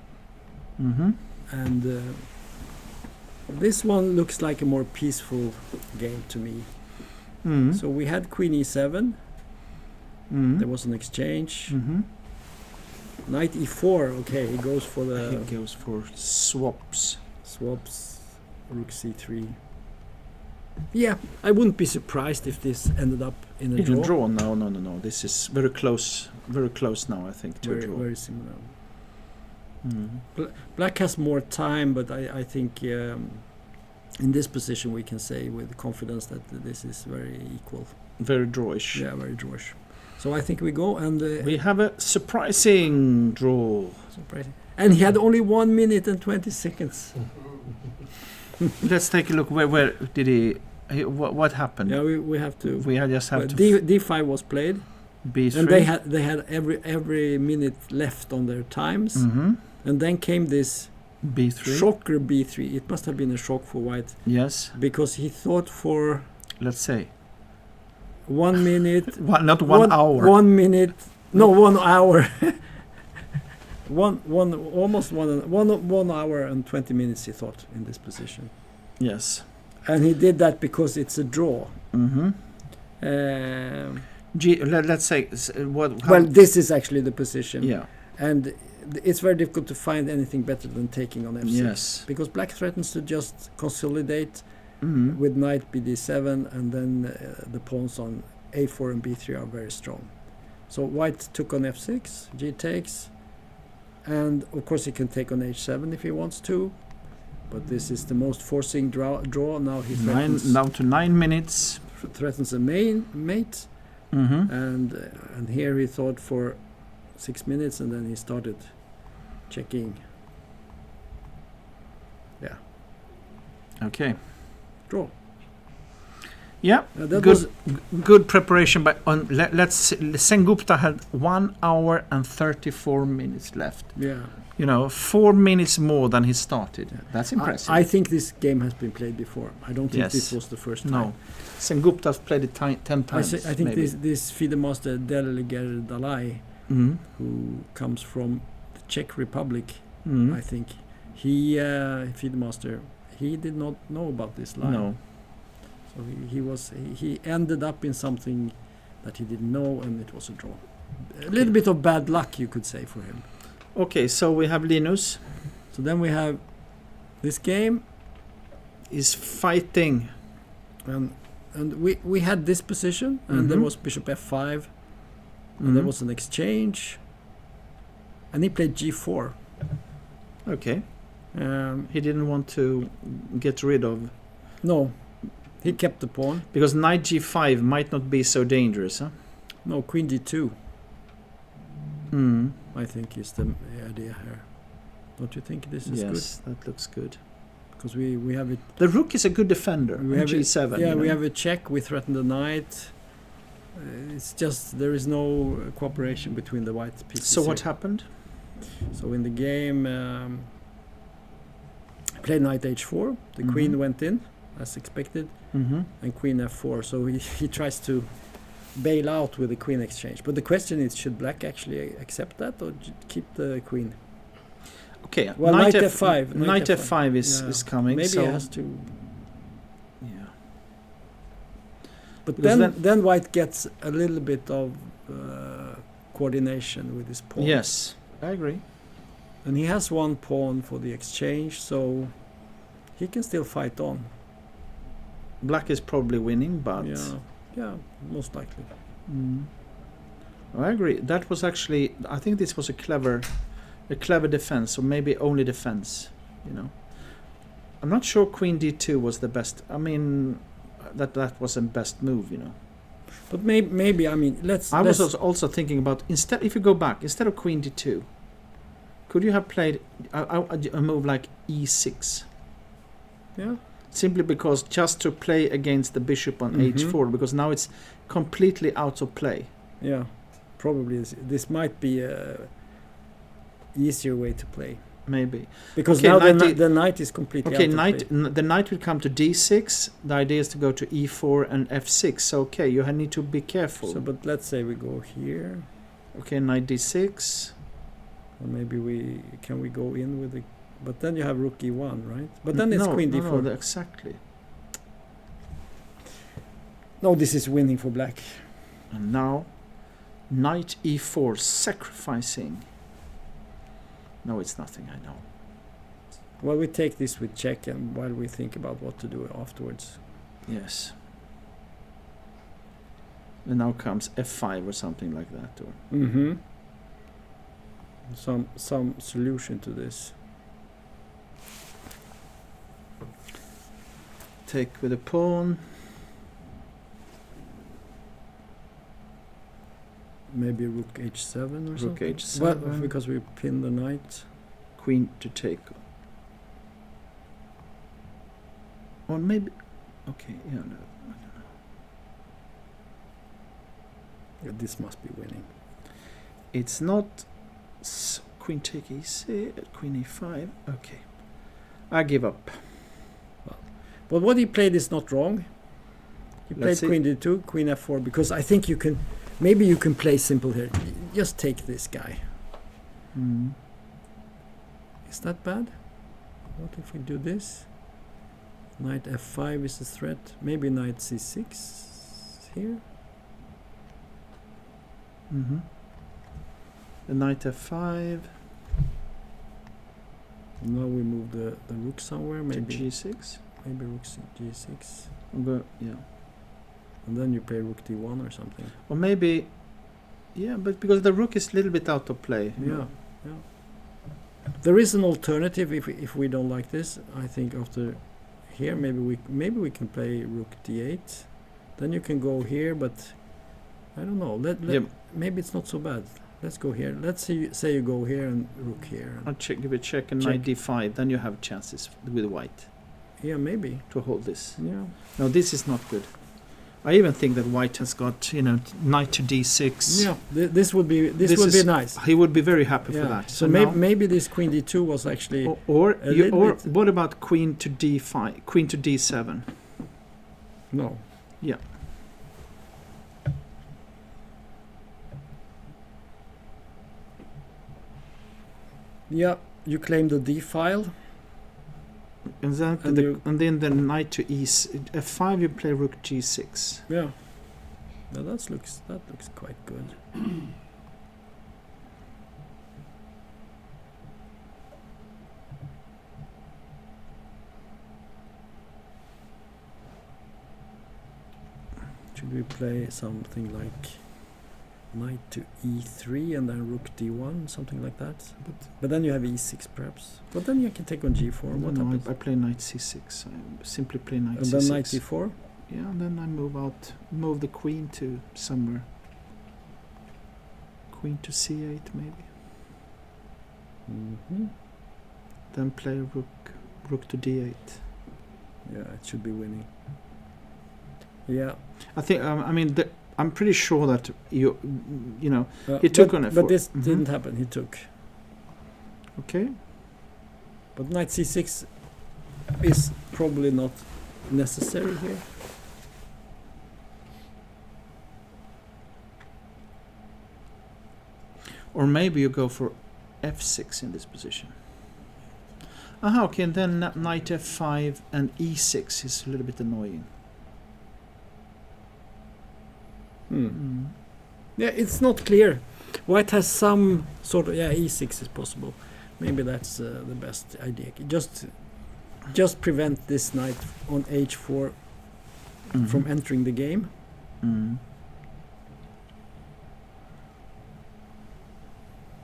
and this one looks like a more peaceful game to me. So we had queen e7. There was an exchange. Knight e4. Okay, he goes for the. He goes for swaps. Rook c3. Yeah, I wouldn't be surprised if this ended up in a draw. No. This is very close. Very close now, I think, to a draw. Very similar. Black has more time, but I think in this position we can say with confidence that this is very equal. Very drawish. Yeah, very drawish. So I think we go and we have a surprising draw. Surprising. And he had only 1 minute and 20 seconds. Let's take a look. Where did he what happened? Yeah, we have to. We just have to. D5 was played. B3. And they had every minute left on their times. And then came this B3. Shocker B3. It must have been a shock for white. Yes. Because he thought for. Let's say. 1 minute. Not 1 hour. 1 minute. No, 1 hour. Almost 1 hour and 20 minutes, he thought, in this position. Yes. And he did that because it's a draw. Let's say well, this is actually the position. Yeah. And it's very difficult to find anything better than taking on f6. Yes. Because black threatens to just consolidate with knight bd7, and then the pawns on a4 and b3 are very strong. So white took on f6, g takes, and of course he can take on h7 if he wants to, but this is the most forcing draw. Now he threatens, down to 9 minutes. Threatens a mate, and here he thought for 6 minutes, and then he started checking. Yeah. Okay. Draw. Yeah, good preparation. But let's see, Sengupta had 1 hour and 34 minutes left. Yeah. 4 minutes more than he started. Yeah. That's impressive. I think this game has been played before. I don't think this was the first time. No. Sengupta's played it 10 times. I think this FIDE master Delger Dalai, who comes from the Czech Republic, I think, FIDE master, he did not know about this line. No. So he ended up in something that he didn't know, and it was a draw. A little bit of bad luck, you could say, for him. Okay, so we have Linus. So then we have this game is fighting, and we had this position, and there was bishop f5, and there was an exchange, and he played g4. Okay. He didn't want to get rid of. No. He kept the pawn. Because knight g5 might not be so dangerous, huh? No, queen d2. I think is the idea here. Don't you think this is good? Yes, that looks good. Because we have it. The rook is a good defender. We have g7. Yeah, we have a check. We threaten the knight. It's just there is no cooperation between the white pieces. So what happened? So in the game, played knight h4. The queen went in as expected, and queen f4. So he tries to bail out with the queen exchange. But the question is, should black actually accept that or keep the queen? Okay, well, knight f5. Knight f5 is coming. Maybe so he has to. Yeah. But then white gets a little bit of coordination with his pawn. Yes, I agree. And he has one pawn for the exchange, so he can still fight on. Black is probably winning, but yeah, most likely. I agree. That was actually, I think this was a clever defense, or maybe only defense. I'm not sure queen d2 was the best. I mean, that was the best move. But maybe I mean, I was also thinking about if you go back, instead of queen d2, could you have played a move like e6? Yeah. Simply because just to play against the bishop on h4, because now it's completely out of play. Yeah, probably this might be a easier way to play. Maybe. Because now the knight is completely out of play. The knight will come to d6. The idea is to go to e4 and f6. So, okay, you need to be careful. So, but let's say we go here. Okay, knight d6. Or maybe we go in with the... But then you have rook e1, right? But then it's queen d4. No, exactly. No, this is winning for black. And now, knight e4, sacrificing. No, it's nothing, I know. Well, we take this with check, and while we think about what to do afterwards. Yes. And now comes f5 or something like that, or. Some solution to this. Take with a pawn. Maybe rook h7 or something. Rook h7. Well, because we pin the knight. Queen to take. Or maybe. Okay, yeah, no, I don't know. Yeah, this must be winning. It's not. Queen take e6, queen e5. Okay, I give up. But what he played is not wrong. He played queen d2, queen f4, because I think you can. Maybe you can play simple here. Just take this guy. Is that bad? What if we do this? Knight f5 is a threat. Maybe knight c6 here. The knight f5. Now we move the rook somewhere. Maybe to g6. maybe rook g6, But, yeah. and then you play rook d1 or something. Or maybe, yeah, but because the rook is a little bit out of play. Yeah. There is an alternative if we don't like this. I think after here maybe we can play rook d8. Then you can go here, but I don't know. Maybe it's not so bad. Let's go here. Let's say you go here and rook here. I'll give a check and knight d5. Then you have chances with white. Yeah, maybe to hold this. Yeah. No, this is not good. I even think that white has got knight to d6. Yeah, this would be nice. He would be very happy for that. So maybe this queen d2 was actually or what about queen to d5, queen to d7? No. Yeah. Yeah, you claim the d file. Exactly. And then the knight to f5, you play rook g6. Yeah. Now that looks quite good. Should we play something like knight to e3 and then rook d1, something like that? But then you have e6 perhaps. But then you can take on g4. What happens? I play knight c6. I simply play knight c6. And then knight d4? Yeah, and then I move the queen to somewhere. Queen to c8 maybe. Mm-hmm. Then play rook to d8. Yeah, it should be winning. Yeah. I think, I'm pretty sure that he took on it. But this didn't happen. He took. Okay. But knight c6 is probably not necessary here. Or maybe you go for f6 in this position. Okay, and then knight f5 and e6 is a little bit annoying. Yeah, it's not clear. White has some sort of e6 is possible. Maybe that's the best idea. Just prevent this knight on h4 from entering the game.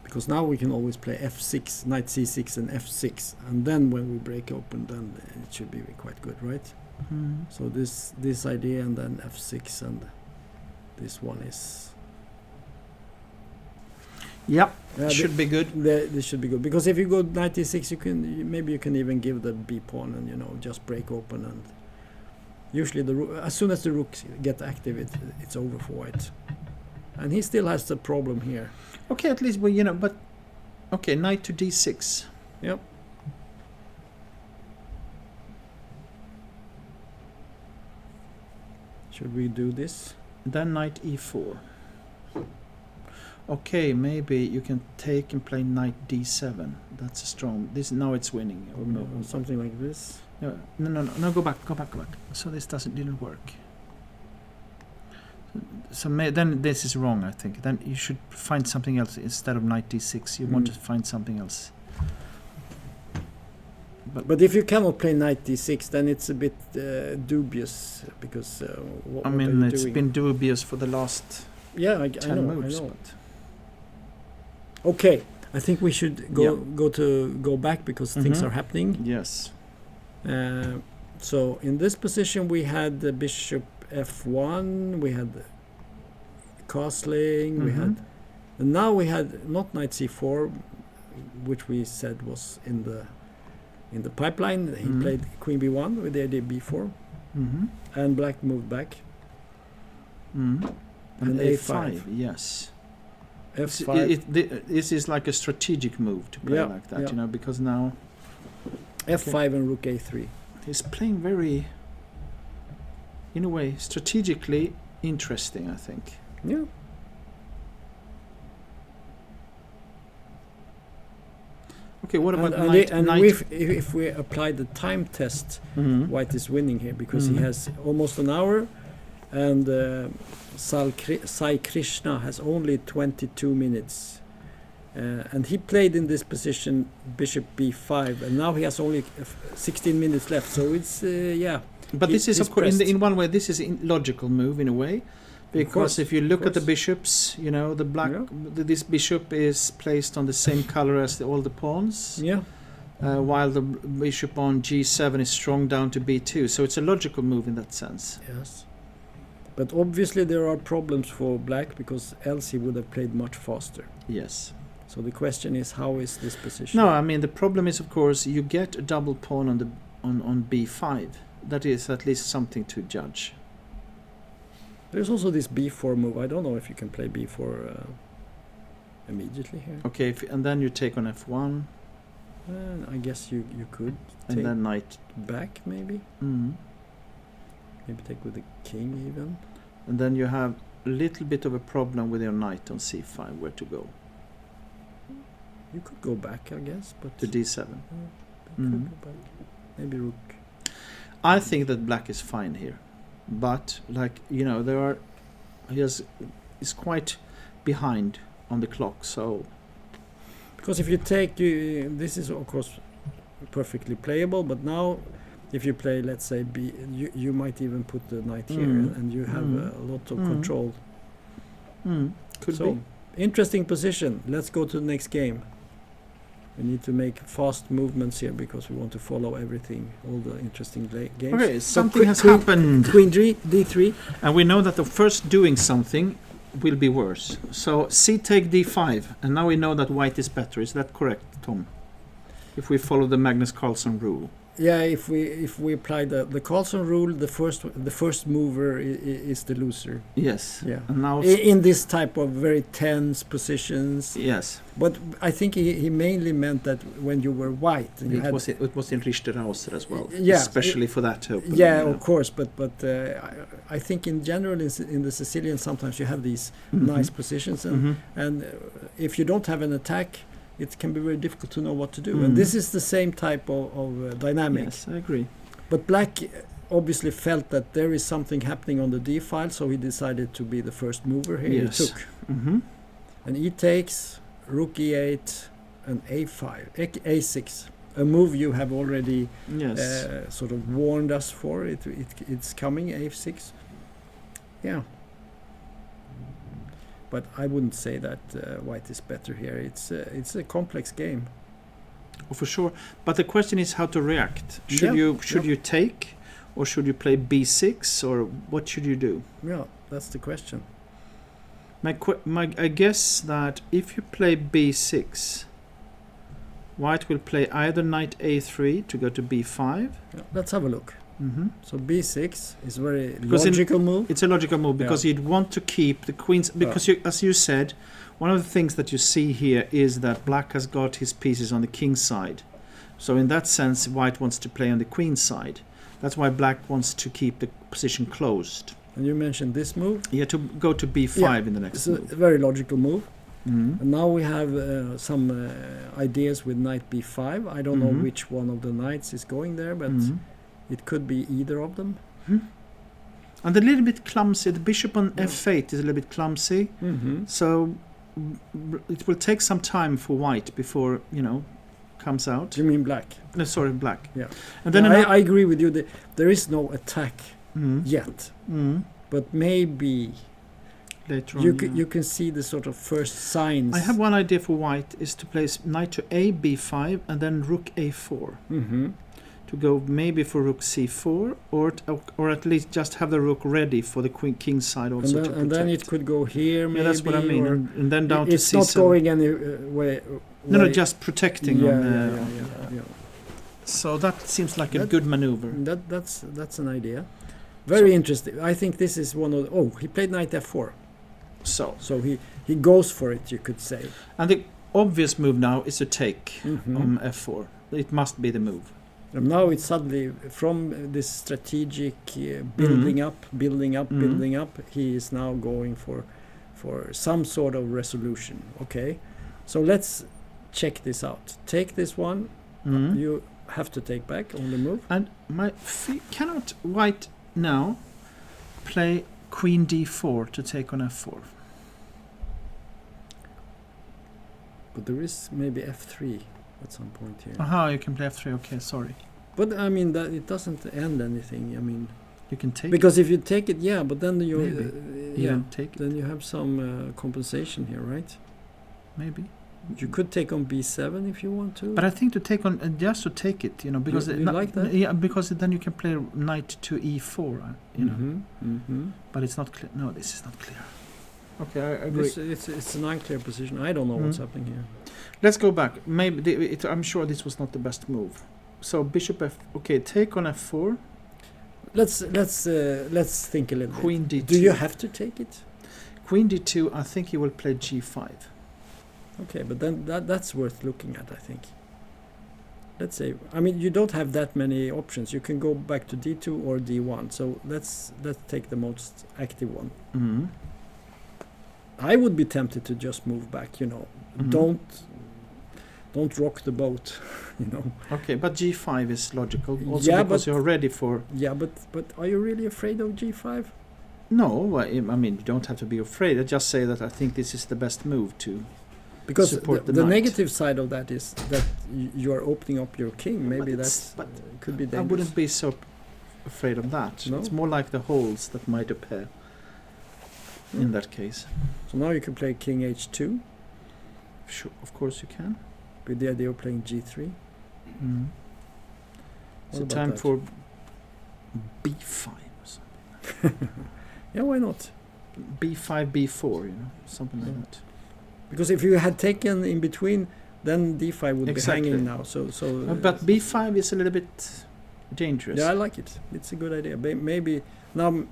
Because now we can always play f6, knight c6 and f6, and then when we break open, then it should be quite good, right? So this idea and then f6 and this one is. Yeah, should be good. This should be good because if you go knight e6, you can even give the b pawn and just break open, and usually as soon as the rooks get active, it's over for white, and he still has the problem here. Okay, at least but okay, knight to d6. Yep. Should we do this? Then knight e4. Okay, maybe you can take and play knight d7. That's a strong. Now it's winning. Or no, something like this. No. Go back. So this didn't work. So then this is wrong. I think. Then you should find something else instead of knight d6. You want to find something else. But if you cannot play knight d6, then it's a bit dubious because. What it's been dubious for the last. Yeah, I 10 know. moves. I know. Okay, I think we should go back because things are happening. Yes. So in this position we had the bishop f1, we had castling, we had, and now we had not knight c4, which we said was in the pipeline. He played queen b1 with the idea b4, and black moved back. And a5, yes. f5. This is like a strategic move to play like that, because now f5 and rook a3. He's playing very, in a way, strategically interesting, I think. Yeah. Okay, what about if we apply the time test, white is winning here because he has almost an hour, and Sai Krishna has only 22 minutes. And he played in this position bishop b5, and now he has only 16 minutes left, so it's But this is, of course, in one way, this is a logical move in a way, because if you look at the bishops, you know, the black, this bishop is placed on the same color as all the pawns, while the bishop on g7 is strung down to b2, so it's a logical move in that sense. Yes, but obviously there are problems for black, because else he would have played much faster. Yes. So the question is, how is this position? No, I mean, the problem is, of course, you get a double pawn on b5. That is at least something to judge. There's also this b4 move. I don't know if you can play b4 immediately here. Okay, and then you take on f1. I guess you could. And then knight back, maybe. Mm-hmm. Maybe take with the king even. And then you have a little bit of a problem with your knight on c5, where to go. You could go back, I guess, but to d7. Could go back. Maybe rook. I think that black is fine here, but like, you know, is quite behind on the clock. So because if you take, this is of course perfectly playable, but now if you play, let's say b, you might even put the knight here, and you have a lot of control. Could so be. Interesting position. Let's go to the next game. We need to make fast movements here because we want to follow everything, all the interesting games. Okay, something has happened. Queen d3. And we know that the first doing something will be worse. So c take d5, and now we know that white is better. Is that correct, Tom? If we follow the Magnus Carlsen rule. Yeah, if we apply the Carlsen rule, the first mover is the loser. Yes. Yeah. And now in this type of very tense positions. Yes. But I think he mainly meant that when you were white, and it was in Richterhauser as well. Yeah. Especially for that opening. Yeah, of course. But I think in general in the Sicilian sometimes you have these nice positions, and if you don't have an attack, it can be very difficult to know what to do. And this is the same type of dynamic. Yes, I agree. But black obviously felt that there is something happening on the d file, so he decided to be the first mover here. Yes. He took. And e takes, rook e8, and a5, a6. A move you have already sort of warned us for. It's coming, a6. Yeah. But I wouldn't say that white is better here. It's a complex game. Oh, for sure. But the question is how to react. Should you take, or should you play b6, or what should you do? Yeah, that's the question. I guess that if you play b6, white will play either knight a3 to go to b5. Yeah, let's have a look. So b6 is a very logical move. It's a logical move because you'd want to keep the queens, because as you said, one of the things that you see here is that black has got his pieces on the king side. So in that sense, white wants to play on the queen side. That's why black wants to keep the position closed. And you mentioned this move. Yeah, to go to b5 in the next move. It's a very logical move. And now we have some ideas with knight b5. I don't know which one of the knights is going there, but it could be either of them. And a little bit clumsy. The bishop on f8 is a little bit clumsy. So it will take some time for white before, comes out. You mean black? No, sorry, black. Yeah. And then I agree with you. There is no attack yet. But maybe later on, you can see the sort of first signs. I have one idea for white is to place knight to a b5 and then rook a4. To go maybe for rook c4, or at least just have the rook ready for the king side also to protect. And then it could go here, maybe. Yeah, that's what I mean. And then down to c7. It's not going any way. No, just protecting. Yeah. So that seems like a good maneuver. That's an idea. Very interesting. I think this is one of he played knight f4. So he goes for it, you could say. And the obvious move now is to take on f4. It must be the move. And now it's suddenly from this strategic building up, he is now going for some sort of resolution. Okay, so let's check this out. Take this one. You have to take back on the move. And cannot white now play queen d4 to take on f4? But there is maybe f3 at some point here. Aha, you can play f3. Okay, sorry. But I mean, that it doesn't end anything. I mean, You can take because if you take it, yeah, but then you yeah, take it. then you have some compensation here, right? Maybe. You could take on b7 if you want to. But I think to take on just to take it, you know, because You like that? Yeah, because then you can play knight to e4, you know. Mm-hmm. But it's not clear. No, this is not clear. Okay, I agree. It's an unclear position. I don't know what's happening here. Let's go back. Maybe I'm sure this was not the best move. So bishop f. Okay, take on f4. Let's think a little bit. Queen d2. Do you have to take it? Queen d2. I think he will play g5. Okay, but then that's worth looking at, I think. Let's say, I mean, you don't have that many options. You can go back to d2 or d1. So let's take the most active one. Mm-hmm. I would be tempted to just move back. You know, Mhm. don't rock the boat. You know. Okay, but g5 is logical. Also Yeah, because but- you're ready for. Yeah, but are you really afraid of g5? No, I mean you don't have to be afraid. I just say that I think this is the best move to. Because Support the the knight. negative side of that is that you are opening up your king. Maybe it's- that but could be I dangerous. wouldn't be so afraid of that. No? It's more like the holes that might appear in that case. So now you can play king h2 Sure, of course you can. with the idea of playing g3. Mm. What So about time that? for b5 or something. Yeah, why not? b5, b4, you know, something like Yeah. that. Because if you had taken in between, then d5 would Exactly. be hanging now. So But b5 is a little bit dangerous. yeah, I like it. It's a good idea. Maybe now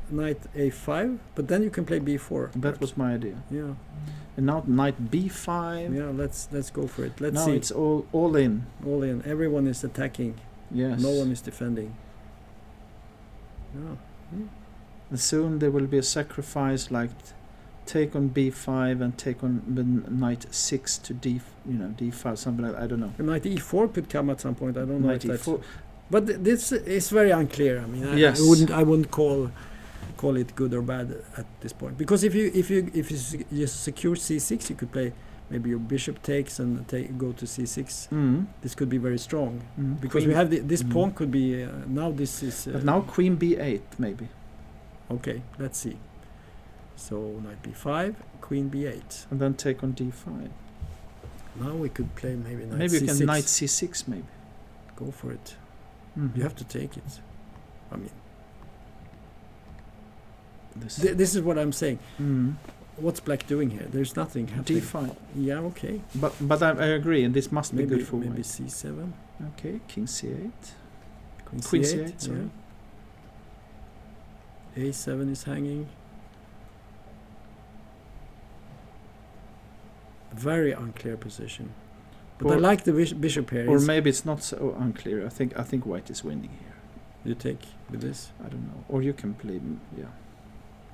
knight a5, but then you can play b4. That perhaps. was my idea. Yeah, And now knight b5. yeah. Let's go for it. Let's Now see. it's all in. All in. Everyone is attacking. Yes. No one is defending. Yeah. And soon there will be a sacrifice like take on b5 and take on the knight 6 to d5, something like that. I don't know. Knight e4 could come at some point. I don't know Knight if that's. e4. But this is very unclear. I mean, Yes. I wouldn't call it good or bad at this point, because if you secure c6, you could play maybe your bishop takes and go to c6. Mm. This could be very strong Mm. because Queen- we have this Mm. pawn could be now this is But now queen b8 maybe. okay. Let's see. So knight b5, queen b8. And then take on d5. Now we could play maybe knight Maybe you c6. can knight c6 maybe. Go for it. Mhm. You have to take it. I mean, This. this is what I'm saying. Mm. What's black doing here? There's nothing happening. d5. Yeah, okay. But I agree, and this must be good for maybe white. c7, Okay, king c8. queen Queen c8. c8, sorry. Yeah. a7 is hanging. Very unclear position. But I Or- like the bishop here. Or It's- maybe it's not so unclear. I think white is winning here. you take with this. I don't know. Or you can play. Yeah,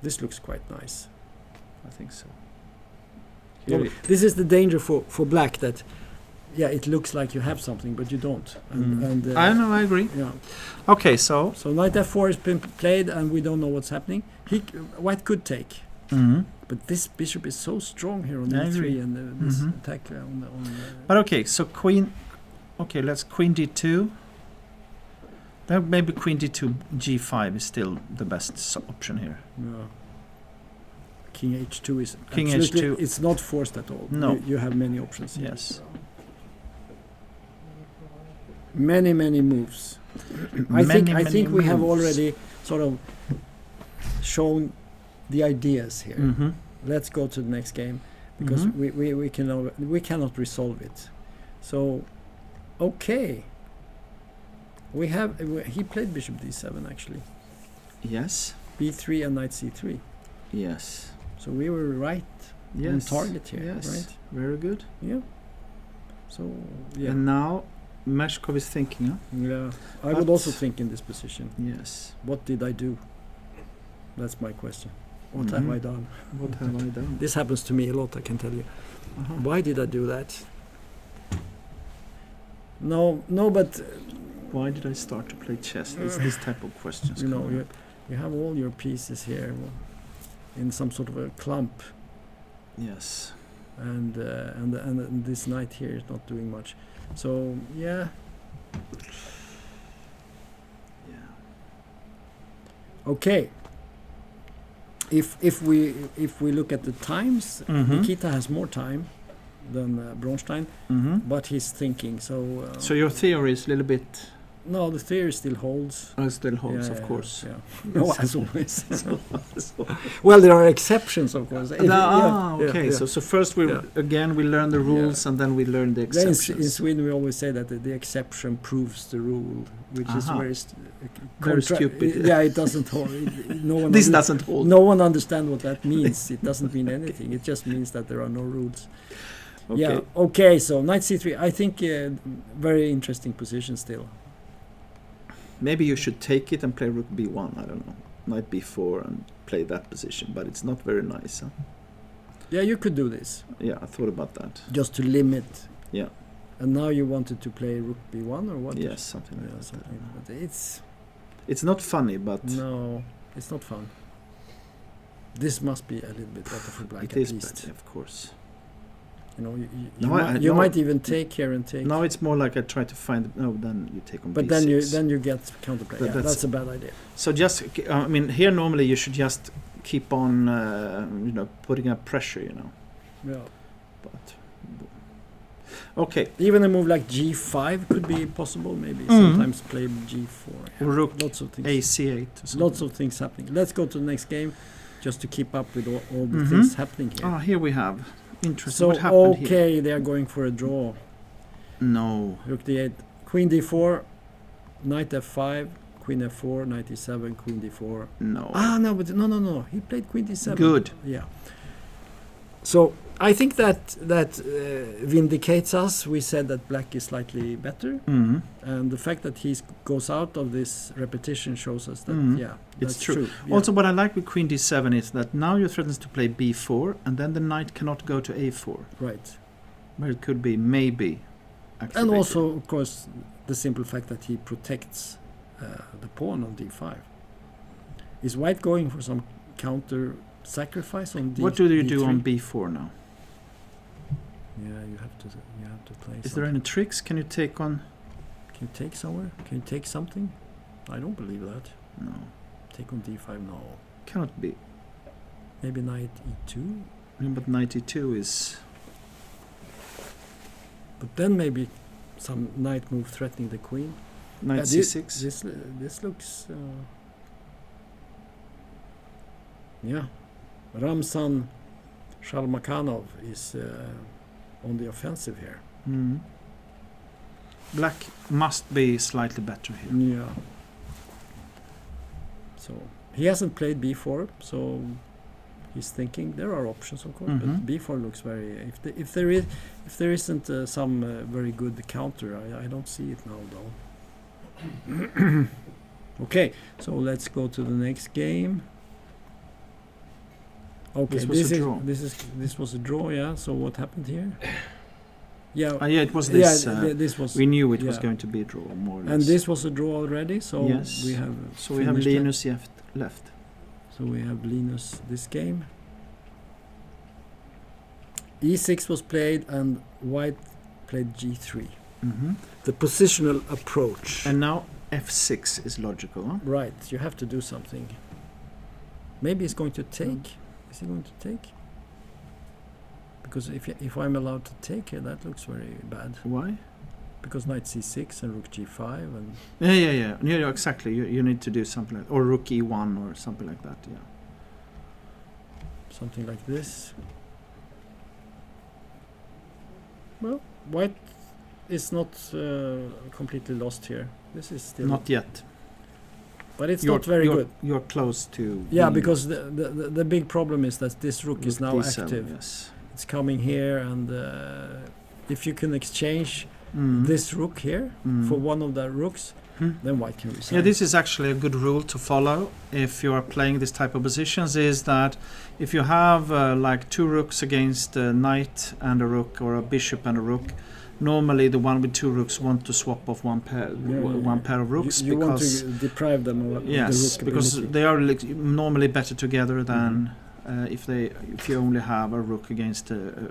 This looks quite nice. I think so. No, Here this is the danger for black, that it looks like you have something but you don't. And I know. I agree. yeah. Okay, so. So knight f4 has been played and we don't know what's happening. White could take, Mhm. but this bishop is so strong here on I e3 agree. and this Mhm. attack on But okay, so queen. Okay, let's queen d2. Then maybe queen d2 g5 is still the best option here. yeah. King h2 is King absolutely, h2. it's not forced at all. No. You have many options here. Yes. Many moves. I think we have moves. already sort of shown the ideas here. Mhm. Let's go to the next game, because Mhm. we cannot resolve it. So, okay. We have he played bishop d7 actually, Yes. b3 and knight c3. Yes. So we were right on Yes. target here, Yes. right? Very good. Yeah. So yeah, And now Meshkov is thinking, huh? yeah. I would But- also think in this position. Yes. What did I do? That's my question. What have Mhm. I done? What have I done? This happens to me a lot, I can tell you. Uh-huh. Why did I do that? No, but Why did I start to play chess? It's this type of questions. you know, coming you have all your pieces here in some sort of a clump, up. Yes. and this knight here is not doing much. So yeah. Okay. If we look at the times, Nikita has more time than Bronstein, but he's thinking. So your theory is a little bit. No, the theory still holds. Oh, it still holds, of course. Yeah. No, as always. Well, there are exceptions, of course. Okay. So first we learn the rules, and then we learn the exceptions. In Sweden, we always say that the exception proves the rule, which is very stupid. Yeah, it doesn't hold. Doesn't hold. No one understands what that means. It doesn't mean anything. It just means that there are no rules. Okay. Yeah. Okay. So knight c3. I think very interesting position still. Maybe you should take it and play rook b1, I don't know. Knight b4 and play that position, but it's not very nice. Huh? Yeah, you could do this. Yeah, I thought about that. Just to limit. Yeah. And now you wanted to play rook b1 or what? Yes, something like that. Something. But it's not funny, but... No, it's not fun. This must be a little bit better for black, it at is least. better, of course. You know, you might even take here and take. Now it's more like I try to find. No, then you take on. But b6. then you get counterplay. Yeah, that's a bad idea. So just, I mean, here normally you should just keep on, putting up pressure, Yeah. But okay. Even a move like g5 could be possible. Maybe sometimes play g4. Yeah. Rook. Lots of things. ac8. Lots of things happening. Let's go to the next game, just to keep up with all the things happening here. Here we have. Interesting. So what happened here? they are going for a draw. No. Rook d8, queen d4, knight f5, queen f4, knight e7, queen d4. No. No. He played queen d7. Good. Yeah. So I think that vindicates us. We said that black is slightly better, and the fact that he goes out of this repetition shows us that it's true. Yeah. Also, what I like with queen d7 is that now you threatens to play b4, and then the knight cannot go to a4. Right. Where it could be maybe activated. And also, of course, the simple fact that he protects the pawn on d5. Is white going for some counter sacrifice on d3? What do you do on b4 now? Yeah, you have to play. Is there any tricks? Can you take on? Can you take somewhere? Can you take something? I don't believe that. No. Take on d5? No. Cannot be. Maybe knight e2? Yeah, but knight e2 is... But then maybe some knight move threatening the queen. Knight c6? This looks... yeah. Ramzan Shalmakhanov is on the offensive here. Black must be slightly better here. Yeah. So he hasn't played b4, so he's thinking there are options, of course. But b4 looks very. If there isn't some very good counter, I don't see it now though. Okay, so let's go to the next game. Okay, this was a draw. Yeah. So what happened here? Yeah. It was this. This was. We knew it was going to be a draw, more or less. And this was a draw already. So yes. we have. So we have Linus left. So we have Linus this game. E6 was played, and white played G3. The positional approach. And now F6 is logical, huh? Right. You have to do something. Maybe he's going to take. Is he going to take? Because if I'm allowed to take here, that looks very bad. Why? Because knight c6 and rook g5 and... Yeah, exactly. You need to do something like... Or rook e1 or something like that, yeah. Something like this. Well, white is not completely lost here. This is still... Not yet. But it's not very good. You're close to... Yeah, because the big problem is that this rook is now D7, active. Yes. It's coming here, and if you can exchange this rook here for one of the rooks, then white can resign. Yeah, this is actually a good rule to follow if you are playing this type of positions, is that if you have like two rooks against a knight and a rook, or a bishop and a rook, normally the one with two rooks want to swap off one pair of rooks. You want to deprive them of the rook. Yes, because they are normally better together than if you only have a rook against a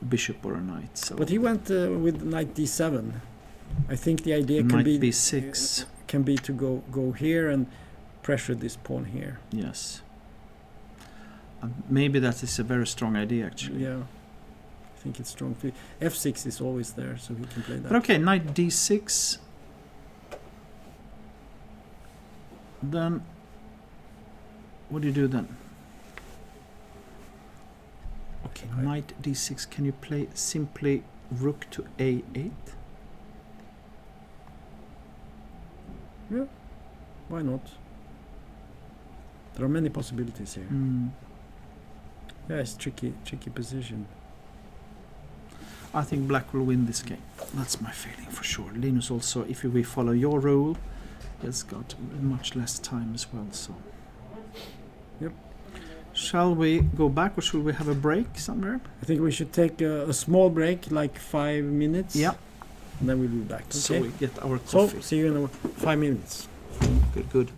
bishop or a knight. So But he went with knight d7. I think the idea knight b6 can be to go here and pressure this pawn here. Yes. Maybe that is a very strong idea, actually. Yeah, I think it's strong. f6 is always there, so he can play that. But okay, knight d6. Then, what do you do then? Okay, knight d6. Can you play simply rook to a8? Yeah, why not? There are many possibilities here. Yeah, it's tricky position. I think black will win this game. That's my feeling for sure. Linus also, if we follow your rule, has got much less time as well. So, yep. Shall we go back or should we have a break somewhere? I think we should take a small break, like 5 minutes. Yeah. And then we'll be back. Okay? So we get our coffee. So, see you in 5 minutes. Good.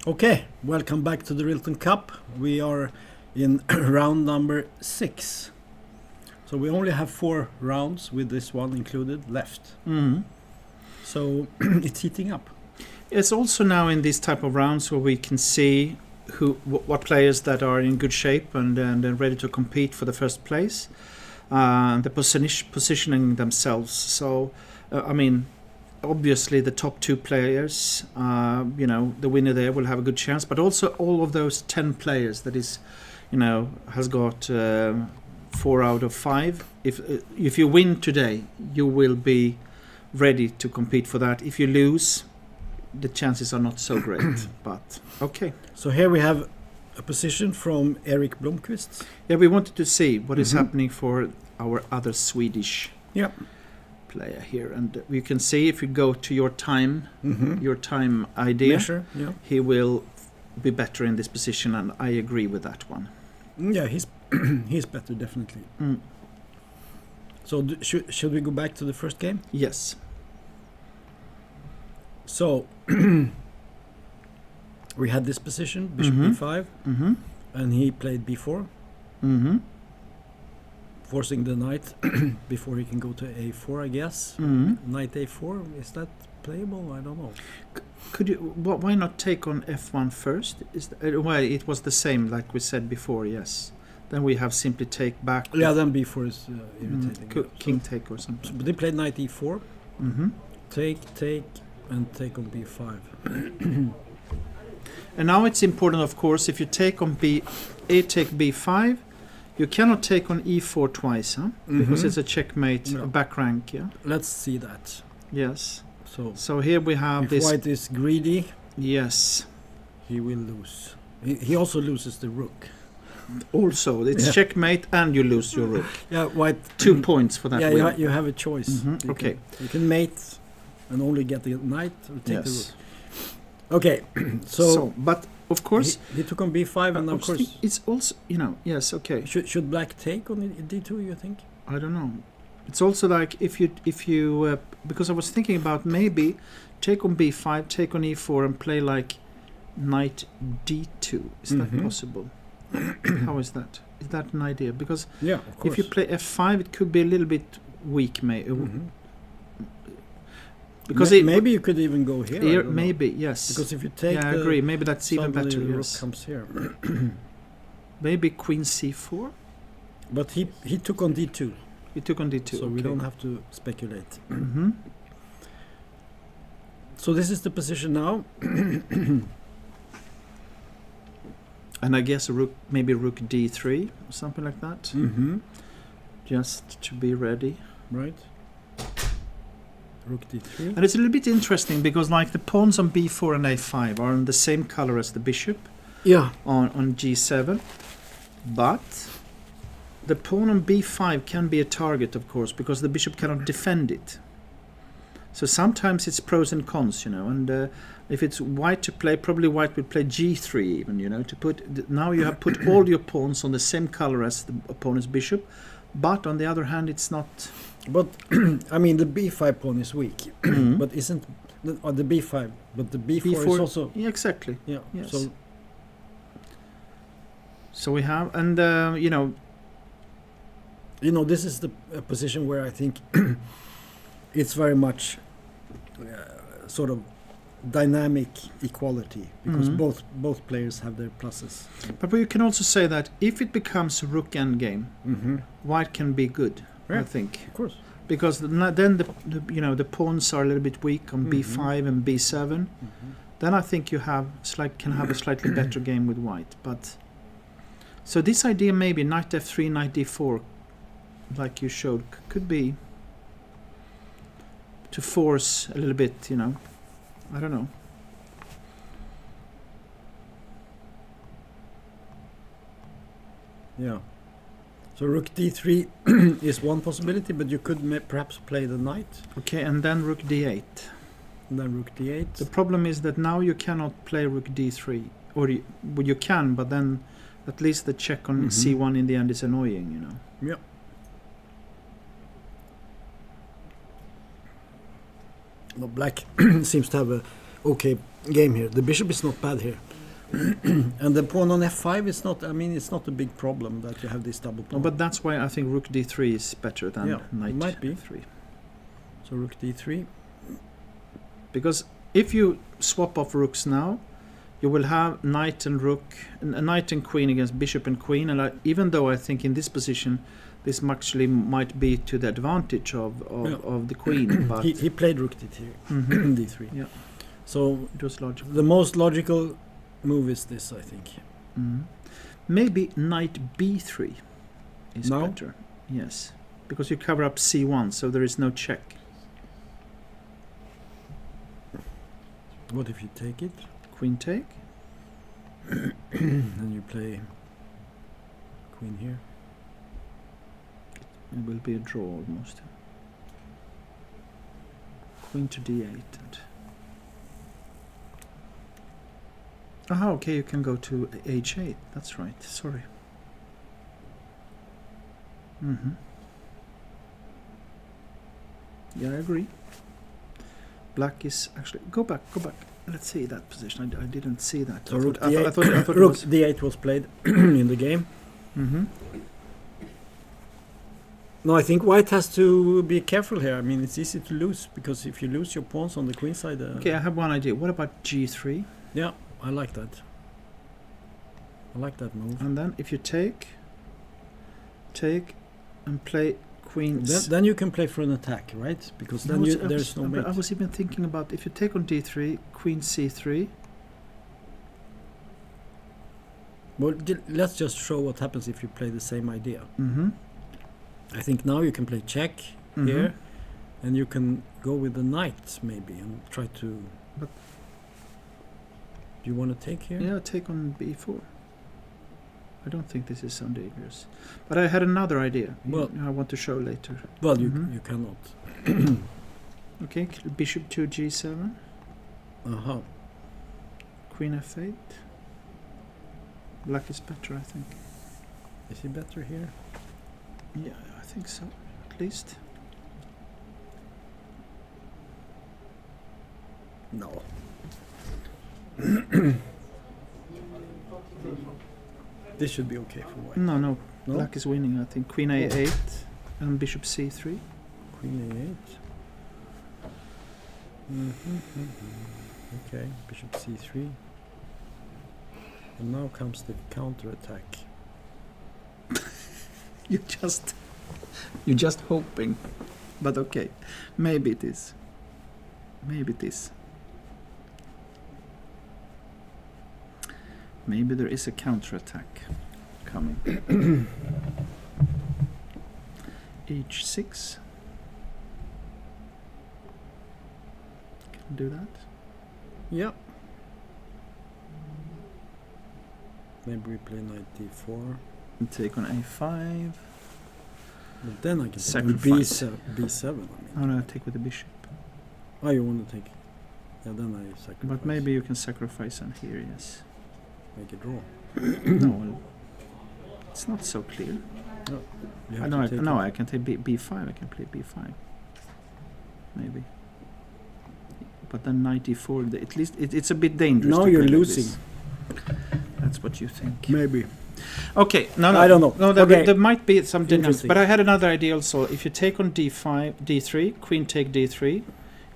Okay, welcome back to the Rilton Cup. We are in round number 6. So we only have 4 rounds with this one included left. So it's heating up. It's also now in these type of rounds where we can see what players that are in good shape and ready to compete for the first place, the positioning themselves. So, I mean, obviously the top 2 players, the winner there will have a good chance, but also all of those 10 players that is, has got 4 out of 5. If you win today, you will be ready to compete for that. If you lose, the chances are not so great. But okay. So here we have a position from Erik Blomqvist. Yeah, we wanted to see what is happening for our other Swedish player here, and you can see if you go to your time idea, measure, he will be better in this position, and I agree with that one. Yeah, he's he's better definitely. So should we go back to the first game? Yes. So we had this position, bishop b5, and he played b4, forcing the knight before he can go to a4, I guess. Knight a4, is that playable? I don't know. Could you? Why not take on f1 first? Well, it was the same like we said before. Yes. Then we have simply take back. Yeah, then b4 is irritating. King take or something. But they played knight e4. Take, and take on b5. And now it's important, of course, if you take on take b5, you cannot take on e4 twice, huh? Because it's a checkmate, a back rank, yeah? Let's see that. Yes. So here we have if this... white is greedy, yes, he will lose. He also loses the rook. Also, it's checkmate and you lose your rook. Yeah, white... 2 points for that win. Yeah, you have a choice. Okay. You can mate and only get the knight or take the rook. Okay, so but of course he took on b5, and of course it's also yes, okay. Should black take on d2? You think? I don't know. It's also like if you because I was thinking about maybe take on b5, take on e4, and play like knight d2. Is that possible? How is that? Is that an idea? Because of course. if you play f5, it could be a little bit weak, because maybe you could even go here. Maybe yes. Because if you take, I agree. Maybe that's even better. The yes. rook comes here. Maybe queen c4. But he took on d2. He took on d2. So we don't have to speculate. So this is the position now. And I guess maybe rook d3 or something like that. Just to be ready. Right. Rook d3. And it's a little bit interesting because like the pawns on b4 and a5 are on the same color as the bishop. Yeah. On g7. But the pawn on b5 can be a target, of course, because the bishop cannot defend it. So sometimes it's pros and cons, and if it's white to play, probably white would play g3 even, to put... Now you have put all your pawns on the same color as the opponent's bishop, but on the other hand, it's not... But, I mean, the b5 pawn is weak, but isn't... the b5, but the b4 is also... Yeah, exactly. Yeah, yes. So we have, and, this is the position where I think it's very much sort of dynamic equality, because both players have their pluses. But you can also say that if it becomes a rook endgame, white can be good, I think. Of course. Because then the pawns are a little bit weak on b5 and b7. Then I think you can have a slightly better game with white. But so this idea maybe knight f3, knight d4, like you showed, could be to force a little bit, I don't know. Yeah. So rook d3 is one possibility, but you could perhaps play the knight. Okay, and then rook d8. And then rook d8. The problem is that now you cannot play rook d3. Or you can, but then at least the check on c1 in the end is annoying, Yeah. No, black seems to have a okay game here. The bishop is not bad here. And the pawn on f5 is not. I mean, it's not a big problem that you have this double No, pawn. but that's why I think rook d3 is better than Yeah, knight might be. f3. So rook d3. Because if you swap off rooks now, you will have knight and rook, a knight and queen against bishop and queen. And even though I think in this position, this actually might be to the advantage of the queen. But He played rook d3. Mhm. d3. Yeah. So it was logical. the most logical move is this, I think. Mhm. Maybe knight b3 is No? better. Yes, because you cover up c1, so there is no check. What if you take it? Queen take. And you play queen here. It will be a draw almost. Queen to d8. And aha, okay, you can go to h8. That's right. Sorry. Mm-hmm. Yeah, I agree. Black is actually go back. Let's see that position. I didn't see that. So I rook thought d8, it rook was. d8 was played in the game. Mm-hmm. No, I think white has to be careful here. I mean, it's easy to lose because if you lose your pawns on the queen side. Okay, I have one idea. What about g3? Yeah, I like that. I like that move. And then if you take and play queen. Then you can play for an attack, right? Because then there's no mate. I was even thinking about if you take on d3, queen c3. Well, let's just show what happens if you play the same idea. Mm-hmm. I think now you can play check Mhm. here, and you can go with the knight maybe and try to. But do you want to take here? Yeah, take on b4. I don't think this is so dangerous. But I had another idea. Well- I want to show later. Well, Mhm. you cannot. Okay, bishop to g7, Uh-huh. queen f8. Black is better, I think. Is he better here? Yeah, I think so, at least. No. This should be okay for white. No, No? Black is winning, I think. Queen a8 and bishop c3. Queen a8. Okay, bishop c3. And now comes the counterattack. You're just hoping. But okay, maybe it is. Maybe it is. Maybe there is a counterattack coming. h6. Can do that. Yeah. Maybe we play knight d4. And take on a5. But then I can take Sacrifice. b7. I mean. Oh no, take with the bishop. Oh, you want to take? Yeah, then I sacrifice. But maybe you can sacrifice on here, yes. Make a draw. No, well, it's not so clear. You I have know, to take it. I can take b5. I can play b5. Maybe. But then knight d4. At least it's a bit dangerous. Now to you're play like losing. this. That's what you think. Maybe. Okay, no, I don't know. No, Okay. there might be some difference. Interesting. But I had another idea also. If you take on d5, d3, queen take d3,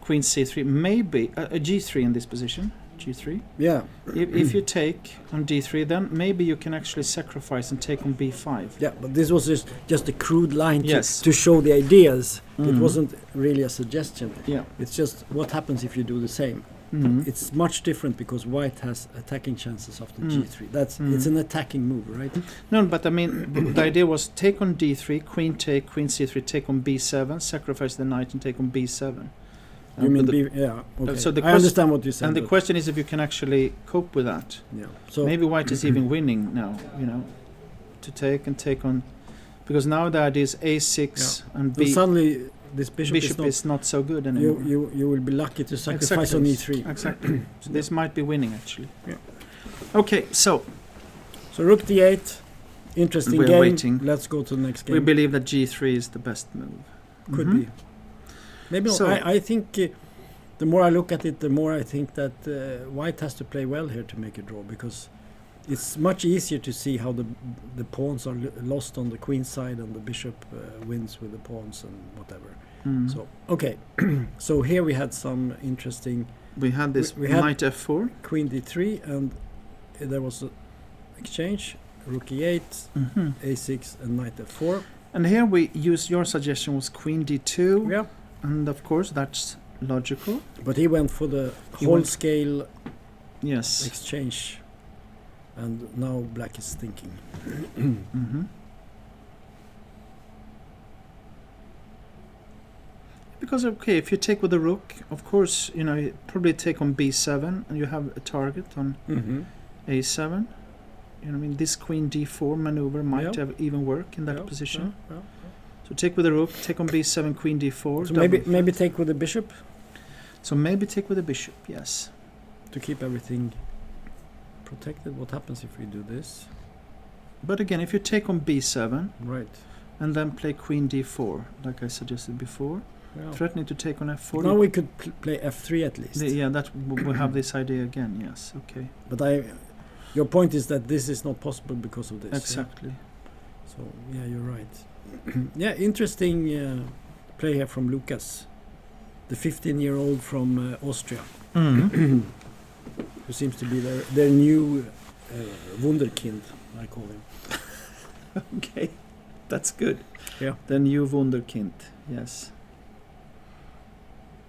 queen c3, maybe a g3 in this position. G3. Yeah. If you take on d3, then maybe you can actually sacrifice and take on b5. Yeah, but this was just a crude line Yes. to show the ideas. It Mhm. wasn't really a suggestion. Yeah. It's just what happens if you do the same. Mhm. It's much different because white has attacking chances after Mm. g3. It's Mm. an attacking move, right? No, but I mean, the idea was take on d3, queen take, queen c3, take on b7, sacrifice the knight and take on b7. You mean but yeah? Okay. so the I understand what you said. and the but- question is if you can actually cope with that. yeah. So Maybe white is even winning now, to take on, because now the idea is a6 and so b. suddenly this bishop, Bishop is not so good anymore. you will be lucky to sacrifice on e3. Exactly. So this might be winning actually. Yeah. Okay, so So rook d8, interesting We're game. waiting. Let's go to the next game. we believe that g3 is the best move. Could Mhm. be. Maybe not. So- I think the more I look at it, the more I think that white has to play well here to make a draw, because it's much easier to see how the pawns are lost on the queen side and the bishop wins with the pawns and whatever. So okay, so here we had some interesting. We had this we had knight f4, queen d3, and there was an exchange, rook e8, a6, and knight f4. and here we use your suggestion was queen d2, Yeah, and of course that's logical. but he went for the He whole went- scale Yes. exchange, and now black is thinking. Because okay, if you take with the rook, of course, you know, you probably take on b7, and you have a target on a7. You know, I mean, this queen d4 maneuver might Yeah. have even work in that Yeah, position. yeah, yeah. So take with the rook, take on b7, queen d4. So double maybe threat. take with the bishop So maybe take with the bishop. Yes. to keep everything protected. What happens if we do this? But again, if you take on b7 Right. and then play queen d4, like I suggested before, Yeah. threatening to take on f4. Now we could play f3 at least. Yeah, that we have this idea again. Yes. Okay. But your point is that this is not possible because of this. yeah? Exactly. So yeah, you're right. Yeah, interesting play here from Lucas, the 15-year-old from Austria, who seems to be their new wunderkind, I call him. Okay, that's good. Yeah. The new wunderkind. Yes.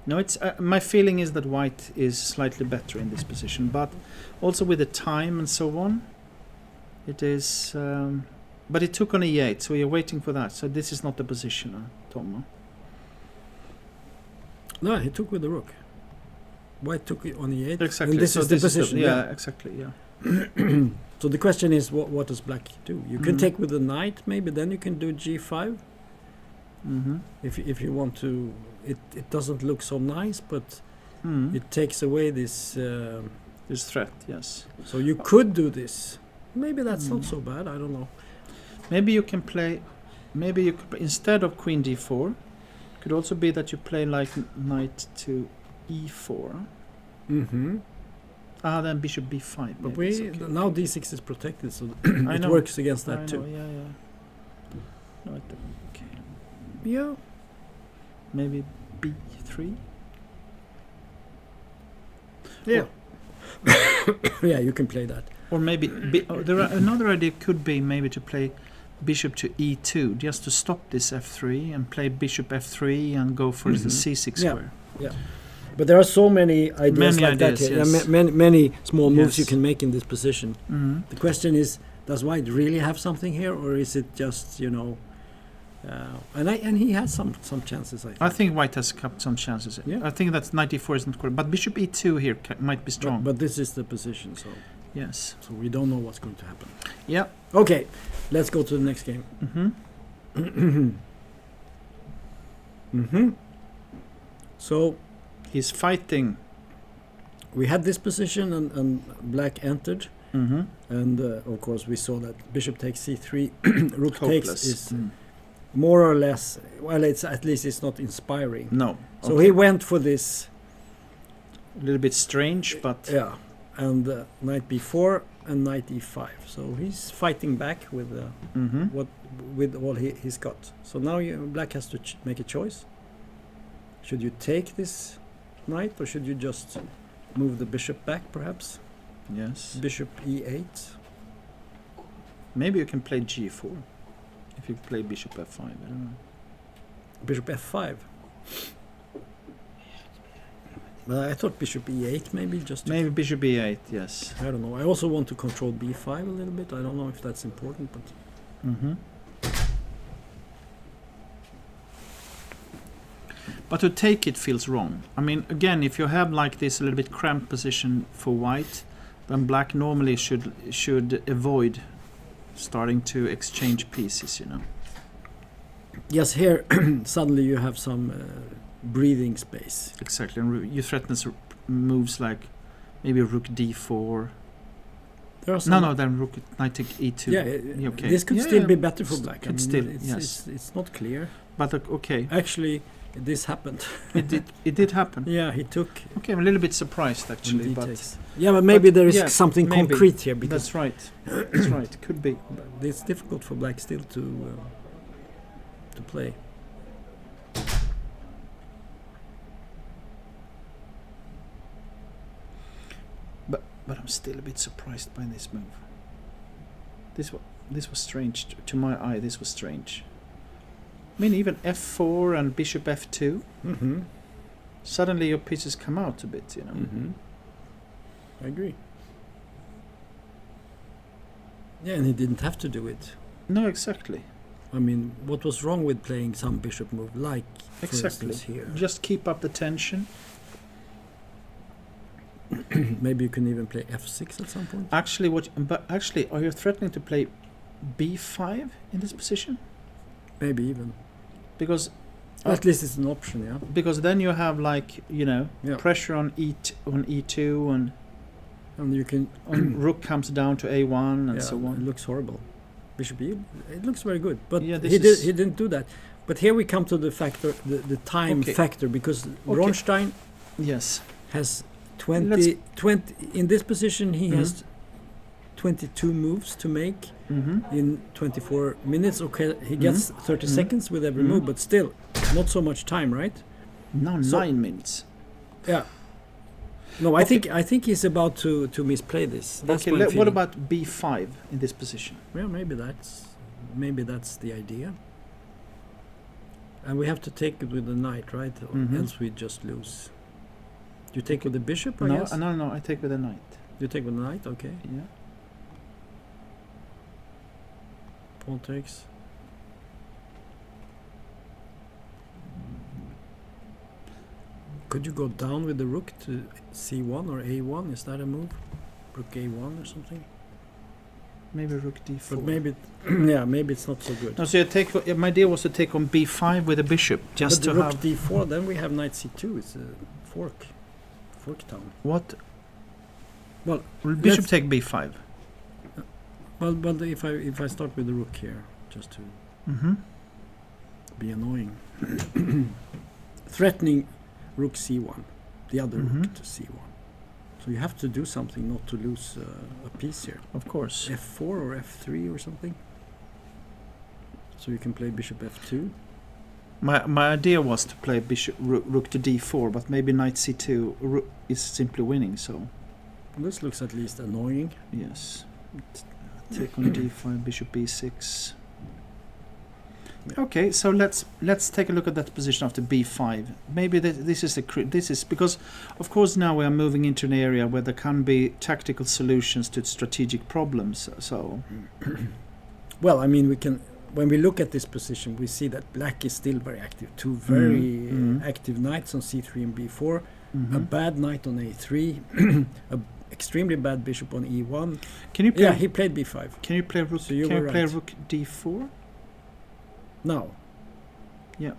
No, it's my feeling is that white is slightly better in this position, but also with the time and so on, it is. But it took on e8, so you're waiting for that. So this is not the position, Tom. No, he took with the rook. White took it on e8. Exactly. And this so is the position. yeah, exactly. Yeah. So the question is, what does black do? You can take with the knight, maybe. Then you can do g5. If you want to. It doesn't look so nice, but it takes away this. This threat. Yes. So you could do this. Maybe that's not so bad. I don't know. Maybe you can play. Maybe you could, instead of queen d4, could also be that you play like knight to e4. Then bishop b5. But maybe it's okay. now d6 is protected, so I it know. works against that I too. know, yeah. No, okay. Yeah. Maybe b3. Yeah. Yeah, you can play that. Or maybe another idea could be maybe to play bishop to e2 just to stop this f3 and play bishop f3 and go for the c6 Yeah. square. Yeah. But there are so many ideas Many like that ideas, here. yes. Many small moves Yes. you can make in this position. Mhm. The question is, does white really have something here, or is it just, you know... and he has some chances, I think. I think white has kept some chances. Yeah. I think that knight e4 is not correct, but bishop e2 here might be strong. But this is the position, so yes. we don't know what's going to happen. Yeah. Okay, let's go to the next game. So He's fighting. we had this position, and black entered, and of course we saw that bishop takes c3, rook takes Hopeless. is more or less, well, it's at least it's not inspiring. No. So he went for this, A little bit strange, but yeah, and knight b4 and knight e5. So he's fighting back with with all he's got. So now black has to make a choice. Should you take this knight, or should you just move the bishop back, perhaps? yes. Bishop e8. Maybe you can play g4 if you play bishop f5. I don't know. Bishop f5. But I thought bishop e8 maybe just to Maybe bishop e8. Yes. I don't know. I also want to control b5 a little bit. I don't know if that's important, but But to take it feels wrong. I mean, again, if you have like this a little bit cramped position for white, then black normally should avoid starting to exchange pieces, you know. yes, here suddenly you have some breathing space. Exactly. And you threaten moves like maybe rook d4. There are some No, then rook knight take e2. Yeah, okay. this could Yeah, still yeah. be better for black. Could still, it's, yes. it's not clear. But okay. Actually, this happened. It did happen. Yeah, he took. Okay, I'm a little bit surprised actually, he but takes. Yeah, but maybe there is yeah, something maybe. concrete here because that's right. That's right. Could be. it's difficult for black still to play. But I'm still a bit surprised by this move. This was strange to my eye. This was strange. I mean, even f4 and bishop f2. Mm-hmm. Suddenly your pieces come out a bit, you know. Mm-hmm. I agree. Yeah, and he didn't have to do it. No, exactly. I mean, what was wrong with playing some bishop move, like for Exactly. instance here? Just keep up the tension. Maybe you can even play f6 at some point. Actually, are you threatening to play b5 in this position? Maybe even. Because at least it's an option, yeah. Because then you have Yeah. pressure on e2 And you can and rook comes down to a1 and yeah, so it on. looks horrible. Bishop e, it looks very good, but Yeah, he didn't do that. But here we come to the factor, the time Okay. factor, because Okay. Bronstein Yes. has 20 in this position. He has 22 moves to make in 24 minutes. Okay, he gets 30 seconds with every move, but still not so much time, right? Now So- 9 minutes. Yeah. No, I think he's about to misplay this. That's Okay, my what feeling. about b5 in this position? Well, maybe that's the idea. And we have to take it with the knight, right? Or else we just lose. You take with the bishop, I guess? No, I take with the knight. You take with the knight, okay. Yeah. Pawn takes. Could you go down with the rook to c1 or a1? Is that a move? Rook a1 or something? Maybe rook d4. But maybe, maybe it's not so good. No, so my idea was to take on b5 with a bishop, just but to the rook have d4, then we have knight c2. It's a fork town. what? Well, Will bishop let's- take b5? Well, if I start with the rook here, just to be annoying, threatening rook c1, the other rook to c1. So you have to do something not to lose a piece here. Of course. f4 or f3 or something. So you can play bishop f2. My idea was to play bishop rook to d4, but maybe knight c2 is simply winning. So This looks at least annoying. yes, take on d5, bishop b6. Okay, so let's take a look at that position after b5. Maybe this is because, of course, now we are moving into an area where there can be tactical solutions to strategic problems. So, Well, I mean, when we look at this position, we see that black is still very active. Two very active knights on c3 and b4, a bad knight on a3, a extremely bad bishop on e1. can you play? Yeah, he played b5. Can you play rook? So you can were you play right. rook d4? Now. Yeah.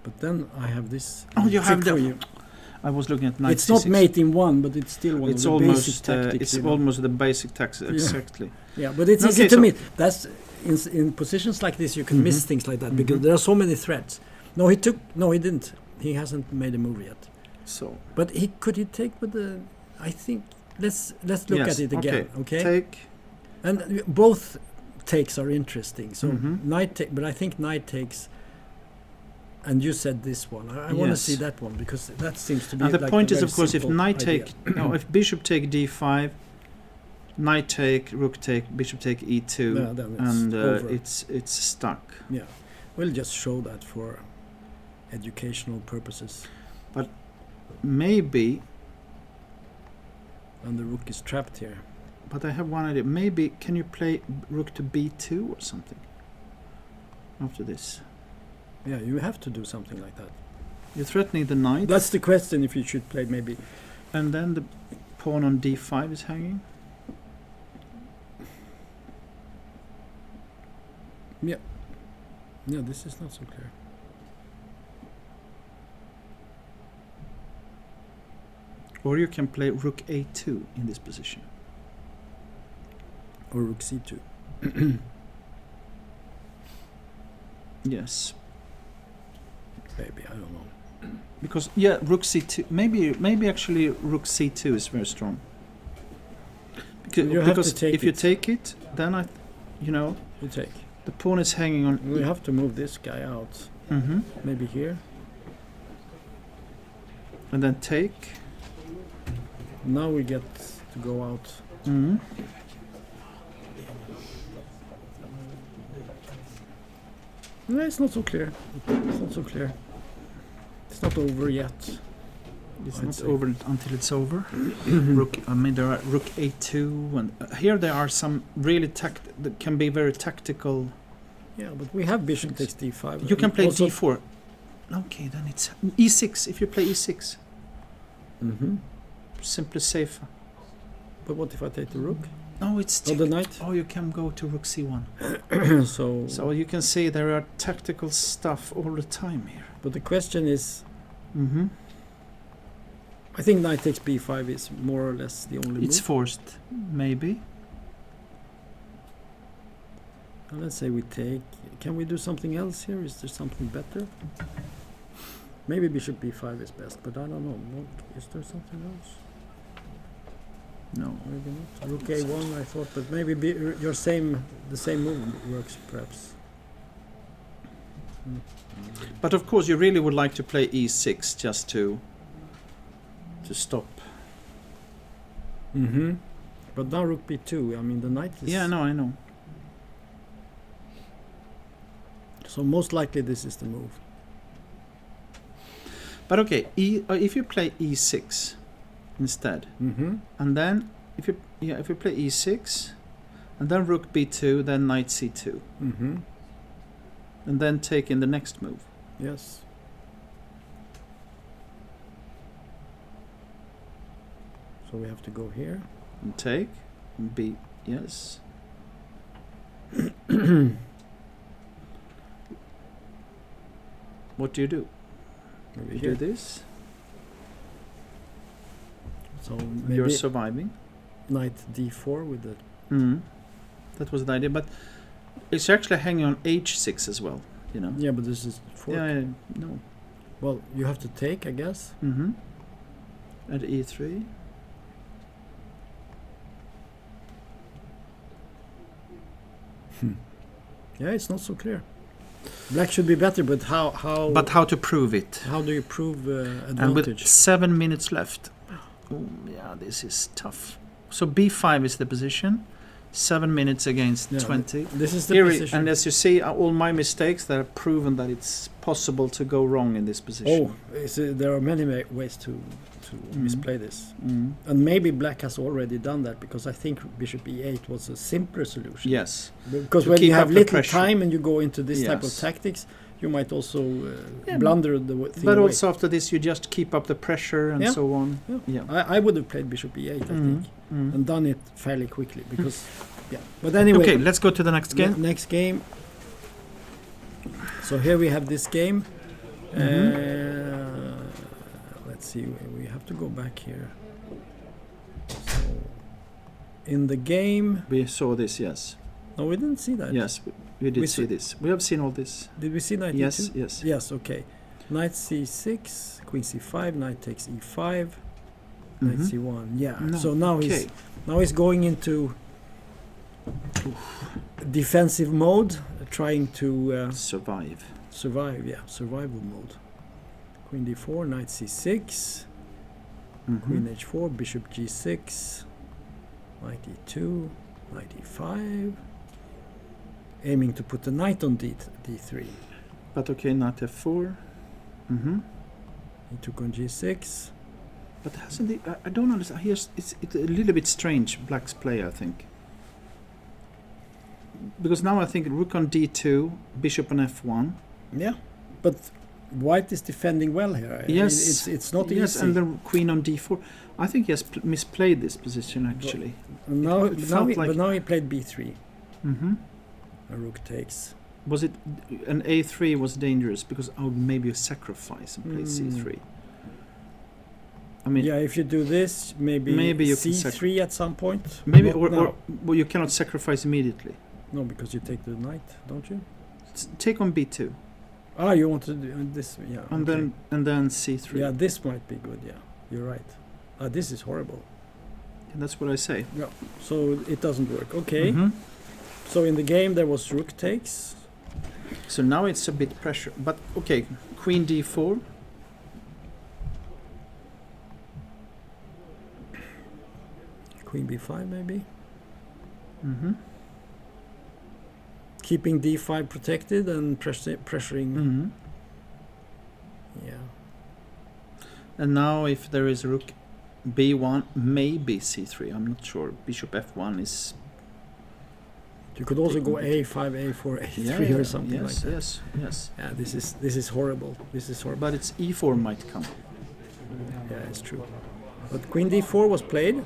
But then I have this. Oh, you trick have for the. you. I was looking at knight It's not c6. mate in one, but it's still one It's of the basic almost tactics. it's you know. almost the basic tactics exactly. Yeah, but it's Okay, easy to so- meet. That's in positions like this you can miss things like that because there are so many threats. No, he didn't. He hasn't made a move yet. So But could he take with the? I think let's look yes, at it again. Okay. Take. And both takes are interesting. So Mhm. knight take, but I think knight takes. And you said this one. I want to Yes. see that one because that seems to be. And the like point a is, very of course, if simple knight idea. take, no, if bishop take d5, knight take, rook take, bishop take e2, Yeah, then it's and over. it's stuck. Yeah, we'll just show that for educational purposes. Maybe, And the rook is trapped here. but I have one idea. Maybe can you play rook to b2 or something after this? Yeah, you have to do something like that. You're threatening the knight, That's the question. If you should play maybe. and then the pawn on d5 is hanging. Yeah, this is not so clear. Or you can play rook a2 in this position. Or rook c2. Yes. Maybe, I don't know. Because rook c2. Maybe actually rook c2 is very strong. You have Because to take if you take it, then You take. the pawn is hanging on. We have to move this guy out. Mm-hmm. Maybe here. And then take. Now we get to go out. Mm-hmm. No, it's not so clear. It's not so clear. It's not over yet. It's I'd not say. over until it's over. Rook. There are rook a2, and here there are some really that can be very tactical. Yeah, but we have bishop takes d5. You can play Also- d4. Okay, then it's e6. If you play e6, Mhm. simply safer. But what if I take the rook? No, it's Or the knight? Oh, you can go to rook c1. So, So you can see there are tactical stuff all the time here. but the question is, Mm-hmm. I think knight takes b5 is more or less the only It's move. forced, maybe. And let's say we take. Can we do something else here? Is there something better? Maybe bishop b5 is best, but I don't know. Is there something else? No. Maybe not. Rook a1, I thought, but maybe the same move works perhaps. But of course, you really would like to play e6 just to stop. Mm-hmm. But now rook b2. I mean, the knight is. Yeah, no, I know. So most likely this is the move. But okay, if you play e6 instead, Mm-hmm. and then if you play e6, and then rook b2, then knight c2, Mm-hmm. and then take in the next move. Yes. So we have to go here. And take and b, yes. What do you do? Maybe You here. do this. So You're maybe surviving. knight d4 with the. That was the idea, but it's actually hanging on h6 as well. You know. Yeah, but this is 4. Yeah. No. Well, you have to take, I guess. Mm-hmm. At e3. Yeah, it's not so clear. Black should be better, but how? But how to prove it? How do you prove And with advantage? 7 minutes left. Oh, yeah, this is tough. So b5 is the position. 7 minutes against Yeah, 20. This is the Here, position. and as you see, all my mistakes that have proven that it's possible to go wrong in this position. There are many ways to misplay this. Mm. And maybe black has already done that, because I think bishop e8 was a simpler solution. Yes. Because To when you keep have up the little pressure. time and you go into this type of Yes. tactics, you might also Yeah, blunder the thing But away. also after this, you just keep up the pressure and Yeah. so on. Yeah. Yeah. I would have played bishop e8, I think, Mm. and done it fairly quickly, because yeah. But anyway, Okay, let's go to the next game. next game. So here we have this game. Let's see, we have to go back here. So in the game, We saw this, yes. no, we didn't see that. Yes, we did We see saw- this. We have seen all this. Did we see knight Yes, e2? yes. Yes, okay. Knight c6, queen c5, knight takes e5, knight Mhm. c1. Yeah. No, So now okay. he's going into defensive mode, trying to Survive. survive. Yeah, survival mode. Queen d4, knight c6, Mhm. queen h4, bishop g6, knight e2, knight e5, aiming to put the knight on d3. But okay, knight f4. Mm-hmm. He took on g6. But hasn't the... I don't understand. Here's, it's a little bit strange, black's play, I think. Because now I think rook on d2, bishop on f1. Yeah, but white is defending well here. Yes. It's not Yes, easy. and then queen on d4. I think he has misplayed this position, actually. Now, it felt like- but now he played b3. Mm-hmm. A rook takes. Was it... An a3 was dangerous, because I would maybe sacrifice and play Mm. c3. I mean... Yeah, if you do this, maybe you can c3 at some point. Maybe, Not now. or well, you cannot sacrifice immediately. No, because you take the knight, don't you? take on b2. Ah, you want to do this? Yeah. And then c3. Yeah, this might be good. Yeah, you're right. This is horrible. And that's what I say. Yeah. So it doesn't work. Okay. Mhm. So in the game there was rook takes. So now it's a bit pressure. But okay, queen d4. Queen b5 maybe. Mm-hmm. Keeping d5 protected and pressuring. Mm-hmm. Yeah. And now if there is rook b1, maybe c3. I'm not sure. Bishop f1 is... You could also go a5, a4, a3 or something like that. Yes. Yeah, this is horrible. This is horrible. But it's e4 might come. Yeah, it's true. But queen d4 was played.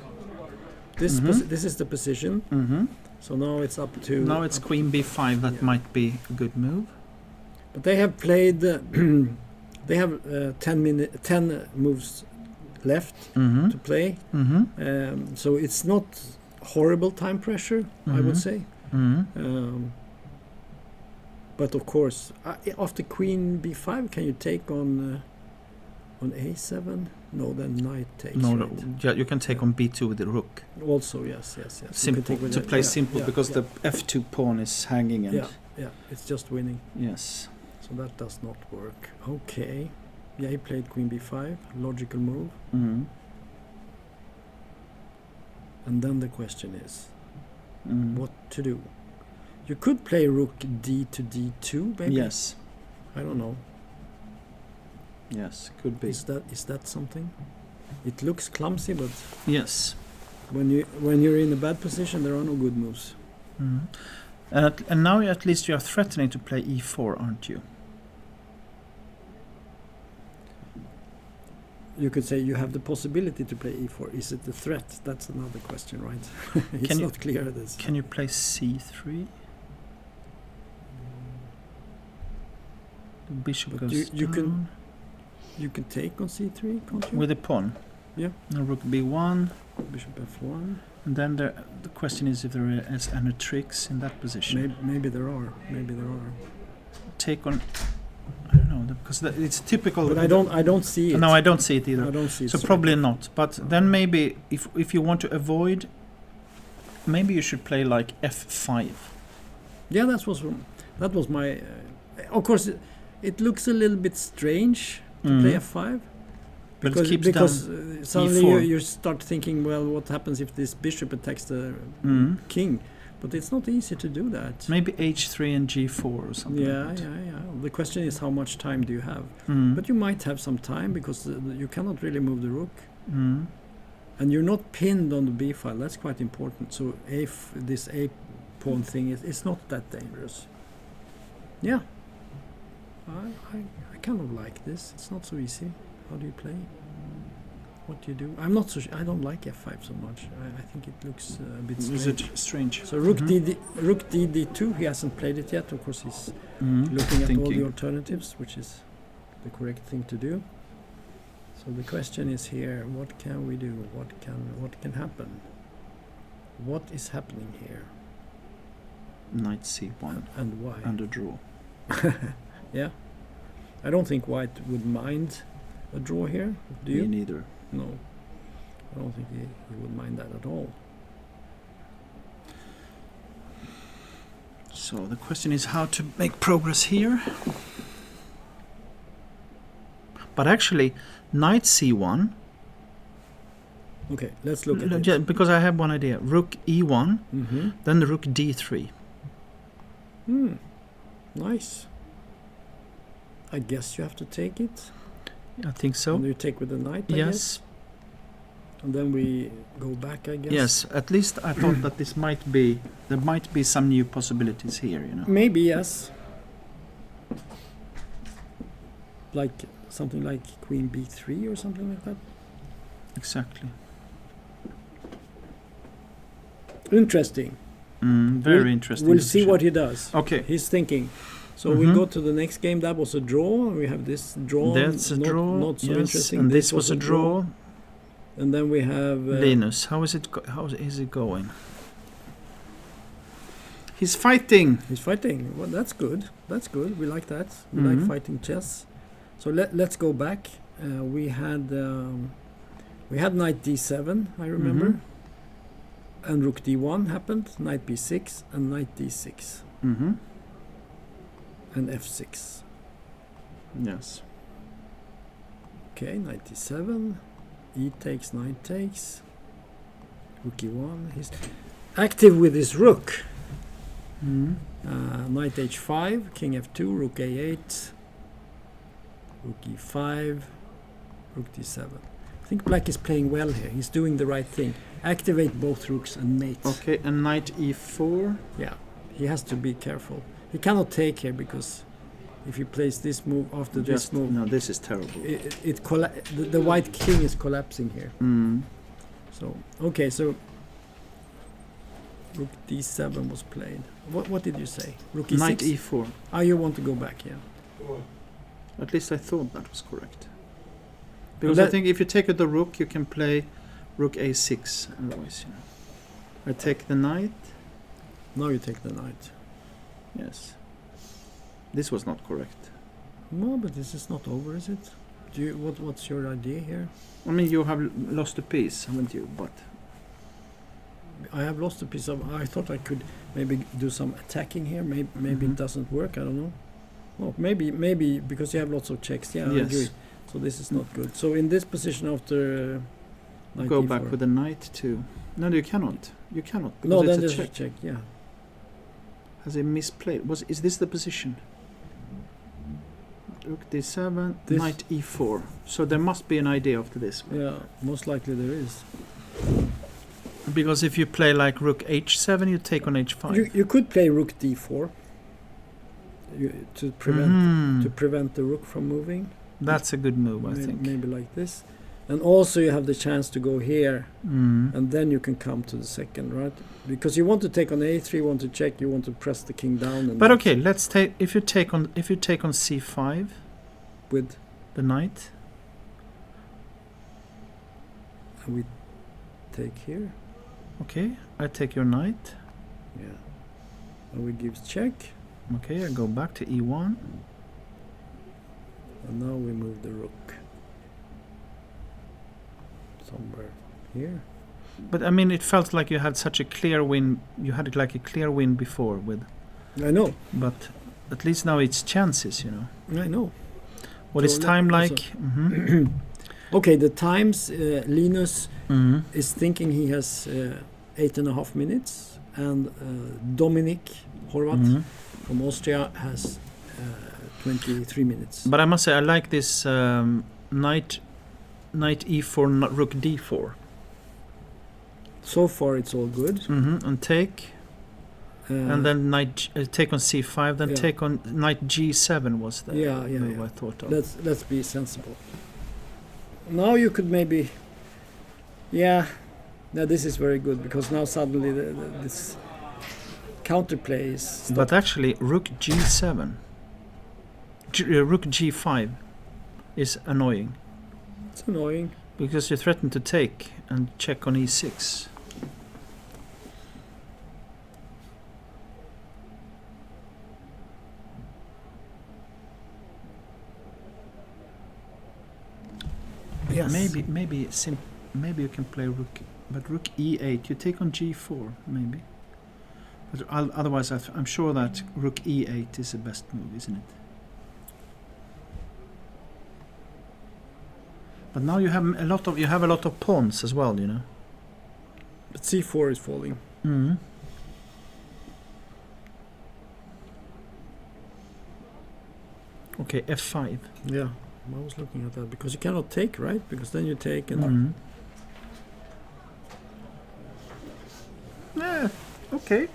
This Mhm. this is the position. Mm-hmm. So now it's up to. Now it's queen b5. That Yeah. might be a good move. But they have played. They have 10 moves left Mm-hmm. to play. Mm-hmm. So it's not horrible time pressure, I Mhm. would say. Mm-hmm. But of course, after queen b5, can you take on a7? No, then knight takes. No, right? yeah, you can take on b2 with the rook. Also, yes. You can Simple take with to that, play yeah, simple yeah, because yeah. the f2 pawn is hanging and Yeah, it's just winning. yes. So that does not work. Okay. Yeah, he played queen b5, logical move. Mm-hmm. And then the question is, Mm. what to do? You could play rook d to d2, maybe. Yes. I don't know. Yes, could be. Is that something? It looks clumsy, but Yes. when you're in a bad position, there are no good moves. Mm. And now at least you are threatening to play e4, aren't you? You could say you have the possibility to play e4. Is it a threat? That's another question, right? It's Can you- not clear. This. Can you play c3? The bishop But goes you can- down You can take on c3, can't you? with a pawn. Yeah. And rook b1. Bishop f1. And then the question is if there is any tricks in that position. Maybe there are. Maybe there are. Take on... I don't know, because it's typical... But I don't see it. No, I don't see it either. I don't see it. So probably not. But then maybe if you want to avoid, maybe you should play like f5. Yeah, that was my. Of course, it looks a little bit strange to play f5. But it keeps because down suddenly e4. you start thinking, well, what happens if this bishop attacks the king? But it's not easy to do that. Maybe h3 and g4 or something. Yeah. like that. The question is, how much time do you have? Mm. But you might have some time because you cannot really move the rook, Mm. and you're not pinned on the b file. That's quite important. So this a pawn thing it's not that dangerous. Yeah, I kind of like this. It's not so easy. How do you play? What do you do? I'm not so. I don't like f5 so much. I think it looks a bit strange. Is it strange? So rook d2. He hasn't played it yet. Of course, he's looking at all the alternatives, which is the correct thing to do. So the question is here: what can we do? What can happen? What is happening here, Knight c1 and why? and a draw. Yeah, I don't think White would mind a draw here. Do you? Me neither. No, I don't think he would mind that at all. So the question is how to make progress here. But actually, Knight c1. Okay, let's look at it. Yeah, because I have one idea. Rook e1, Mm-hmm. then the rook d3. Nice. I guess you have to take it. I think so. And you take with the knight, I Yes. guess. And then we go back, I guess. Yes. At least I thought that this might be. There might be some new possibilities here. You know. Maybe, yes. Like something like queen b3 or something like that. Exactly. Interesting. Very interesting. We'll see decision. what he does. Okay. He's thinking. So we go to the next game. That was a draw. We have this draw. That's a draw. Not so yes. interesting. And this was a draw. And then we have Linus, how is it? How is it going? He's fighting. He's fighting. Well, that's good. That's good. We like that. We like fighting chess. So let's go back. We had knight d7, I remember. And rook d1 happened. Knight b6 and knight d6. And f6. Yes. Okay, knight d7. E takes, knight takes. Rook e1. He's active with his rook. Knight h5, king f2, rook a8, rook e5, rook d7. I think black is playing well here. He's doing the right thing. Activate both rooks and mate. Okay, and knight e4. Yeah, he has to be careful. He cannot take here because if he plays this move after this move, no, this is terrible. The white king is collapsing here. So okay, so rook d7 was played. What did you say? Rook e6? Knight e4. Ah, you want to go back, yeah. At least I thought that was correct. Because I think if you take the rook, you can play rook a6. Otherwise, you know. I take the knight. Now you take the knight. Yes. This was not correct. No, but this is not over, is it? What's your idea here? I mean, you have lost a piece, haven't you? But I have lost a piece of. I thought I could maybe do some attacking here. Maybe it doesn't work. I don't know. Oh, maybe because you have lots of checks. Yeah, I agree. So this is not good. So in this position after knight go e4. back with the knight too. No, you cannot. You cannot. No, then it's there's a check. Yeah. Has he misplayed? Is this the position? Rook d7, knight e4. So there must be an idea after this. Yeah, most likely there is. Because if you play like rook h7, you take on h5. You could play rook d4 to prevent the rook from moving. That's a good move, I think. Maybe like this. And also you have the chance to go here, and then you can come to the second, right? Because you want to take on a3, you want to check, you want to press the king down. And but okay, let's take if you take on c5 with the knight, and we take here. Okay, I take your knight. Yeah, and we give check. Okay, I go back to e1. And now we move the rook somewhere here. But I mean, it felt like you had such a clear win. You had like a clear win before with. I know. But at least now it's chances, you know. I know. What is time like? Okay, the times. Linus is thinking he has 8.5 minutes, and Dominic Horvat from Austria has 23 minutes. But I must say, I like this knight e4, rook d4. So far, it's all good. And take, and then knight take on c5, then take on knight g7 was the move I thought of. Let's be sensible. Now you could maybe, now this is very good because now suddenly this counterplay is stopped. But actually, rook g7, rook g5 is annoying. It's annoying because you threaten to take and check on e6. Yes. Maybe you can play rook, but rook e8. You take on g4, maybe. But otherwise, I'm sure that rook e8 is the best move, isn't it? But now you have a lot of pawns as well, you know. But c4 is falling. Okay, f5. Yeah. I was looking at that because you cannot take, right? Because then you take and yeah, okay.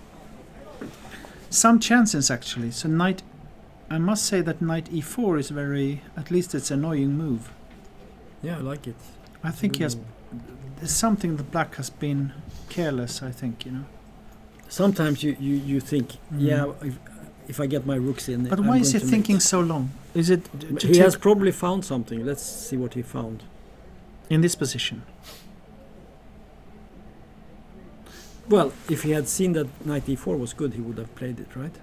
Some chances actually. So I must say that knight e4 is at least it's an annoying move. Yeah, I like it. I think there's something that black has been careless, I think, you know. Sometimes you think, if I get my rooks in. But why is he thinking so long? Is it? He has probably found something. Let's see what he found. In this position. Well, if he had seen that knight e4 was good, he would have played it, right?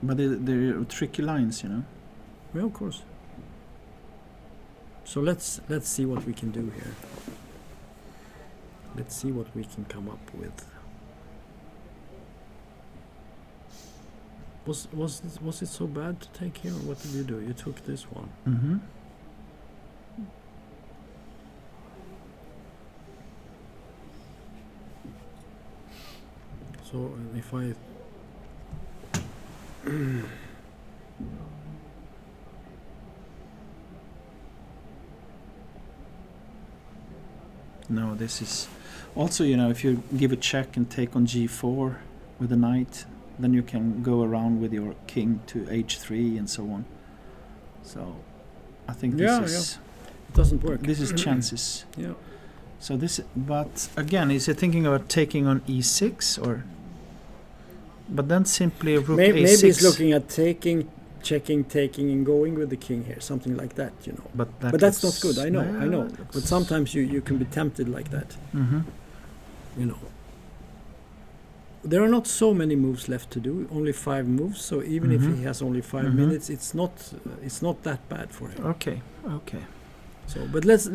But they're tricky lines, you know. Yeah, of course. So let's see what we can do here. Let's see what we can come up with. Was it so bad to take here? What did you do? You took this one. Mm-hmm. So if I No, this is also, you know, if you give a check and take on g4 with a knight, then you can go around with your king to h3 and so on. So I think this it doesn't work. This is chances. Yeah. So this, but again, is he thinking about taking on e6 or? But then simply rook a6. Maybe he's looking at taking, checking, taking, and going with the king here, something like that, you know. But that's not good. I know. Yeah, But sometimes you can be tempted like that. Mm-hmm. You know. There are not so many moves left to do. Only 5 moves. So even if he has only 5 minutes, it's not that bad for him. Okay. So, but let's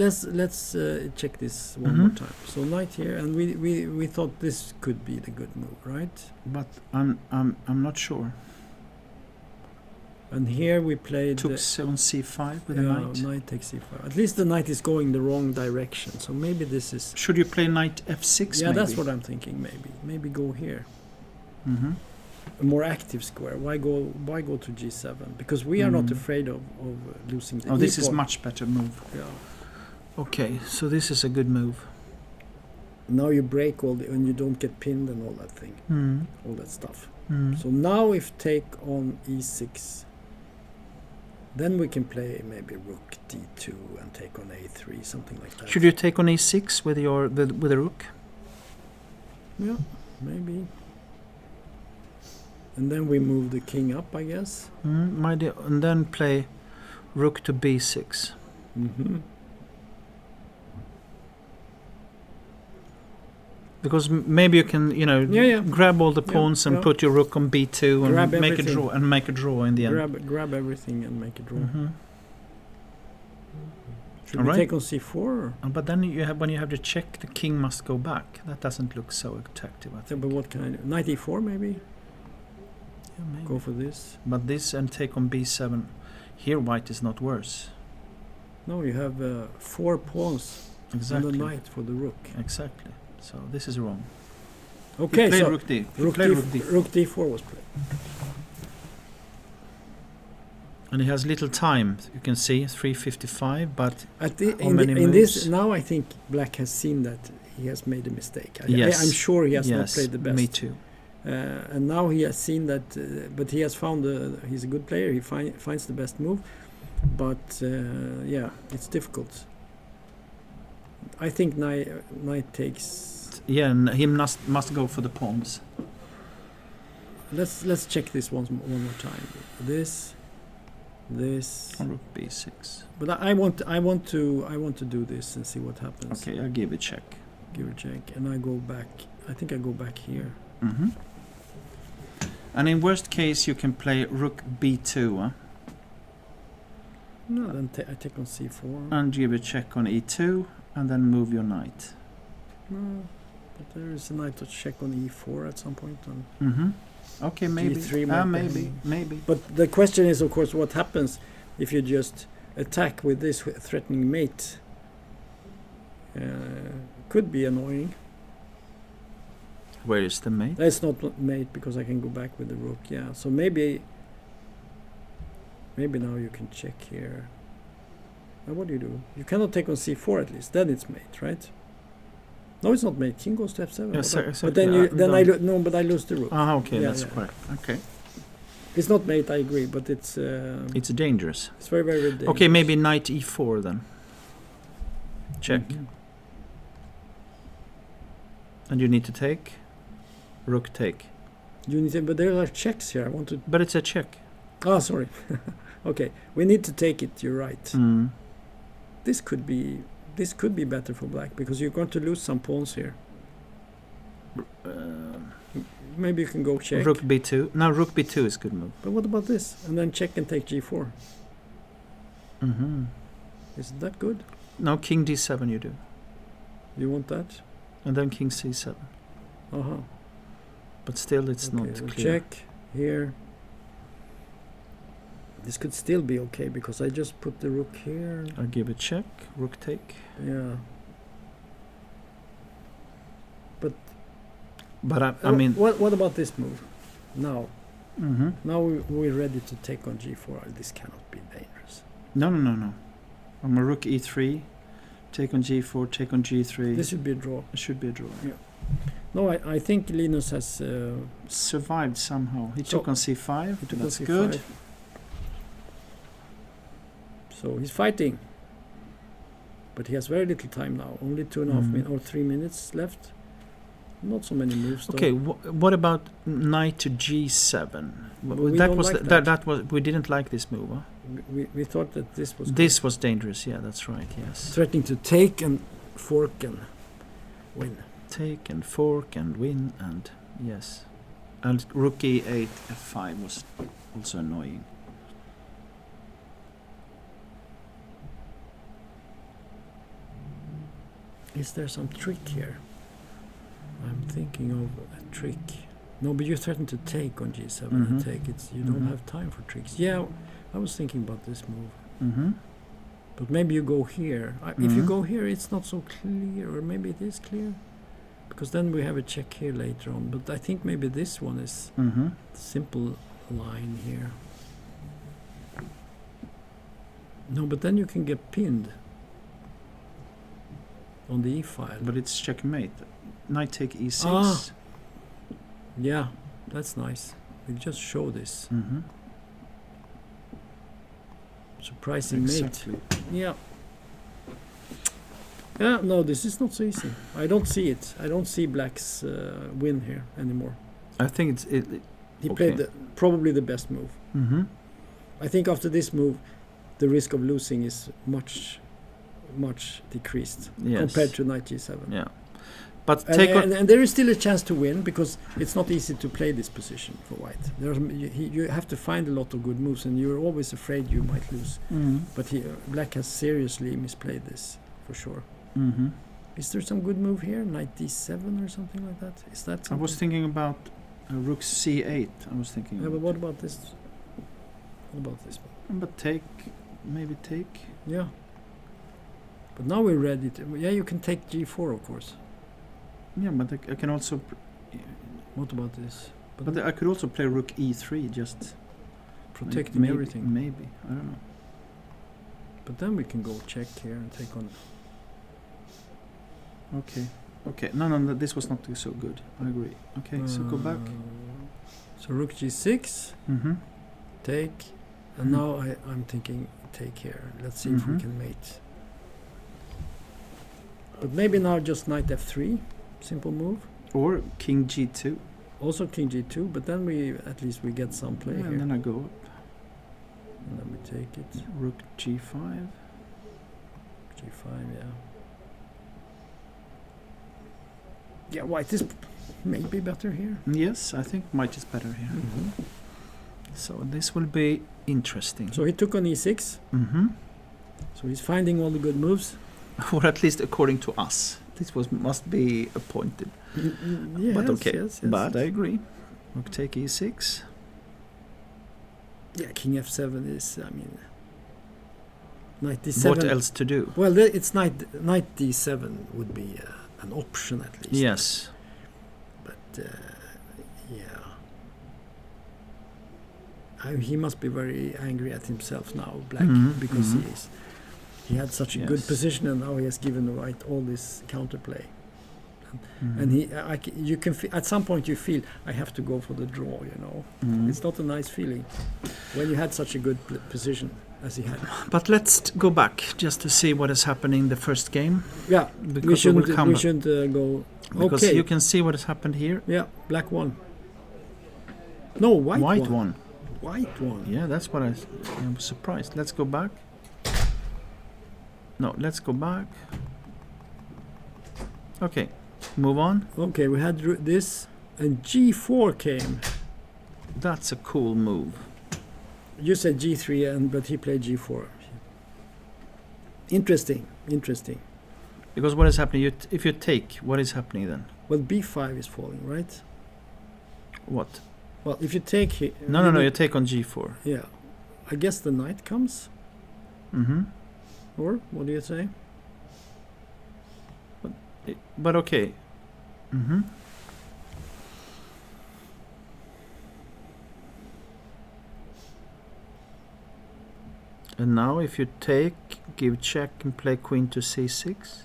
check this one more time. So knight here, and we thought this could be the good move, right? But I'm not sure. And here we played Took on c5 with a knight. Knight takes c5. At least the knight is going the wrong direction. So maybe this is. Should you play knight f6? Yeah, maybe? that's what I'm thinking. Maybe go here. Mm-hmm. A more active square. Why go to g7? Because we are not afraid of losing the. This is much better move. Yeah. Okay, so this is a good move. Now you break and you don't get pinned and all that thing, all that stuff. So now if take on e6. Then we can play maybe rook d2 and take on a3, something like that. Should you take on a6 with the rook? Yeah, maybe. And then we move the king up, I guess. And then play rook to b6. Because maybe you can, grab all the pawns and put your rook on b2 and make a draw in the end. Grab everything and make a draw. Should all we right. take on c4? But then when you have to check, the king must go back. That doesn't look so attractive, I think. But what can I do? Knight e4 maybe? Yeah, maybe. Go for this. But this and take on b7. Here white is not worse. No, you have 4 pawns Exactly. and the knight for the rook. Exactly. So this is wrong. Okay, so rook d. rook d4 was played. And he has little time. You can see 3:55, but in this now I think black has seen that he has made a mistake. I'm sure he has not played the best. Me too. And now he has seen that, but he has found he's a good player. He finds the best move, but it's difficult. I think knight takes. Yeah, and he must go for the pawns. Let's check this one more time. This. Rook b6. But I want to do this and see what happens. Okay, I'll give a check. Give a check, and I go back. I think I go back here. And in worst case, you can play rook b2. No, then I take on c4. And give a check on e2, and then move your knight. No, but there is a knight to check on e4 at some point. Okay, maybe. G3 maybe. But the question is, of course, what happens if you just attack with this threatening mate? Could be annoying. Where is the mate? That's not mate because I can go back with the rook. Yeah, so maybe now you can check here. Now what do? You cannot take on c4 at least. Then it's mate, right? No, it's not mate. King goes to f7. But then I lose the rook. Okay, that's correct. Okay. It's not mate, I agree, but it's dangerous. It's very, very dangerous. Okay, maybe knight e4 then. Check. And you need to take. Rook take. But there are checks here. But it's a check. Oh, sorry. Okay, we need to take it. You're right. This could be better for black because you're going to lose some pawns here. Maybe you can go check. Rook b2. Now rook b2 is good move. But what about this? And then check and take g4. Mm-hmm. Isn't that good? Now king d7 you do. You want that? And then king c7. Uh-huh. But still it's not We'll clear. check here. This could still be okay because I just put the rook here. I'll give a check. Rook take. Yeah. But I mean... What about this move? Now. Mm-hmm. Now we're ready to take on g4. This cannot be dangerous. No. I'm a rook e3. Take on g4, take on g3. This should be a draw. It should be a draw. Yeah. No, I think Linus has... survived somehow. He took on c5. He took That's on C5. good. So he's fighting. But he has very little time now. Only 2.5 minutes or 3 minutes left. Not so many moves. Though. Okay, what about knight to g7? We That don't was like that was we didn't like this move. Huh? We thought that this was This was dangerous. Yeah, that's right. Yes. threatening to take and fork and win. Take and fork and win and yes. And rook e8 f5 was also annoying. Is there some trick here? I'm thinking of a trick. No, but you threaten to take on g7 and take. You don't have time for tricks. Yeah, I was thinking about this move. Mm-hmm. But maybe you go here. If you go here, it's not so clear. Or maybe it is clear. Because then we have a check here later on. But I think maybe this one is simple line here. No, but then you can get pinned on the e-file. But it's checkmate. Knight take e6. Ah. Yeah, that's nice. We just show this. Mm-hmm. Surprising Exactly. mate. Yeah. Yeah, no, this is not so easy. I don't see it. I don't see Black's win here anymore. I think He played probably the best move. Mm-hmm. I think after this move, the risk of losing is much decreased compared to knight g7. Yeah. But and there is still a chance to win because it's not easy to play this position for white. You have to find a lot of good moves, and you're always afraid you might lose. Mm-hmm. But Black has seriously misplayed this for sure. Mm-hmm. Is there some good move here? Knight d7 or something like that? Is that something? I was thinking about rook c8. I was thinking. Yeah, but what about this? What about this one? But maybe take. Yeah. But now we're ready to. Yeah, you can take g4, of course. Yeah, but I can also. What about this? But I could also play rook e3, just protecting everything. Maybe, I don't know. But then we can go check here and take on. Okay. No, this was not so good. I agree. Okay, so go back. So rook g6. Mm-hmm. Take. And now I'm thinking take here. Let's see if we can mate. But maybe now just knight f3. Simple move. Or king g2. Also king g2, but then at least we get some play here. And then I go up. And then we take it. Rook g5. g5, yeah. Yeah, white is maybe better here. Yes, I think white is better here. So this will be interesting. So he took on e6. So he's finding all the good moves. Or at least according to us. This must be appointed. Yes, but okay. Yes. But I agree. Rook take e6. Yeah, king f7 is, knight d7. What else to do? Well, it's knight d7 would be an option at least. Yes. But, he must be very angry at himself now, Black, because he had such a good position, and now he has given the white all this counterplay. And you can at some point you feel I have to go for the draw. It's not a nice feeling when you had such a good position as he had. But let's go back just to see what is happening in the first game. Yeah, we shouldn't go. Because okay. You can see what has happened here. Yeah, Black won. No, white won. White won. Yeah, that's what I was surprised. Let's go back. No, let's go back. Okay. Move on. Okay, we had this, and G4 came. That's a cool move. You said G3, but he played G4. Interesting. Because what is happening? If you take, what is happening then? Well, B5 is falling, right? What? Well, if you take here... No, you take on G4. Yeah. I guess the knight comes? Mm-hmm. Or, what do you say? But okay. Mm-hmm. And now if you take, give check and play queen to C6.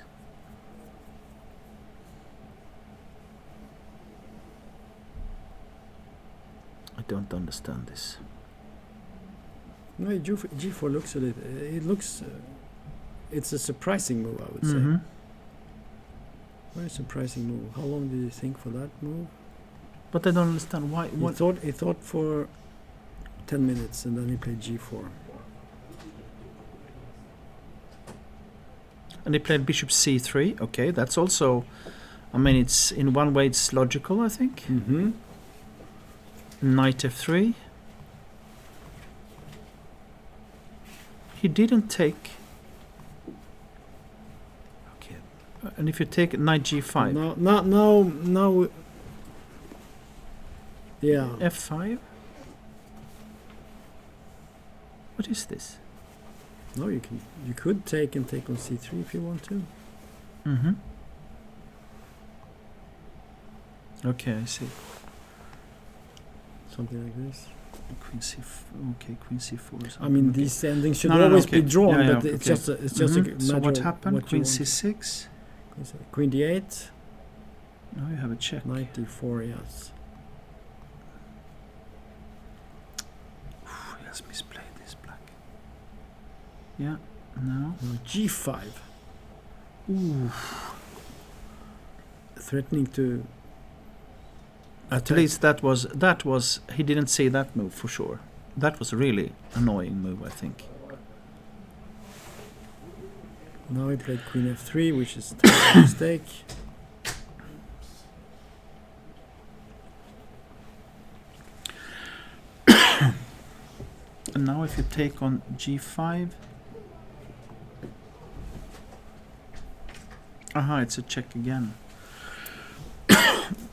I don't understand this. No, G4 looks a little... It looks... it's a surprising move, I would Mm-hmm. say. Very surprising move. How long did you think for that move? But I don't understand why. He thought for 10 minutes, and then he played G4. And he played bishop C3. Okay, that's also... I mean, it's in one way it's logical, I think. Mm-hmm. Knight F3. He didn't take... Okay. And if you take Knight G5... No. Yeah. F5? What is this? No, you could take on C3 if you want to. Mm-hmm. Okay, I see. Something like this. Queen C4. Okay, Queen C4. I mean, okay. these endings should No, always okay. be drawn, Yeah, but it's just a Mhm. So matter what of happened? what you Queen want. C6. Queen D8. Now you have a check. Knight D4, yes. He has misplayed this black. Yeah. Now. G5. Ooh. Threatening to... At least that was he didn't see that move for sure. That was a really annoying move, I think. Now he played Queen F3, which is a mistake. And now if you take on G5. Aha, it's a check again.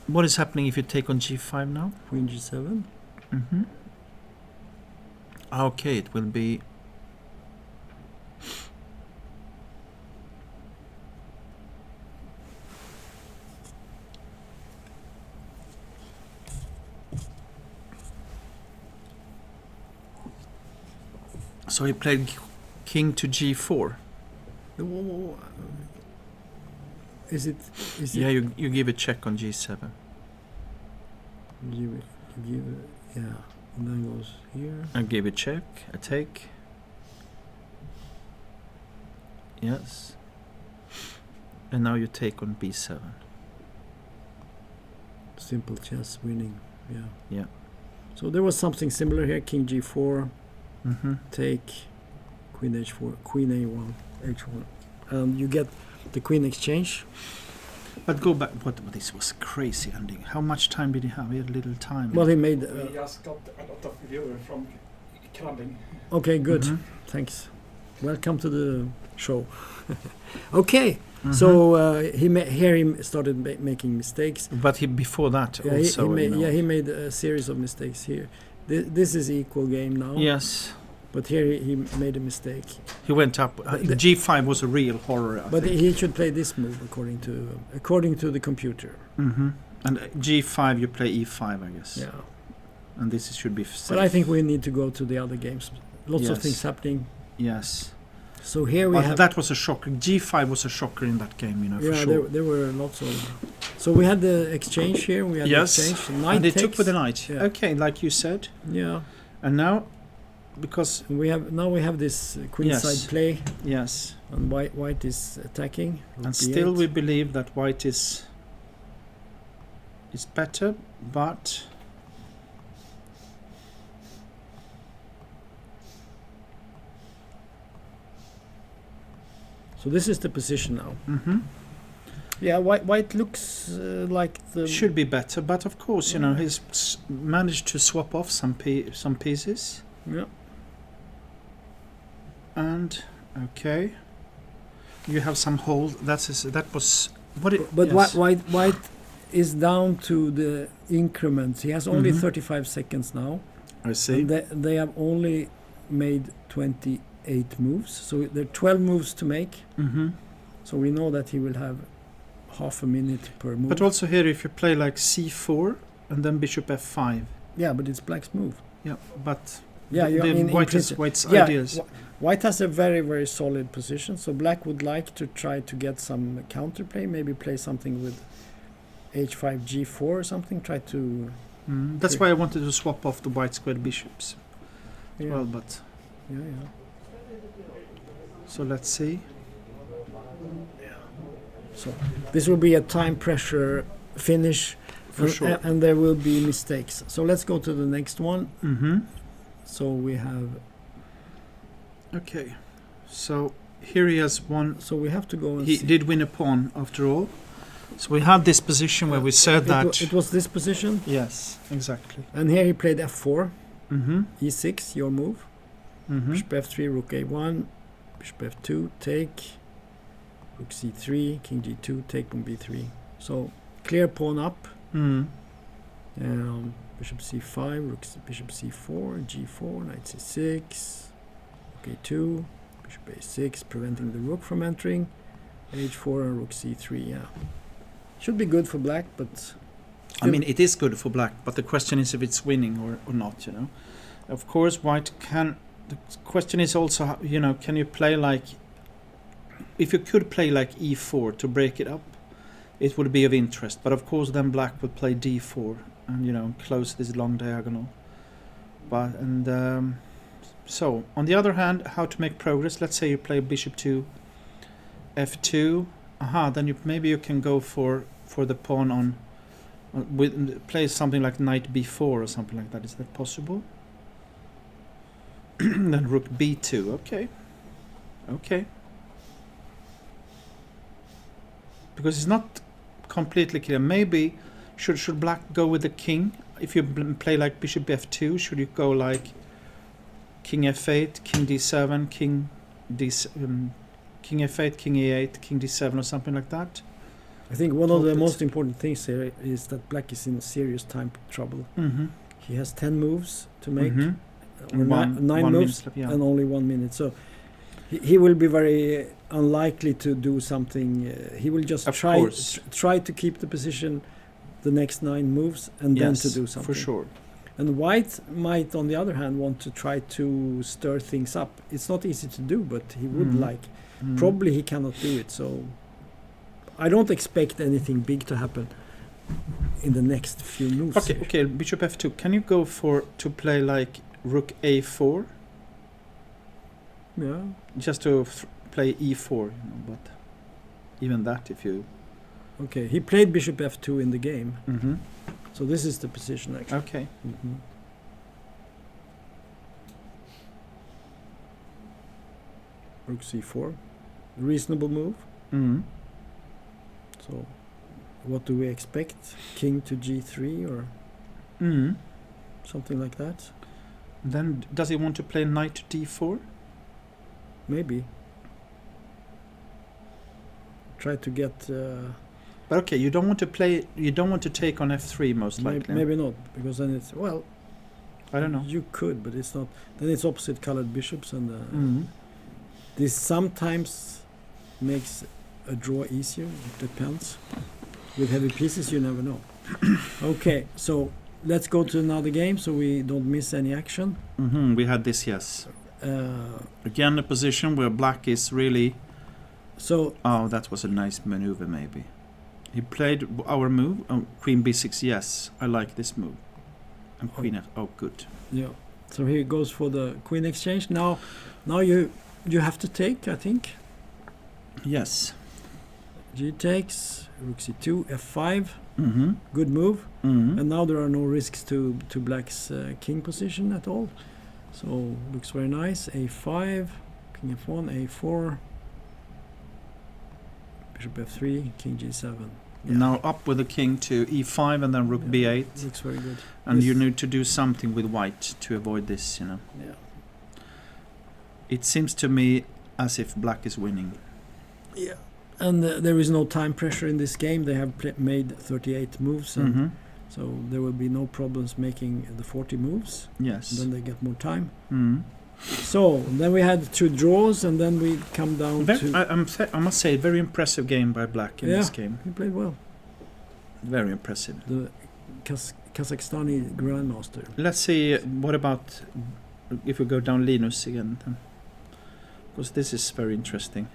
What is happening if you take on G5 now? Queen G7. Mm-hmm. Okay, it will be... So he played king to G4. Is it? Yeah, you give a check on G7. Give it, yeah. And then goes here. I give a check, a take. Yes. And now you take on B7. Simple chess winning, yeah. Yeah. So there was something similar here. King G4, Mm-hmm. take, Queen H4, Queen A1, H1. And you get the Queen exchange. But go back. What? This was a crazy ending. How much time did he have? He had little time. Well, he made... We just got a lot of viewers from clubbing. okay, good. Mhm. Thanks. Welcome to the show. Okay, Mhm. so he started making mistakes. But he before that Yeah, also. he made a series of mistakes here. This is equal game now. Yes. But here he made a mistake. He went up. G5 was a real horror. But he should play this move according to the computer. Mm-hmm. And G5 you play E5, I guess. Yeah. And this should be safe. But I think we need to go to the other games. Lots of Yes. things happening. Yes. So here we But have... that was a shocker. G5 was a shocker in that game, for yeah, sure. there were lots of... So we had the exchange here. We had Yes. the exchange. Knight And they takes. took with the knight. Yeah. Okay, like you said. Yeah. And now, because We have this queenside Yes. play, yes, and white is attacking. and still we believe that white is better, but So this is the position now. mm-hmm. Yeah, white looks like the... Should be better, but of course, you know, he's managed to swap off some pieces. Yeah. And okay, you have some hold. That was what it. But yes. white is down to the increments. He has only 35 seconds now. I see. And they have only made 28 moves, so there are 12 moves to make. So we know that he will have half a minute per move. But also here, if you play like c4 and then bishop f5. Yeah, but it's black's move. Yeah, but white's ideas. White has a very, very solid position, so black would like to try to get some counterplay, maybe play something with h5, g4 or something, try to... That's why I wanted to swap off the white squared bishops as well, but... Yeah. So let's see. So this will be a time pressure finish, for sure, and there will be mistakes. So let's go to the next one. So we have... Okay, so here he has won. So we have to go and he did win a pawn after all. So we had this position where we said that... It was this position? Yes, exactly. And here he played f4, e6, your move. Bishop f3, rook a1, bishop f2, take, rook c3, king g2, take on b3. So clear pawn up. Bishop c5, bishop c4, g4, knight c6, rook a2, bishop a6, preventing the rook from entering, h4 and rook c3. Yeah, should be good for black, but I mean, it is good for black, but the question is if it's winning or not, you know. Of course, white can... The question is also, you know, can you play like... If you could play like e4 to break it up, it would be of interest. But of course, then black would play d4 and, you know, close this long diagonal. But so, on the other hand, how to make progress? Let's say you play bishop to f2. Then maybe you can go for the pawn on... play something like knight b4 or something like that. Is that possible? Then rook b2. Okay. Because it's not completely clear. Maybe should black go with the king? If you play like bishop f2, should you go like king f8, king d7, king f8, king e8, king d7 or something like that? I think one of the most important things here is that black is in serious time trouble. He has 10 moves to make, or nine moves, and only 1 minute. So he will be very unlikely to do something. He will just try to keep the position the next 9 moves and then to do something. For sure. And white might, on the other hand, want to try to stir things up. It's not easy to do, but he would like. Probably he cannot do it. So I don't expect anything big to happen in the next few moves. Okay, bishop f2. Can you go to play like rook a4? Yeah. Just to play e4, you know, but even that if you... Okay, he played bishop f2 in the game. So this is the position actually. Okay. Rook c4. Reasonable move. So what do we expect? King to g3 or something like that? Then does he want to play knight to d4? Maybe. Try to get... But okay, you don't want to take on f3 most likely. Maybe not, because then it's... Well, I don't know. You could, but it's not... Then it's opposite colored bishops and... This sometimes makes a draw easier. It depends. With heavy pieces, you never know. Okay, so let's go to another game so we don't miss any action. We had this, yes. Again, a position where black is really... So... Oh, that was a nice maneuver, maybe. He played our move. Oh, queen b6, yes. I like this move. And queen f... Oh, good. Yeah. So he goes for the queen exchange. Now you have to take, I think. Yes. G takes, rook c2, f5. Good move. And now there are no risks to black's king position at all. So looks very nice. a5, king f1, a4, bishop f3, king g7. Now up with the king to e5 and then rook b8. Looks very good. And you need to do something with white to avoid this, you know. Yeah. It seems to me as if black is winning. Yeah. And there is no time pressure in this game. They have made 38 moves, and so there will be no problems making the 40 moves. Yes. And then they get more time. Mm. So then we had 2 draws, and then we come down to... I must say, very impressive game by black in this game. He played well. Very impressive. The Kazakhstani grandmaster. Let's see, what about if we go down Linus again? Then? Because this is very interesting.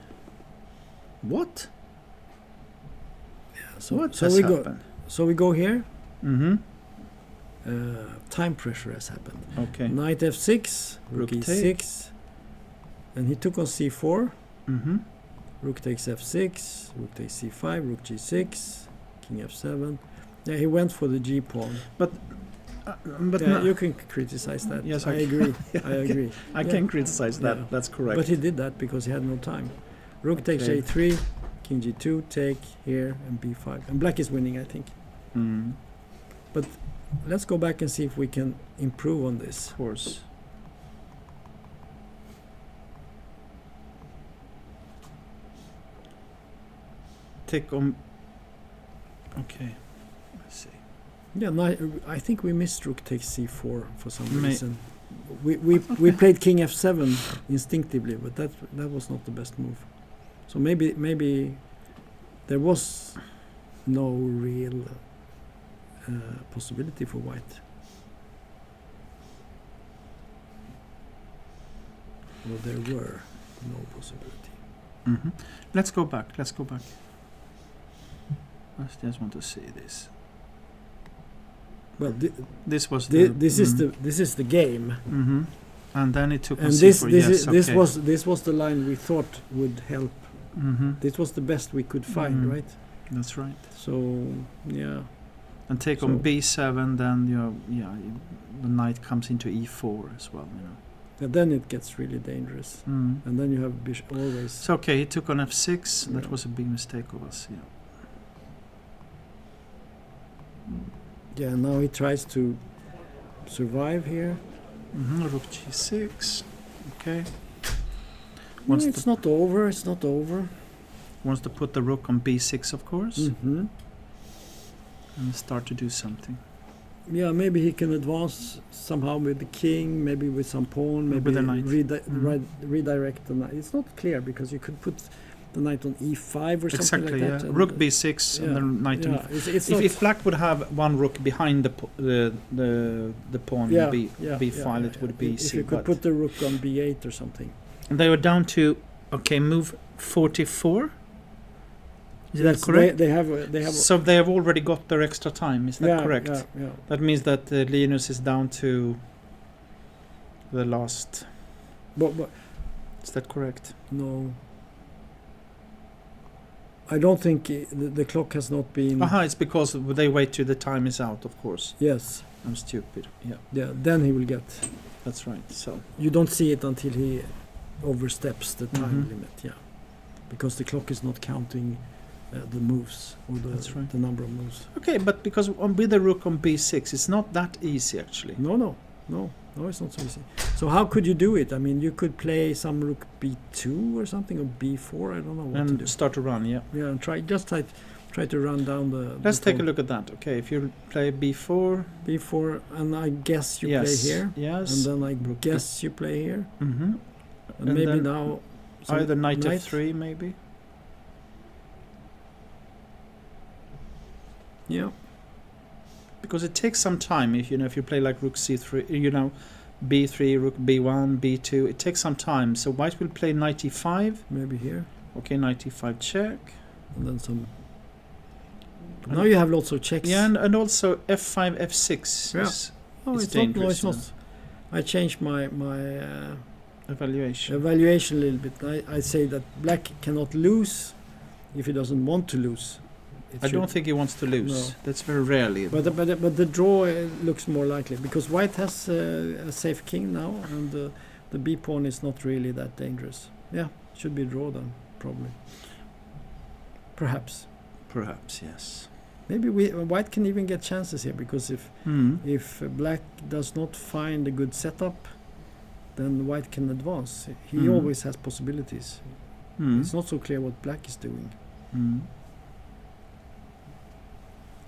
What? Yeah, so what so has we happened? So we go here. Mm-hmm. Time pressure has happened. Okay. Knight f6, rook e6, and he took on c4. Mm-hmm. Rook takes f6, rook takes c5, rook g6, king f7. Yeah, he went for the g pawn. But yeah, you can criticize that. Yes, I agree. I agree. I can criticize that. Yeah. That's correct. But he did that because he had no time. Rook takes a3, king g2, take here, and b5. And black is winning, I think. Mm. But let's go back and see if we can improve on this. Of course. Take on. Okay. Let's see. Yeah, no, I think we missed rook takes c4 for some reason. We played king f7 instinctively, but that was not the best move. So maybe there was no real possibility for white. Well, there were no possibility. Mm-hmm. Let's go back. I just want to see this. Well, this was this is the game. Mm-hmm. And then it took. And this was the line we thought would help. Mm-hmm. This was the best we could find, right? That's right. So yeah. And take on b7, then the knight comes into e4 as well, you know. And then it gets really dangerous. And then you have bishop always. So okay, he took on f6. That was a big mistake of us. Yeah. Yeah. Now he tries to survive here. Rook g6. Okay. It's not over. It's not over. Wants to put the rook on b6, of course. Mm-hmm. And start to do something. Yeah, maybe he can advance somehow with the king, maybe with some pawn, maybe with the knight. Redirect the knight. It's not clear because you could put the knight on e5 or something like that. Rook b6 and then knight on if black would have one rook behind the pawn on b5, it would be if you could put the rook on b8 or something. And they were down to move 44. Is that correct? They have. So they have already got their extra time. Is that correct? Yeah. That means that Linus is down to the last. But is that correct? No. I don't think the clock has not been. It's because they wait till the time is out. Of course. Yes. I'm stupid. Yeah. Yeah. Then he will get. That's right. So you don't see it until he oversteps the time limit. Yeah. Because the clock is not counting. The moves or the number of moves. Okay, but because with the rook on b6, it's not that easy actually. No, it's not so easy. So how could you do it? I mean, you could play some rook b2 or something, or b4. I don't know what to do. And start to run, yeah, and try to run down the. Let's take a look at that. Okay, if you play b4, and I guess you play here. Yes. And then I guess you play here. Mm-hmm. And maybe now either knight f3, maybe. Yeah, because it takes some time. If you play like rook c3, b3, rook b1, b2, it takes some time. So white will play knight e5, maybe here. Okay, knight e5 check, and then some. Now you have lots of checks. Yeah, and also f5, f6. Yeah. It's dangerous. No, it's not. I changed my evaluation a little bit. I say that black cannot lose if he doesn't want to lose. I don't think he wants to lose. No. That's very rarely. But the draw looks more likely because white has a safe king now, and the b pawn is not really that dangerous. Yeah, should be a draw then probably. Perhaps. Perhaps, yes. Maybe white can even get chances here, because if black does not find a good setup, then white can advance. He always has possibilities. It's not so clear what black is doing.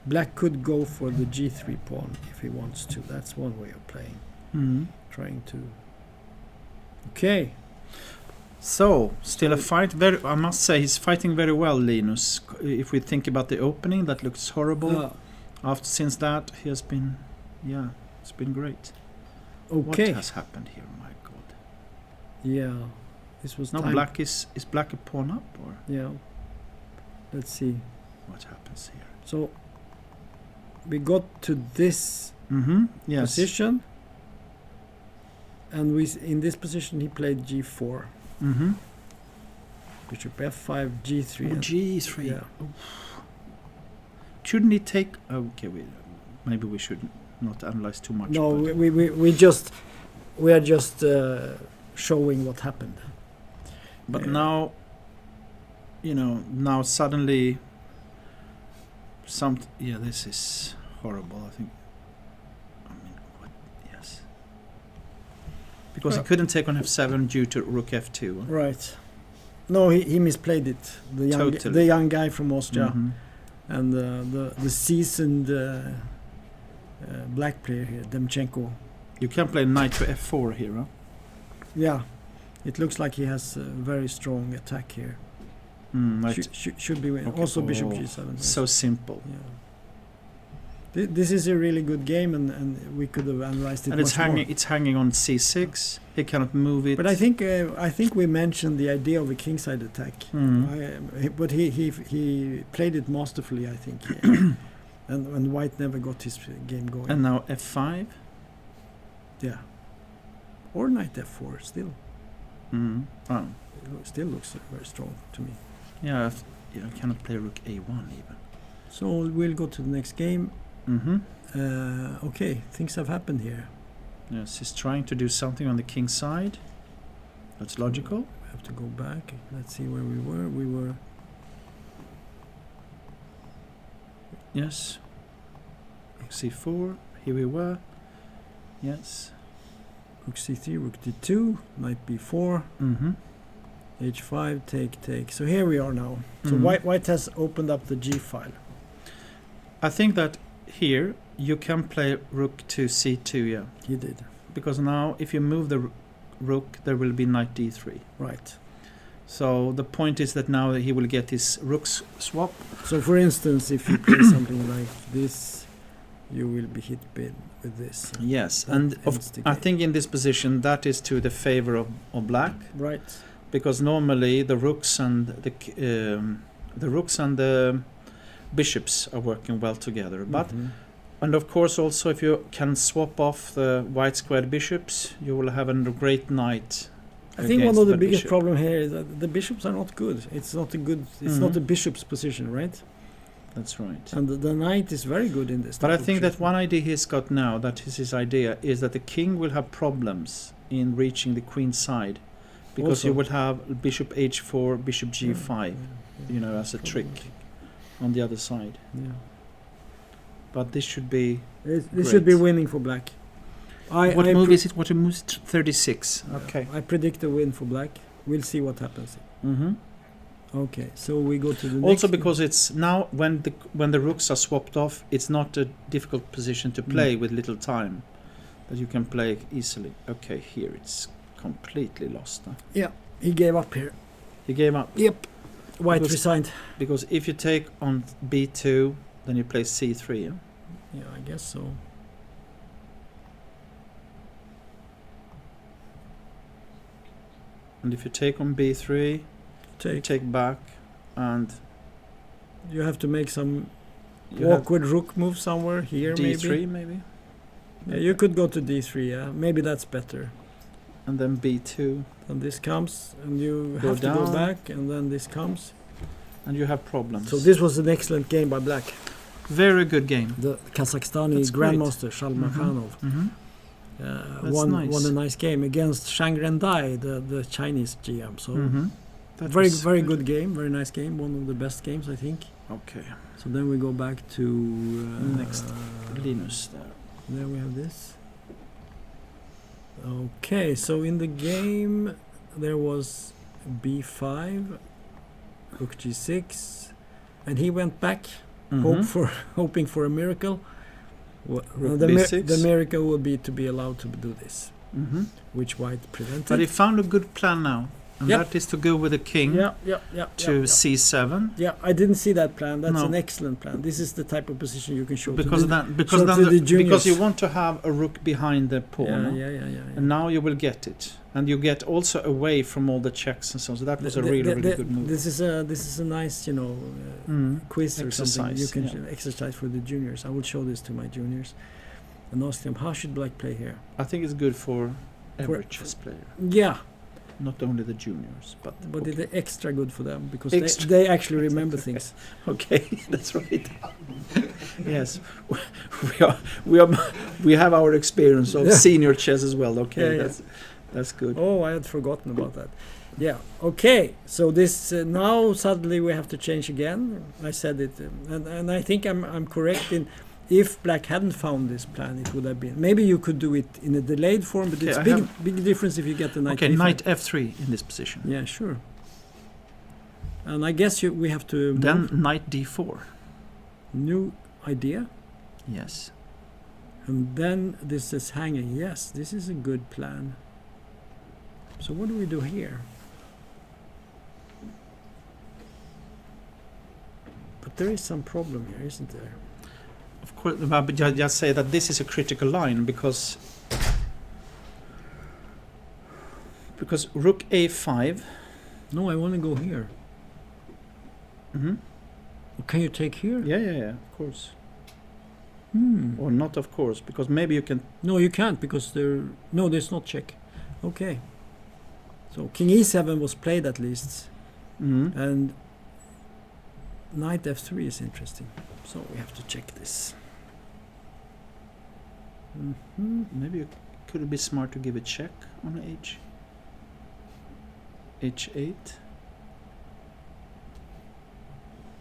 Black could go for the g3 pawn if he wants to. That's one way of playing. Trying to... Okay. So, still a fight. I must say, he's fighting very well, Linus. If we think about the opening, that looks horrible. Since that, he has been... Yeah, it's been great. Okay. What has happened here? My God. Yeah. This was now time. black is black a pawn up, or? Yeah. Let's see. What happens here? So we got to this position, and in this position he played g4. Bishop f5, g3. G3. Yeah. Shouldn't he take? Okay, maybe we should not analyze too much. No, we are just showing what happened. But now, now suddenly, this is horrible. I think. Yes. Because he couldn't take on f7 due to rook f2. Right. No, he misplayed it. The young guy from Austria, and the seasoned black player here, Demchenko. You can play knight to f4 here, huh? Yeah. It looks like he has a very strong attack here. Right. Should be win. Okay. Also bishop g7. So simple. Yeah. This is a really good game, and we could have analyzed it. And it's hanging on c6. He cannot move it. But I think we mentioned the idea of a kingside attack. But he played it masterfully, I think. and white never got his game going. And now f5. Yeah. Or knight f4 still. Oh. It still looks very strong to me. Yeah, I cannot play rook a1 even. So we'll go to the next game. Okay, things have happened here. Yes, he's trying to do something on the king side. That's logical. We have to go back. Let's see where we were. We were... Yes. Rook c4. Here we were. Yes. Rook c3, rook d2, knight b4, h5, take. So here we are now. So white has opened up the g file. I think that here you can play rook to c2, yeah. He did. Because now if you move the rook, there will be knight d3. Right. So the point is that now he will get his rooks swap. So for instance, if you play something like this, you will be hit with this. Yes, and I think in this position that is to the favor of black. Right. Because normally the rooks and the bishops are working well together. But and of course also if you can swap off the white squared bishops, you will have a great knight. I think one of the biggest problem here is that the bishops are not good. It's not a good. It's not a bishop's position, right? That's right. And the knight is very good in this. But I think that one idea he's got now, that is his idea, is that the king will have problems in reaching the queen side, because you will have bishop h4, bishop g5, as a trick on the other side. Yeah. But this should be. This should be winning for black. What move is it? What move is 36? Okay. I predict a win for black. We'll see what happens. Okay, so we go to the next. Also because it's now when the rooks are swapped off, it's not a difficult position to play with little time, that you can play easily. Okay, here it's completely lost. Yeah, he gave up here. He gave up. Yep. White resigned. Because if you take on b2, then you play c3. Yeah? Yeah, I guess so. And if you take on b3, take back, and you have to make some awkward rook move somewhere here. d3 maybe. Yeah, you could go to d3. Yeah, maybe that's better. And then b2. And this comes, and you have to go back, and then this comes, and you have problems. So this was an excellent game by black. Very good game. The Kazakhstani grandmaster Shalmakhanov won a nice game against Shang Rendai, the Chinese GM. So That Very was very good game, very nice game, one of the best games I think. Okay. So then we go back to Next, Linus there. There we have this. Okay, so in the game there was b5, rook g6, and he went back, hoping for a miracle. Rook The b6. miracle would be to be allowed to do this, which white prevented. But he found a good plan now, and Yep. that is to go with the king to c7. Yeah, I didn't see that plan. That's No. an excellent plan. This is the type of position you can show Because to the, then, because show then, to the because juniors. you want to have a rook behind the pawn, yeah. and now you will get it, and you get also away from all the checks and so on. So that was a really good move. This is a nice, quiz or something you Exercise, can exercise for the juniors. I will show this to my juniors and ask them how should black play here. I think it's good for every chess player, Yeah, not only the juniors, but okay. it's extra good for them because Extra. they actually remember things. Okay, that's right. Yes, we have our experience of senior chess as well. Okay, Yeah. that's good. Oh, I had forgotten about that. Yeah. Okay. So this now suddenly we have to change again. I said it, and I think I'm correct in. If black hadn't found this plan, it would have been. Maybe you could do it in a delayed form, but it's big difference if you get the knight. Okay, a5. knight f3 in this position. Yeah, sure. And I guess we have to move. Then knight d4. New idea. Yes. And then this is hanging. Yes, this is a good plan. So what do we do here? But there is some problem here, isn't there? Of course, but just say that this is a critical line because rook a5. No, I want to go here. Can you take here? Yeah, of course. Hmm. Or not, of course, because maybe you can. No, you can't because there's not check. Okay. So king e7 was played at least, and knight f3 is interesting. So we have to check this. Maybe you could be smart to give a check on h8.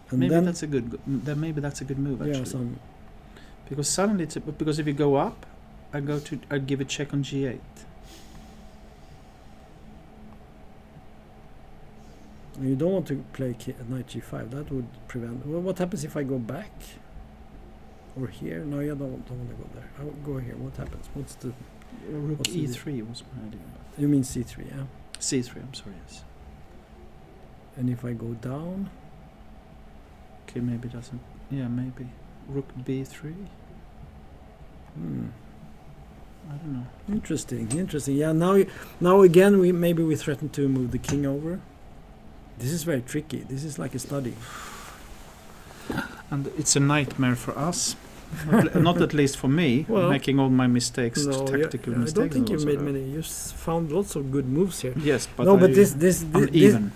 And Maybe then that's a good. Maybe that's a good move actually. yeah, Because suddenly because if you go up, I give a check on g8. you don't want to play knight g5. That would prevent. Well, what happens if I go back? Or here? No, you don't want to go there. I will go here. What happens? What's the Rook what's the e3 was my idea. You mean c3? Yeah. c3. I'm sorry. Yes. And if I go down, Okay, maybe it doesn't. Yeah, maybe rook b3. I don't know. Interesting. Yeah. Now again, we threaten to move the king over. This is very tricky. This is like a study. And it's a nightmare for us. Not at least for me, Well, making all my mistakes, No, tactical I mistakes. don't think you've also. made many. You found lots of good moves here. Yes, but No, but uneven.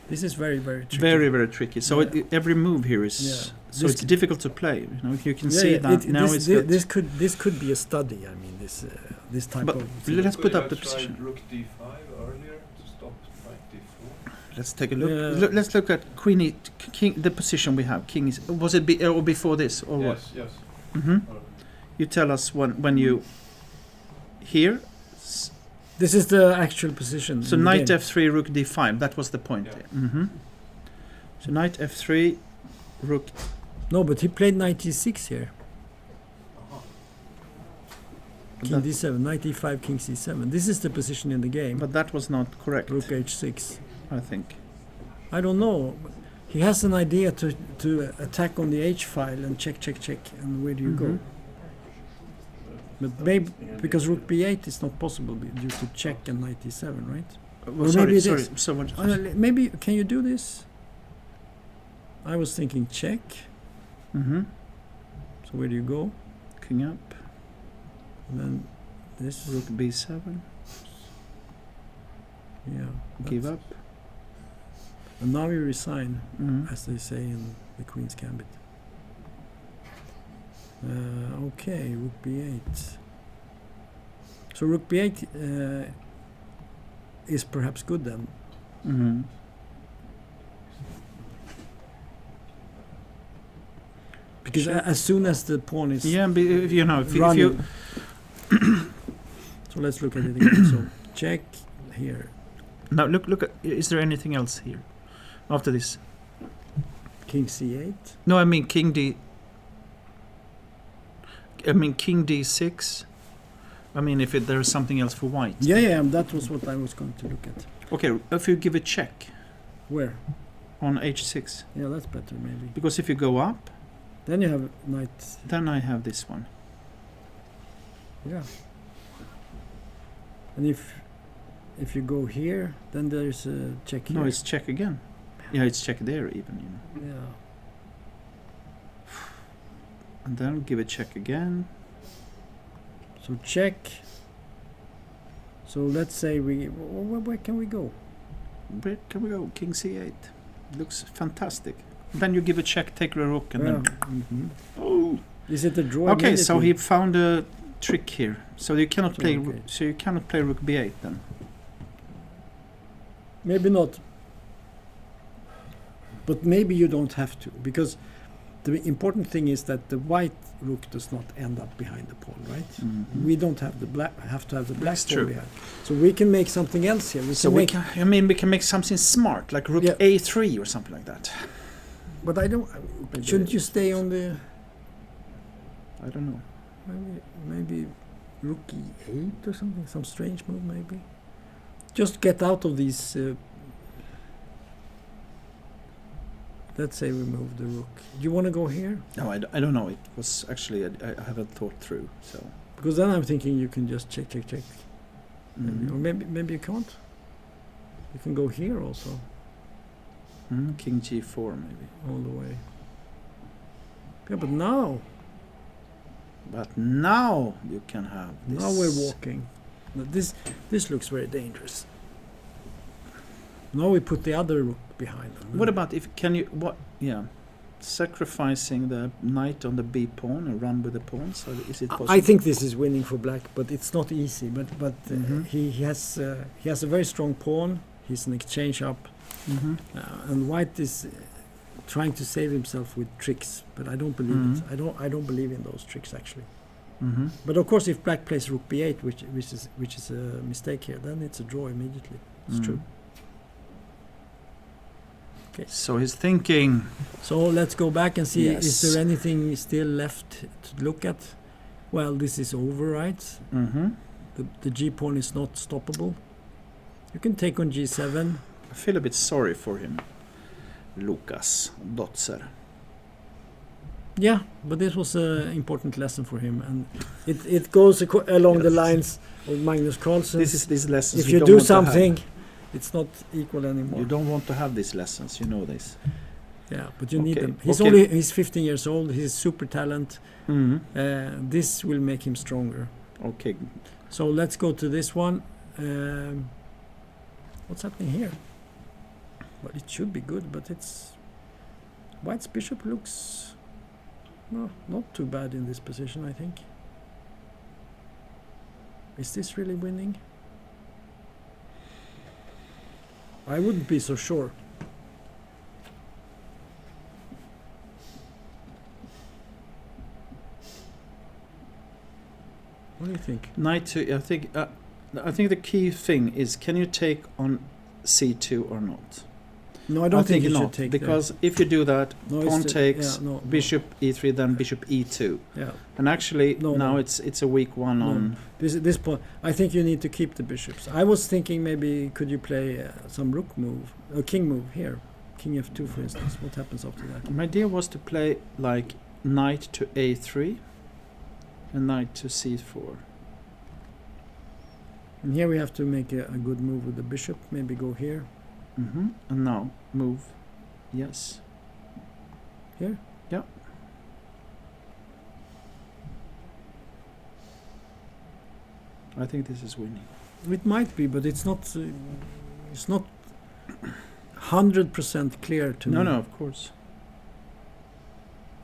This is very tricky. Very, very tricky. So Yeah. every move here is Yeah. so it's difficult to play. You can see Yeah, that now it's got- this could be a study. I mean, this type But of. let's put up the tried position. Rook d5 earlier to stop knight d4. Let's take a look. Yeah. Let's look at queen king. The position we have. King is. Was it or before this or what? Yes. You tell us when you. Here. This is the actual position. So in the knight game. f3, rook d5. That was the point. Yeah. So knight f3, rook. No, but he played knight e6 here. King That- d7, knight e5, king c7. This is the position in the game. But that was not correct. Rook h6. I think. I don't know. He has an idea to attack on the h file and check. And where do you go? But maybe because rook b8 is not possible due to check and knight e7, right? Or sorry, maybe it sorry. is. So what? Maybe can you do this? I was thinking check. So where do you go? King up. And then this. Rook b7. Yeah. Give that's- up. And now you resign, Mhm. as they say in the Queen's Gambit. Okay, rook b8. So rook b8 is perhaps good then. Mm-hmm. Because as soon as the pawn is Yeah, but if you know, if you running. So let's look at it again. So check here. now look at, is there anything else here after this? King c8. No, I mean king d6. I mean if there's something else for white. Yeah, that was what I was going to look at. Okay, if you give a check Where? on h6, Yeah, that's better maybe. because if you go up, Then you have knight. then I have this one. Yeah. And if you go here, then there's a check here. No, it's check again. Yeah, it's check there even. You know. Yeah. And then give a check again. So check. So let's say where can we go? Where can we go? King c8. Looks fantastic. Then you give a check, take the rook, and then. Mhm. Oh. Is it a draw? Okay, so immediately? he found a trick here. So you cannot So, play. okay. So you cannot play rook b8 then. Maybe not. But maybe you don't have to, because the important thing is that the white rook does not end up behind the pawn, right? Mhm. We don't have the black. Have to have the black That's pawn true. behind. So we can make something else here. So we can. I mean, we can make something smart, like rook Yeah. a3 or something like that. But I don't. Shouldn't you stay on the? I don't know. Maybe rook e8 or something. Some strange move, maybe. Just get out of these. Let's say we move the rook. Do you want to go here? No, I don't know. It was actually I haven't thought through. So. Because then I'm thinking you can just check. Mhm. Or maybe you can't. You can go here also, King g4 maybe. all the way. Yeah, but now But now you can have this. now we're walking. Now this looks very dangerous. Now we put the other rook behind them. What about if can you what? Yeah, sacrificing the knight on the b pawn and run with the pawn. So is it possible? I think this is winning for black, but it's not easy. But Mhm. he has a very strong pawn. He's an exchange up, Mhm. and white is trying to save himself with tricks. But I don't believe Mhm. it. I don't believe in those tricks actually. Mhm. But of course, if black plays rook b8, which is a mistake here, then it's a draw immediately. It's true. Okay. So he's thinking. So let's go back and see. Yes. Is there anything still left to look at? Well, this is over, right? Mhm. The g pawn is not stoppable. You can take on g7. I feel a bit sorry for him, Lukas Dotzer. Yeah, but this was an important lesson for him, and it goes along the Yes. lines of Magnus Carlsen. These lessons. If you you don't do want to have. something, it's not equal anymore. You don't want to have these lessons. You know this. Yeah, but you need Okay, them. okay. He's 15 years old. He's super talent. Mhm. This will make him stronger. Okay. So let's go to this one. What's happening here? Well, it should be good, but it's white's bishop looks not too bad in this position, I think. Is this really winning? I wouldn't be so sure. What do you think? Knight to. I think the key thing is, can you take on c2 or not? No, I don't think you not, should take because if you do that, No, pawn it's takes, yeah, no, bishop e3, then bishop e2, Yeah. and actually No, now no. it's a weak one No. on. This point, I think you need to keep the bishops. I was thinking maybe could you play some rook move, a king move here, king f2 for instance. What happens after that? My idea was to play like knight to a3 and knight to c4. And here we have to make a good move with the bishop. Maybe go here. And now move. Yes. Here? Yeah. I think this is winning. It might be, but it's not. It's not 100% clear to me. No, of course.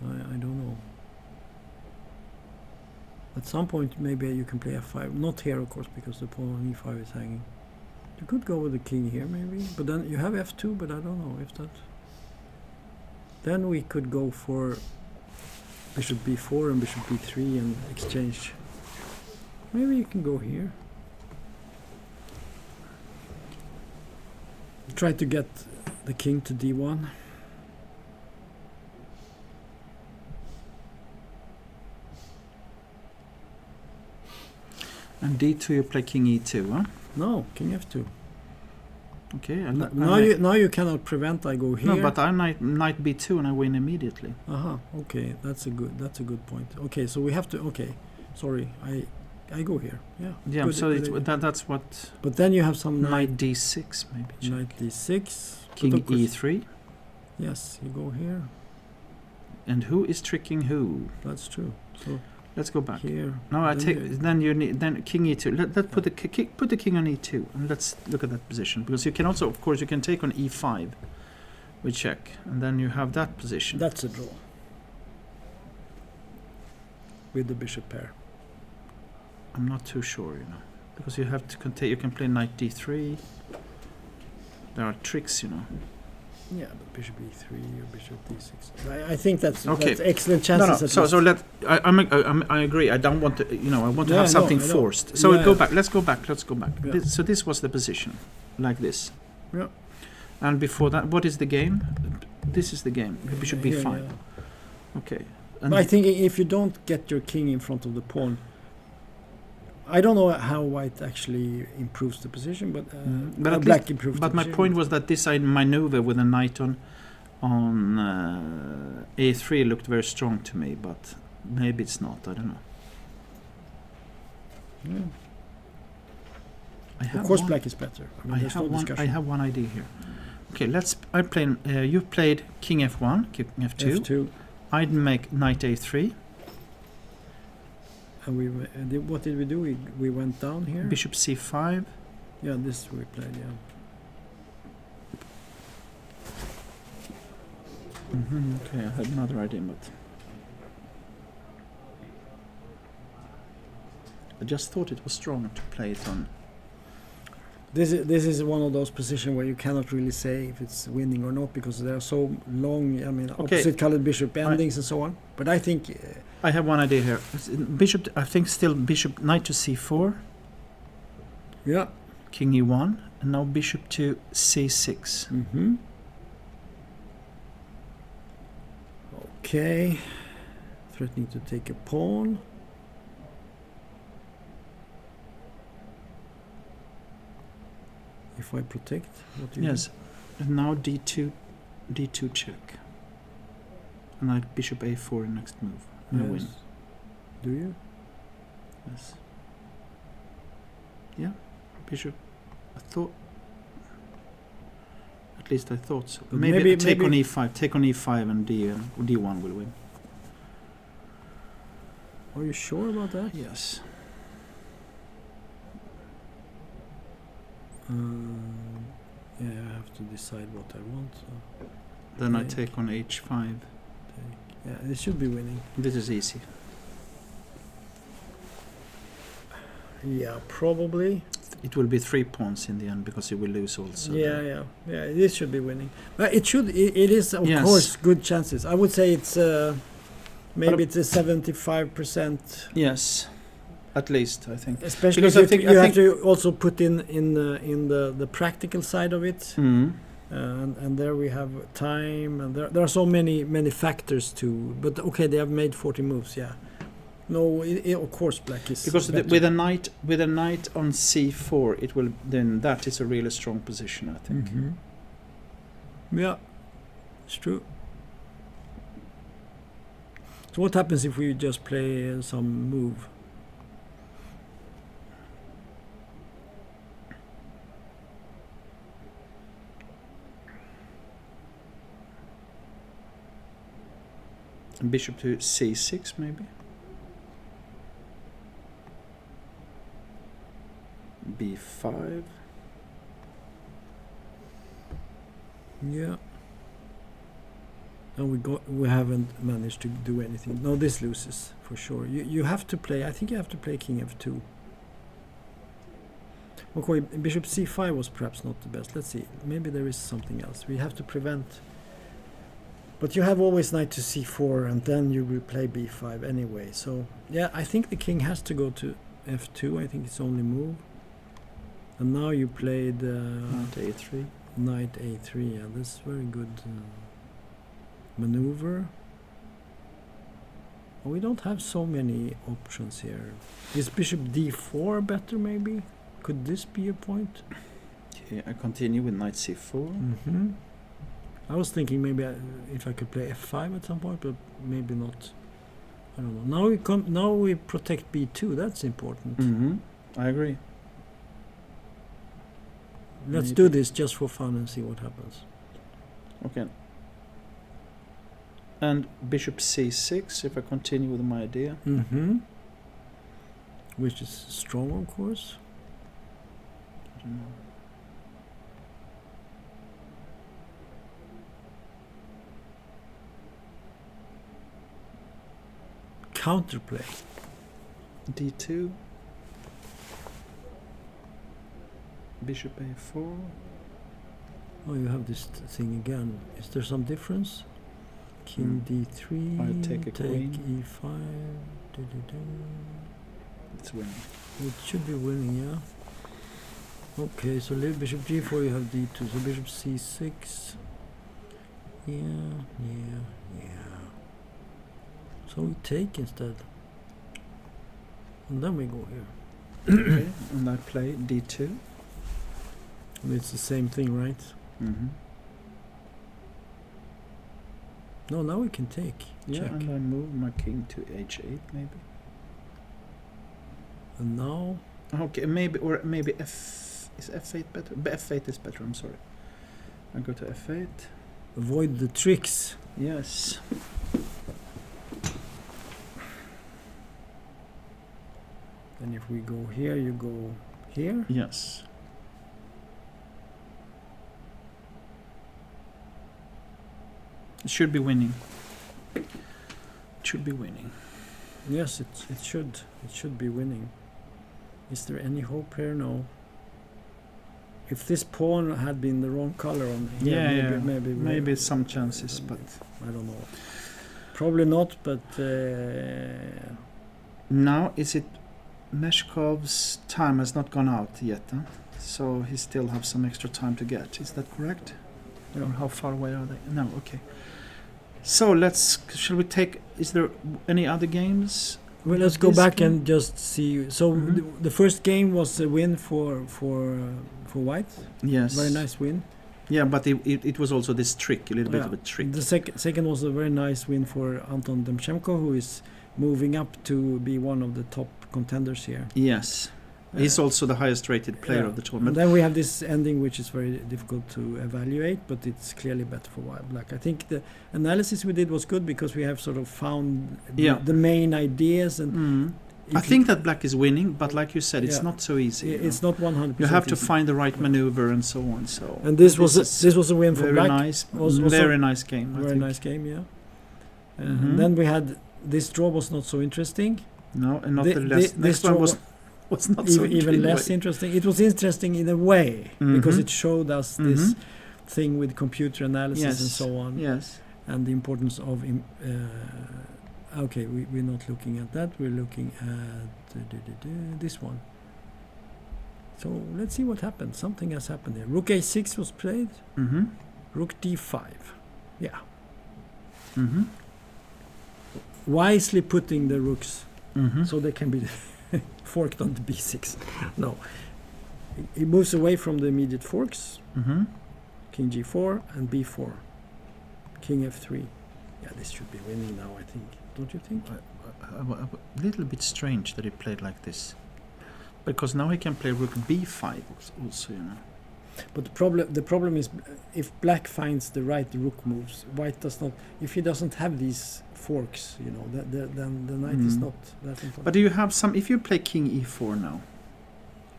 I don't know. At some point, maybe you can play f5. Not here, of course, because the pawn on e5 is hanging. You could go with the king here maybe, but then you have f2, but I don't know if that... Then we could go for bishop b4 and bishop b3 and exchange. Maybe you can go here. Try to get the king to d1. And d2 you play king e2, huh? No, king f2. Okay. Now you cannot prevent I go here. No, but I knight b2 and I win immediately. Okay, that's a good point. Okay, so we have to. Okay, sorry, I go here. Yeah. Yeah. Good, So good that's what. But then you have some knight d6 maybe. Check. Knight d6. King e3. Yes, you go here. And who is tricking who? That's true. So let's go back. Here. No, then you need king e2. Let's put the king on e2 and let's look at that position, because you can also, of course, you can take on e5 with check, and then you have that position. That's a draw with the bishop pair. I'm not too sure, because you have to you can play knight d3. There are tricks, Yeah, but bishop e3 or bishop d6. I think that's okay. That's excellent chances. No. So I agree. I don't want to. I want to have something forced. So go back. Let's go back. Yeah. So this was the position, like this. Yeah. And before that, what is the game? This is the game. Bishop b5. Yeah. Okay. But I think if you don't get your king in front of the pawn, I don't know how white actually improves the position, but black improves. But the my position. point was that this maneuver with a knight on a3 looked very strong to me, but maybe it's not. I don't know. Yeah. Of course, black is better. I have one idea here. Okay, you played king f1, king f2. F2. I'd make knight a3. And what did we do? We went down here. Bishop c5. Yeah, this we played. Yeah. Okay, I had another idea, but I just thought it was strong to play it on. This is one of those positions where you cannot really say if it's winning or not, because they are so long. I mean, opposite colored bishop endings and so on. But I think I have one idea here. Bishop. I think still bishop knight to c4. Yeah. King e1, and now bishop to c6. Mm-hmm. Okay. Threatening to take a pawn. If I protect, what do you Yes, and now d2 check, and I bishop a4 next move. I win. Do you? Yes. Yeah, bishop. I thought. At least I thought so. Maybe take on e5. Take on e5, and d1 will win. Are you sure about that? Yes. Yeah, I have to decide what I want. So Then I take on h5. Yeah, this should be winning. This is easy. Yeah, probably. It will be 3 pawns in the end, because you will lose also. Yeah. This should be winning. But it should. It is of course good chances. I would say it's maybe it's a 75%. Yes, at least I think. Especially because if you have to also put in the practical side of it. And there we have time, and there are so many factors too. But okay, they have made 40 moves. Yeah. No, of course black is because with a knight on c4, it will then that is a really strong position, I think. Mm-hmm. Yeah, it's true. So what happens if we just play some move? Bishop to c6 maybe. b5. Yeah. And we haven't managed to do anything. No, this loses for sure. You have to play. I think you have to play king f2. Okay, bishop c5 was perhaps not the best. Let's see. Maybe there is something else. We have to prevent. But you have always knight to c4, and then you will play b5 anyway. So yeah, I think the king has to go to f2. I think it's only move. And now you played Knight a3. Knight a3. Yeah, that's very good maneuver. Oh, we don't have so many options here. Is bishop d4 better maybe? Could this be a point? Okay, I continue with knight c4. Mm-hmm. I was thinking maybe if I could play f5 at some point, but maybe not. I don't know. Now we protect b2. That's important. Mm-hmm. I agree. Let's Maybe. do this just for fun and see what happens. Okay. And bishop c6, if I continue with my idea. Mm-hmm. Which is strong, of course. I don't know. Counterplay. d2. Bishop a4. Oh, you have this thing again. Is there some difference? King d3. I take a queen. e5. Do-do-do. It's winning. It should be winning, yeah. Okay, so leave bishop g4, you have d2. So bishop c6. Yeah. So we take instead. And then we go here. Okay, and I play d2. And it's the same thing, right? Mm-hmm. No, now we can take. Yeah, Check. and I move my king to h8 maybe. And now Okay, maybe is f8 better? F8 is better. I'm sorry. I go to f8. avoid the tricks. Yes. And if we go here, you go here. Yes. It should be winning. It should be winning. Yes, it should be winning. Is there any hope here? No. If this pawn had been the wrong color on here, maybe some chances, but I don't know. Probably not, but now is it Meshkov's time has not gone out yet, huh? So he still have some extra time to get. Is that correct? Or how far away are they? No, okay. So shall we take, is there any other games? well, let's go This back game? and just see. So Mhm. the first game was a win for White. Yes. Very nice win. Yeah, but it was also this trick, a little bit Yeah. of a trick. The second was a very nice win for Anton Demchenko, who is moving up to be one of the top contenders here. Yes. He's also the highest rated player yeah. of the And tournament. then we have this ending, which is very difficult to evaluate, but it's clearly better for White Black. I think the analysis we did was good because we have sort of found Yeah. the main ideas, and I think that black is winning, but like you said, it's Yeah. not so easy. it's not 100%. You have to easy. find the right maneuver and so on. So And this was a win for very Black. nice, Was very nice game. I Very think. nice game, yeah. Mhm. And then we had this draw was not so interesting. No, and not The- the less. this Next one draw was not so even less interesting. It was interesting in a way because Mhm. it showed us this thing with computer analysis and Yes. so on, Yes. and the importance of. Okay, we're not looking at that. We're looking at this one. So let's see what happened. Something has happened here. Rook a6 was played. Mm-hmm. Rook d5. Yeah, Mm-hmm. wisely putting the rooks Mm-hmm. so they can be forked on the b6. No, he moves away from the immediate forks. Mm-hmm. King g4 and b4. King f3. Yeah, this should be winning now, I think. Don't you think? A little bit strange that he played like this, because now he can play rook b5 also. You know. But the problem is if black finds the right rook moves, white does not. If he doesn't have these forks, you know, then the knight is not that important. But do you have some? If you play king e4 now,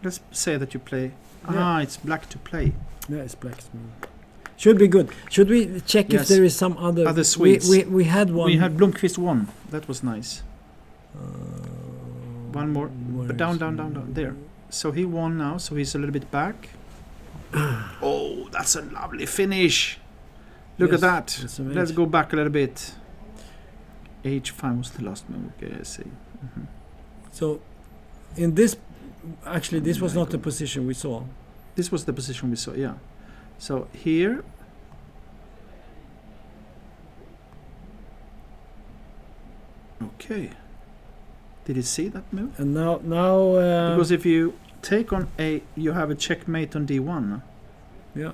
let's say that you play. Yeah. It's black to play. Yeah, it's black's move. Should be good. Should we check if Yes. there is some other Swedes? We had one. We had Blomqvist 1. That was nice. One more. where But down, is down, he? down, down. There. So he won now, so he's a little bit back. Oh, that's a lovely finish. Look at that. Let's go back a little bit. H5 was the last move. Okay, I see. So, in this, actually, this was not the position we saw. This was the position we saw, yeah. So here. Okay. Did you see that move? And now, because if you take on a, you have a checkmate on D1. Yeah.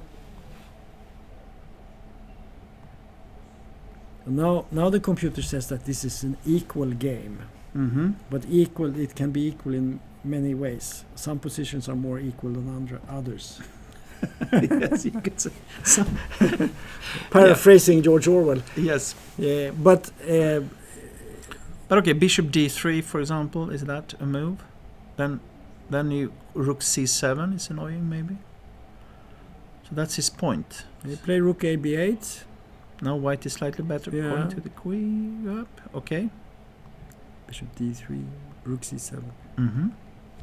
And now the computer says that this is an equal game. But equal, it can be equal in many ways. Some positions are more equal than others. Yes, you could say. Paraphrasing George Orwell. Yes. Yeah, but okay, bishop d3, for example, is that a move? Then you rook c7 is annoying, maybe. So that's his point. You play rook ab8. Now white is slightly better. Point to the queen up. Okay. Bishop d3, rook c7.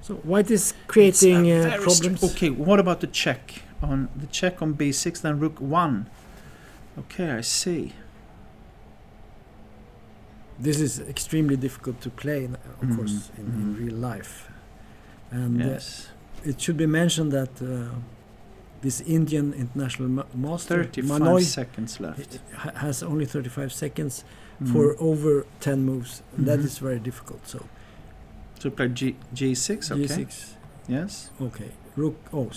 So white is creating problems. Okay, what about the check on b6? Then rook 1. Okay, I see. This is extremely difficult to play, of course, in real life. And it should be mentioned that this Indian international master, 35 seconds left. Has only 35 seconds for over 10 moves. And that is very difficult. So play G6, okay. G6. Yes. Okay. Rook 1,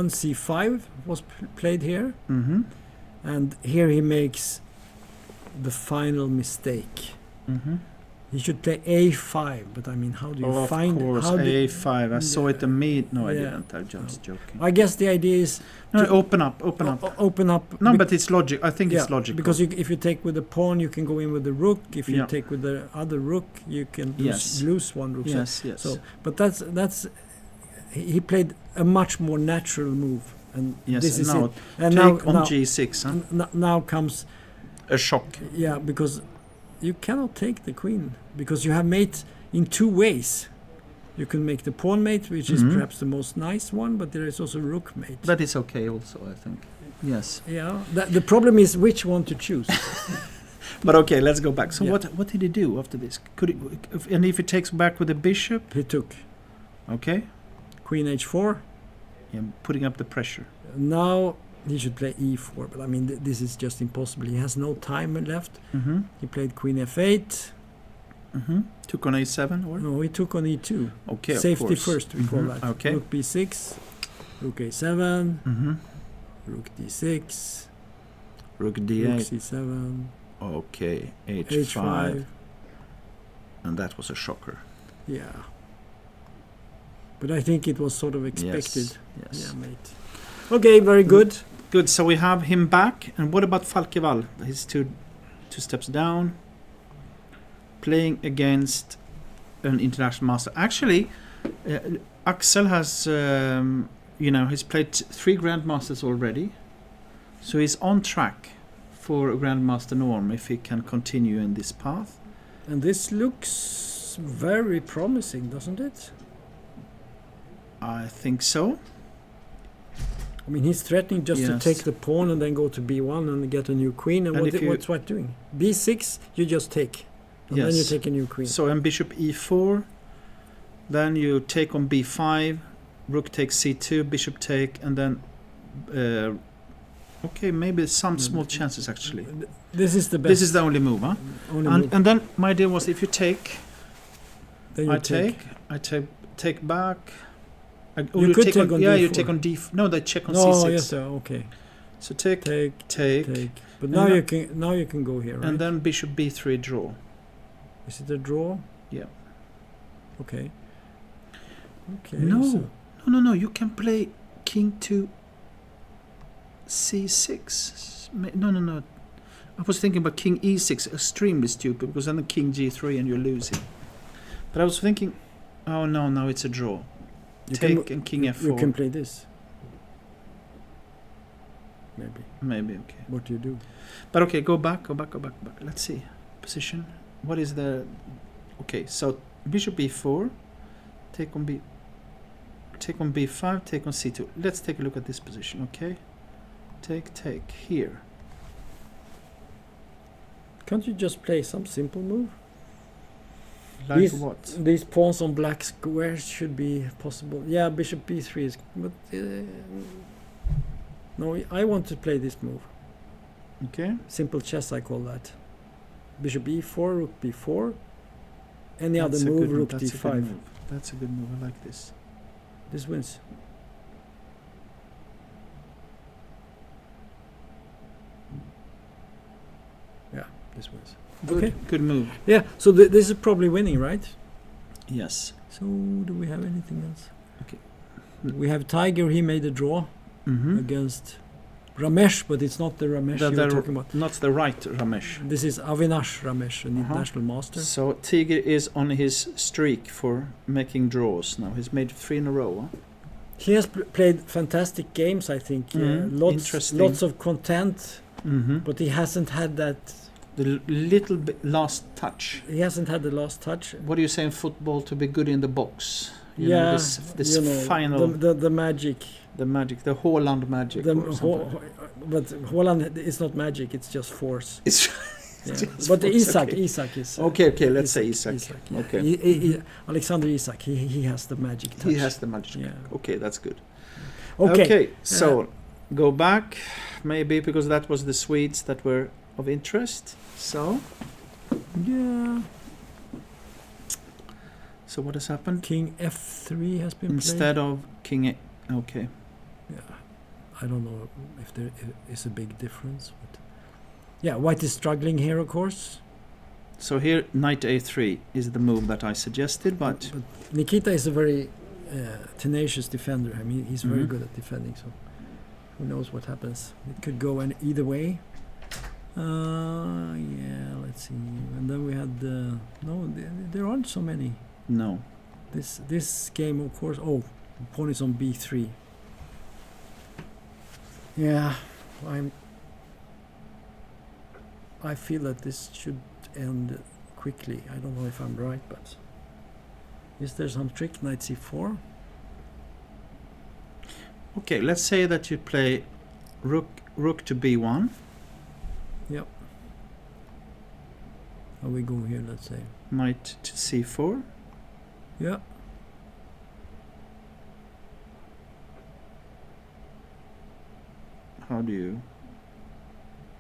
C5 was played here. And here he makes the final mistake. He should play A5, but I mean, how do you find it? Of course, A5. I saw it immediately. No, I didn't. I'm just joking. I guess the idea is open up. Open up. No, but it's logic. I think it's logical. Because if you take with the pawn, you can go in with the rook. If you take with the other rook, you can lose one rook. Yes. So, but that's he played a much more natural move, and this is it. And now on G6. Huh? Now comes a shock. Yeah, because you cannot take the queen because you have mate in two ways. You can make the pawn mate, which is perhaps the most nice one, but there is also rook mate. That is okay also, I think. Yes. Yeah. The problem is which one to choose. But okay, let's go back. So what did he do after this? And if he takes back with the bishop? He took. Okay. Queen h4. Yeah, putting up the pressure. Now he should play e4, but I mean this is just impossible. He has no time left. He played queen f8. Took on a7 or? No, he took on e2. Okay, safety first, we call that. Okay. Rook b6, rook a7, rook d6, rook d8, rook c7. Okay, h5. And that was a shocker. Yeah. But I think it was sort of expected. Yes. Yeah, mate. Okay, very good. Good. So we have him back. And what about Falkeval? He's two steps down, playing against an international master. Actually, Axel has, he's played 3 grandmasters already, so he's on track for a grandmaster norm if he can continue in this path. And this looks very promising, doesn't it? I think so. I mean, he's threatening just to take the pawn and then go to b1 and get a new queen. And what's White doing? b6, you just take. And then you take a new queen. So, and bishop e4. Then you take on b5. Rook takes c2, bishop take, and then... okay, maybe some small chances, actually. This is the best. This is the only move, huh? And then my idea was if you take... Then you I take back... You could take on D4. You take on D4. No, they check on C6. Oh, yes, okay. So take. But now you can go here, right? And then bishop b3 draw. Is it a draw? Yeah. Okay. No. You can play king to c6. No. I was thinking about king e6. Extremely stupid because then the king g3 and you're losing. But I was thinking, oh no, now it's a draw. And king f4. You can play this. Maybe, okay. What do you do? But okay, go back. Let's see. Position. What is the... Okay, so bishop e4. take on b5, take on c2. Let's take a look at this position, okay? Take here. Can't you just play some simple move? Like what? These pawns on black squares should be possible. Yeah, bishop b3 is... But, no, I want to play this move. Okay. Simple chess, I call that. Bishop e4, rook b4. Any That's other a move, good rook That's a good d5. move. That's a good move. I like this. This wins. Yeah, this wins. Good, Okay. good move. Yeah, so this is probably winning, right? Yes. So do we have anything else? Okay. We have Tiger, he made a draw Mm-hmm. against Ramesh, but it's not the Ramesh you were talking about. Not the right Ramesh. This is Avinash Ramesh, an international master. So Tiger is on his streak for making draws now. He's made 3 in a row. Huh? He has played fantastic games, I think. Interesting. Lots of content, Mm-hmm. but he hasn't had that. The little bit last touch. He hasn't had the last touch. What do you say in football to be good in the box? You yeah, know, this final, the magic. the magic, the Haaland magic. or something. But Holland is not magic; it's just force. It's Yeah. just But force, Isak, okay. Isak is. Okay, let's say Isak. Yeah. Okay. Alexander Isak, he has the magic touch. He has the magic. Yeah. Okay, that's good. Okay. So go back, maybe because that was the Swedes that were of interest. So Yeah. what has happened? King f3 has been Instead of King A. Okay. played. Yeah. I don't know if there is a big difference. But yeah, White is struggling here, of course. So here, Knight A3 is the move that I suggested, but Nikita is a very tenacious defender. I mean, he's very Mhm. good at defending. So who knows what happens? It could go either way. Yeah, let's see. And then we had there aren't so many. no. This game, of course. Oh, pawn is on b3. Yeah, I feel that this should end quickly. I don't know if I'm right, but is there some trick? Knight c4. Okay, let's say that you play rook to b1. Yep. How we go here? Let's say. Knight to c4. Yeah. How do you?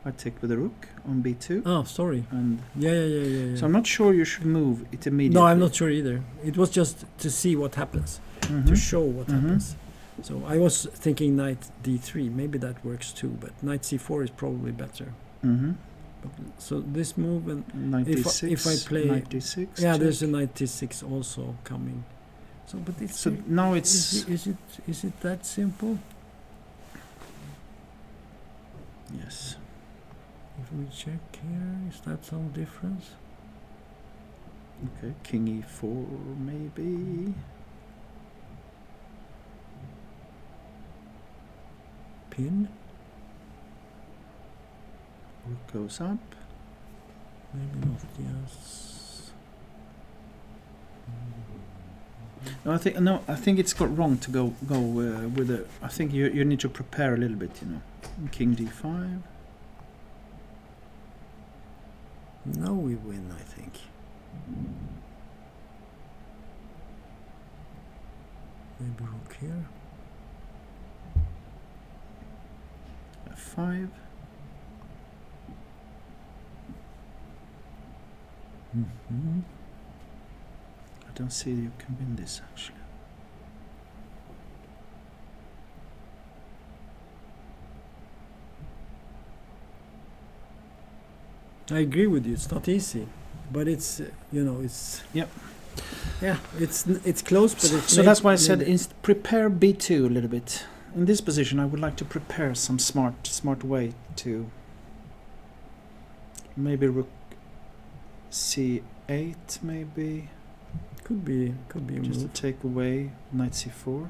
I take with the rook on b2. Oh, sorry. And Yeah. so I'm not sure you should move it immediately. No, I'm not sure either. It was just to see what happens, Mhm. to show what Mhm. happens. So I was thinking knight d3. Maybe that works too, but knight c4 is probably better. Mhm. But, so this move and Knight d6. if I play- Knight d6. yeah, check. there's a knight d6 also coming. So, but it's So now it's is it that simple? yes. If we check here, is that some difference? Okay, King e4 maybe. Pin? Rook goes up. Maybe not. Yes. No, I think it's got wrong to go with the. I think you need to prepare a little bit. King d5. Now we win, I think. Maybe rook here. F5. Mm-hmm. I don't see you can win this actually. I agree with you. It's not easy, but it's it's. Yep. Yeah, it's close, but it's. So that's why I said prepare b2 a little bit. In this position, I would like to prepare some smart way to maybe rook c8 maybe. Could be a Just move. to take away knight c4.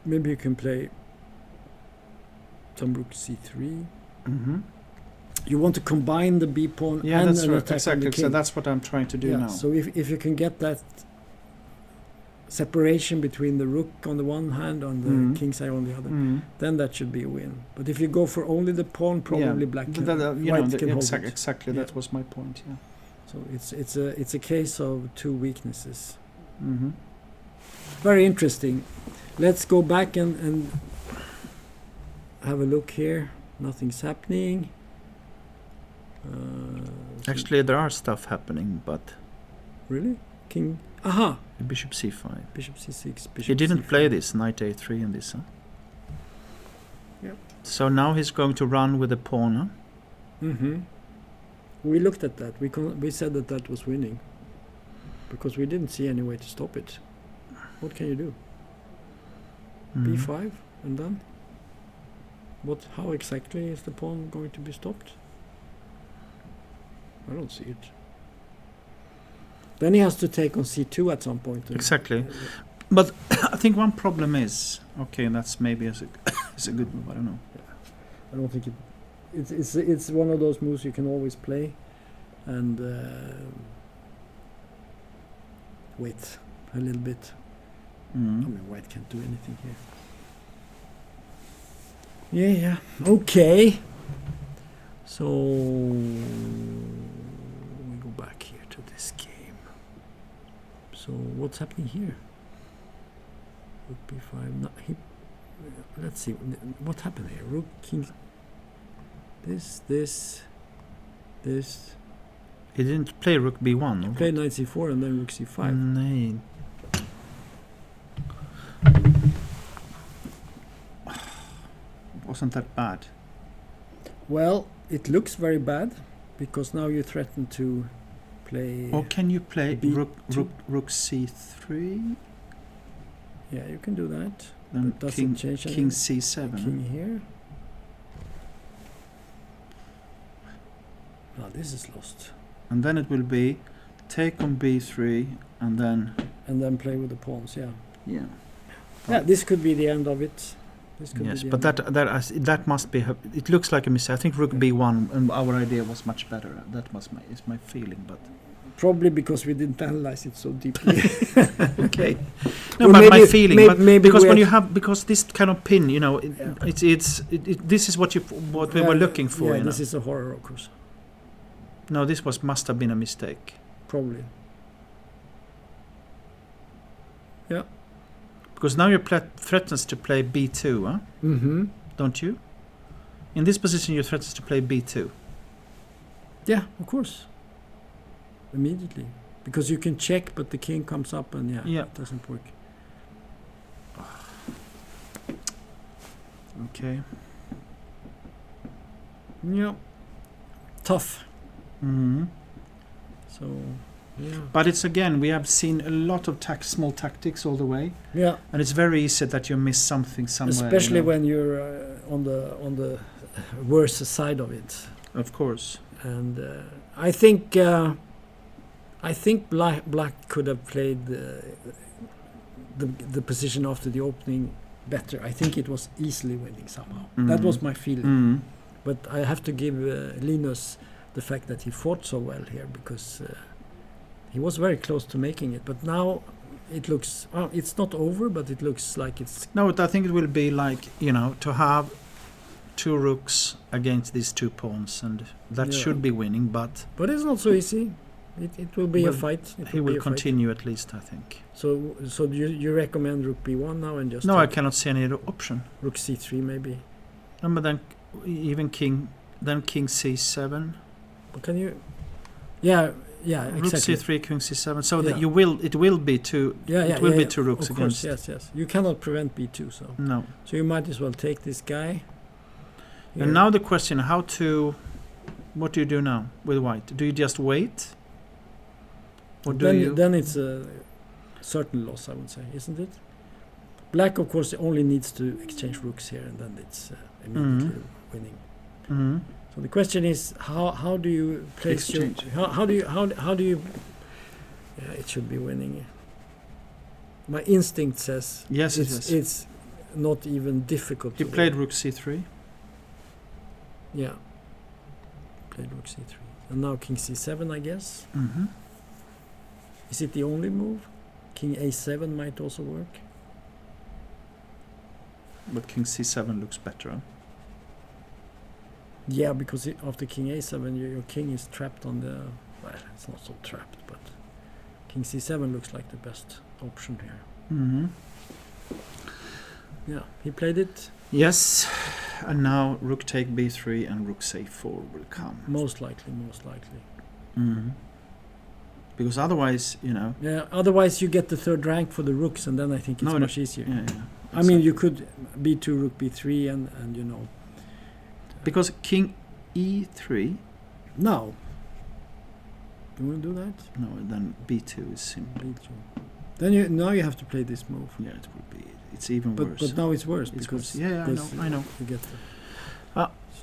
Maybe you can play some rook c3. Mm-hmm. you want to combine the b pawn Yeah, and that's an right. attack on Exactly. the king. So that's what I'm trying to do now. So if you can get that separation between the rook on the one hand and the king side on the other, then that should be a win. But if you go for only the pawn, probably black can, white can hold it. Exactly. Yeah. That was my point. Yeah. So it's a case of two weaknesses. Mm-hmm. Very interesting. Let's go back and have a look here. Nothing's happening. Actually, there are stuff happening, but Really? King. Aha! bishop c5. Bishop c6. Bishop He didn't c5. play this knight a3 in this. Huh? Yep. So now he's going to run with the pawn. Huh? Mm-hmm. We looked at that. We said that was winning because we didn't see any way to stop it. What can you do? Mhm. b5 and then? How exactly is the pawn going to be stopped? I don't see it. Then he has to take on c2 at some point. Exactly. But I think one problem is, okay, and that's maybe it's a good move. I don't know. I don't think it's one of those moves you can always play and wait a little bit. I mean, white can't do anything here. Yeah. Okay. So we go back here to this game. So what's happening here? Rook b5. No, let's see. What happened here? Rook, king. This. He didn't play rook b1. Or Played knight c4 and then rook c5. No. Wasn't that bad? Well, it looks very bad because now you threaten to play. Or can you play B2? rook c3? Yeah, you can do that. Then That doesn't change king anything. c7. King here. Now this is lost. And then it will be take on b3 and then play with the pawns. Yeah. yeah. Yeah, this could be the end of it. This could Yes, be the but end. that must be. It looks like a mistake. I think rook b1 and our idea was much better. That is my feeling, but Probably because we didn't analyze it so deeply. okay. No, Well, but my maybe- feeling, may- but maybe because we when you have- have because this kind of pin, you know, Yeah. this is what we were looking for. Yeah, you this know. is a horror, of course. No, this must have been a mistake. Probably. Yeah. Because now you threatens to play b2, huh? Mm-hmm. Don't you? In this position, you threatens to play b2. Yeah, of course. Immediately. Because you can check, but the king comes up and Yeah. it doesn't work. Okay. Yeah. Tough. Mm-hmm. So, yeah. But it's again, we have seen a lot of small tactics all the way, Yeah. and it's very easy that you miss something somewhere. Especially you know. when you're on the worse side of it. Of course. And I think black could have played the position after the opening better. I think it was easily winning somehow. That was my feeling. Mm. But I have to give Linus the fact that he fought so well here because he was very close to making it. But now it looks it's not over, but it looks like it's No, I think it will be like, you know, to have two rooks against these two pawns, and that Yeah. should be winning, but But it's not so easy. It will be a Well, fight. he will continue at least, I think. So you recommend rook b1 now and just No, I take cannot see any other option. rook c3 maybe. No, but then even king c7, But can you? Yeah, rook exactly. c3, king c7, so Yeah. that it will be two. Yeah, it will be yeah, two rooks of course, against. yes. You cannot prevent b2, so No. you might as well take this guy. Here. And now the question: what do you do now with white? Do you just wait, or do you? then it's a certain loss, I would say, isn't it? Black, of course, only needs to exchange rooks here, and then it's immediately winning. Mhm. So the question is, how do you place your Exchange. how do you? Yeah, it should be winning. My instinct says Yes, it's not even difficult. He to played win. rook c3. Yeah. played rook c3. And now king c7, I guess. Mm-hmm. Is it the only move? King a7 might also work. But king c7 looks better. Huh? Yeah, because after king a7, your king is trapped on the... Well, it's not so trapped, but king c7 looks like the best option here. Mm-hmm. Yeah, he played it. Yes, and now rook take b3 and rook c4 will come. Most likely. Mm-hmm. Because otherwise, you know... Yeah, otherwise you get the third rank for the rooks, and then I think it's much easier. Yeah, yeah. I mean, you could b2, rook b3, and you know... Because king e3... Now, you want to do that? No, then b2 is simple. B2. Then now you have to play this move. Yeah, it would be... It's even worse. But now it's worse It's because... worse. Yeah, I know. You get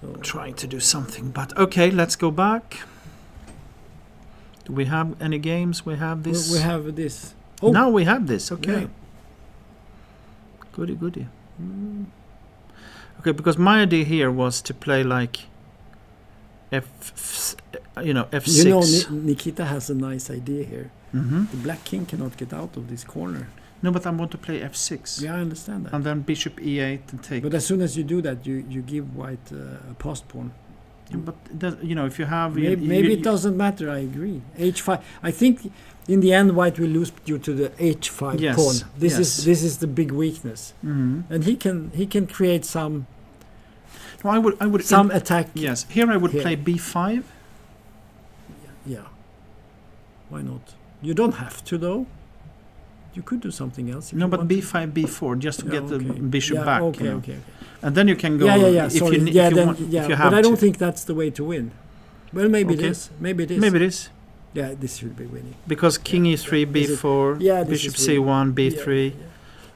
So trying to do something, but okay, let's go back. Do we have any games? We have this. We have this. Oh, now we have this. Okay. Yeah. Goody. Okay, because my idea here was to play like f6. You know, Nikita has a nice idea here. Mm-hmm. The black king cannot get out of this corner. No, but I want to play f6. Yeah, I understand that. And then bishop e8 and take. But as soon as you do that, you give white a passed pawn. Yeah, but if you have... Maybe it doesn't matter, I agree. h5. I think in the end white will lose due to the h5 pawn. This is the big weakness. Mm-hmm. And he can create some... No, I would some attack. Yes, here I would play b5. Yeah. Why not? You don't have to, though. You could do something else. No, but b5, b4, just to get the bishop back. Okay. And then you can go... Yeah. Sorry. If you have but I don't to. think that's the way to win. Well, maybe it is. Maybe it is. Yeah, this should be winning. Because king e3, b4, bishop c1, b3. Yeah.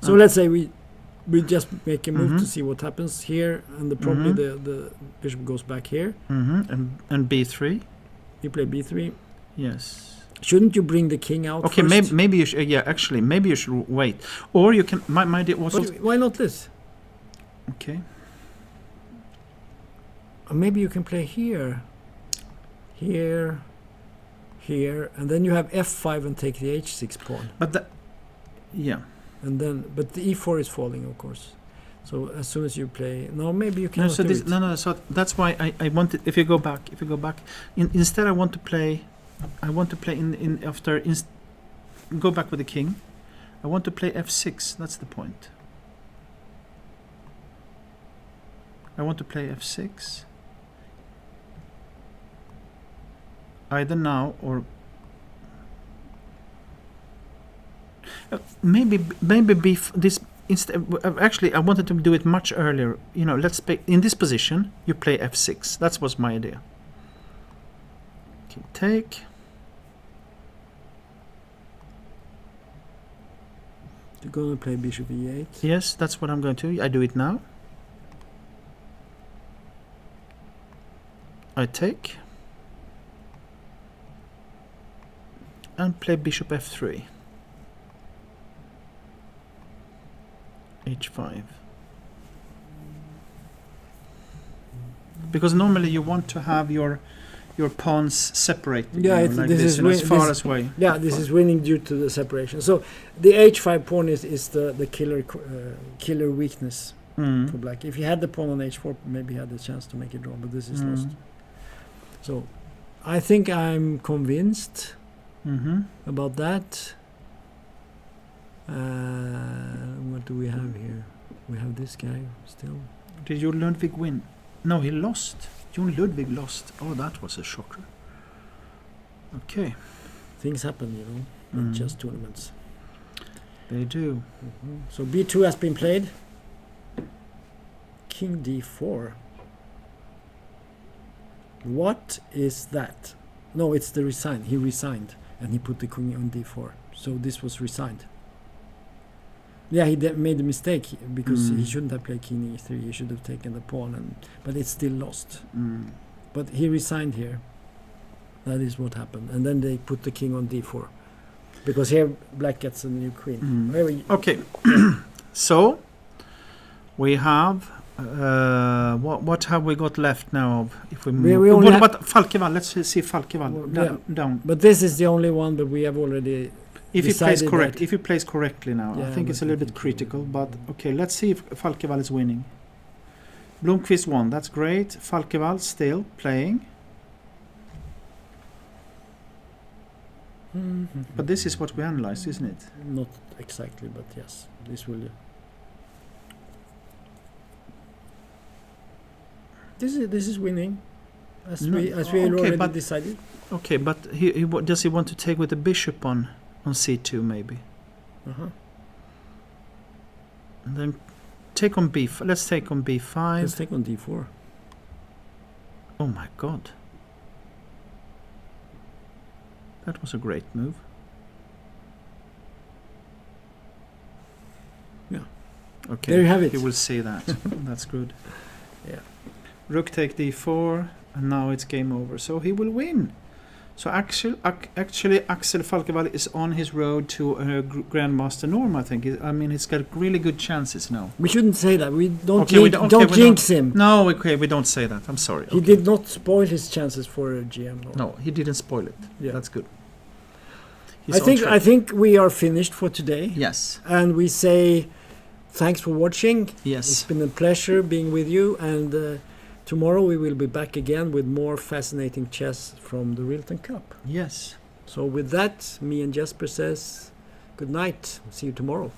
So let's say we just make a move to see what happens here, and probably the bishop goes back here. Mm-hmm. And b3. You play b3. Yes. Shouldn't you bring the king out okay, first? maybe you should... Yeah, actually, maybe you should wait. Or you can... My idea was... Why not this? Okay. Or maybe you can play here, and then you have f5 and take the h6 pawn. But and then, but the e4 is falling, of course. So as soon as you play, maybe you can. No. So that's why I wanted. If you go back, instead I want to play. Go back with the king. I want to play f6. That's the point. I want to play f6. Either now or maybe this instead. Actually, I wanted to do it much earlier. Let's play in this position. You play f6. That was my idea. Okay, take. You're going to play bishop e8. Yes, that's what I'm going to. I do it now. I take. And play bishop f3. h5. Because normally you want to have your pawns separated. Yeah, like this as far as way. Yeah, this is winning due to the separation. So the h5 pawn is the killer weakness for black. If you had the pawn on h4, maybe you had the chance to make it draw, but this is lost. So I think I'm convinced about that. What do we have here? We have this guy still. Did Jon Ludwig win? No, he lost. Jon Ludwig lost. Oh, that was a shocker. Okay. Things happen, in chess tournaments. They do. So b2 has been played. King d4. What is that? No, it's the resign. He resigned and he put the king on d4. So this was resigned. Yeah, he made a mistake because he shouldn't have played king e3. He should have taken the pawn, but it's still lost. But he resigned here. That is what happened. And then they put the king on d4. Because here black gets a new queen. Okay. So we have What have we got left now? If we We move, only what ha- about Falkeval? Let's see Falkeval Well, down. But this is the only one that we have already. If he plays decided correct, that- if he plays correctly now, Yeah, I think but it's a little I bit think critical. he will. But okay, let's see if Falkeval is winning. Blomqvist won. That's great. Falkeval still playing. But this is what we analyzed, isn't it? Not exactly, but yes, this will. This is winning, as No, we okay, already but- decided. Okay, but does he want to take with the bishop on c2 maybe? And then take on b5. Let's take on b5. Let's take on d4. Oh my god. That was a great move. Yeah. Okay. There you have it. You will see that. That's good. Yeah. Rook take d4, and now it's game over. So he will win. So actually, Axel Falkeval is on his road to Grandmaster Norm. I think. I mean, he's got really good chances now. We shouldn't say that. We don't Okay, we jinx, don't- okay, don't we jinx him. No, okay, we don't say that. I'm sorry. He Okay. did not spoil his chances for a GM. No, he didn't spoil it. Yeah. That's good. He's I on think track. I think we are finished for today, Yes. and we say thanks for watching. It's Yes. been a pleasure being with you, and tomorrow we will be back again with more fascinating chess from the Rilton Cup. Yes. So with that, me and Jesper says good night. See you tomorrow.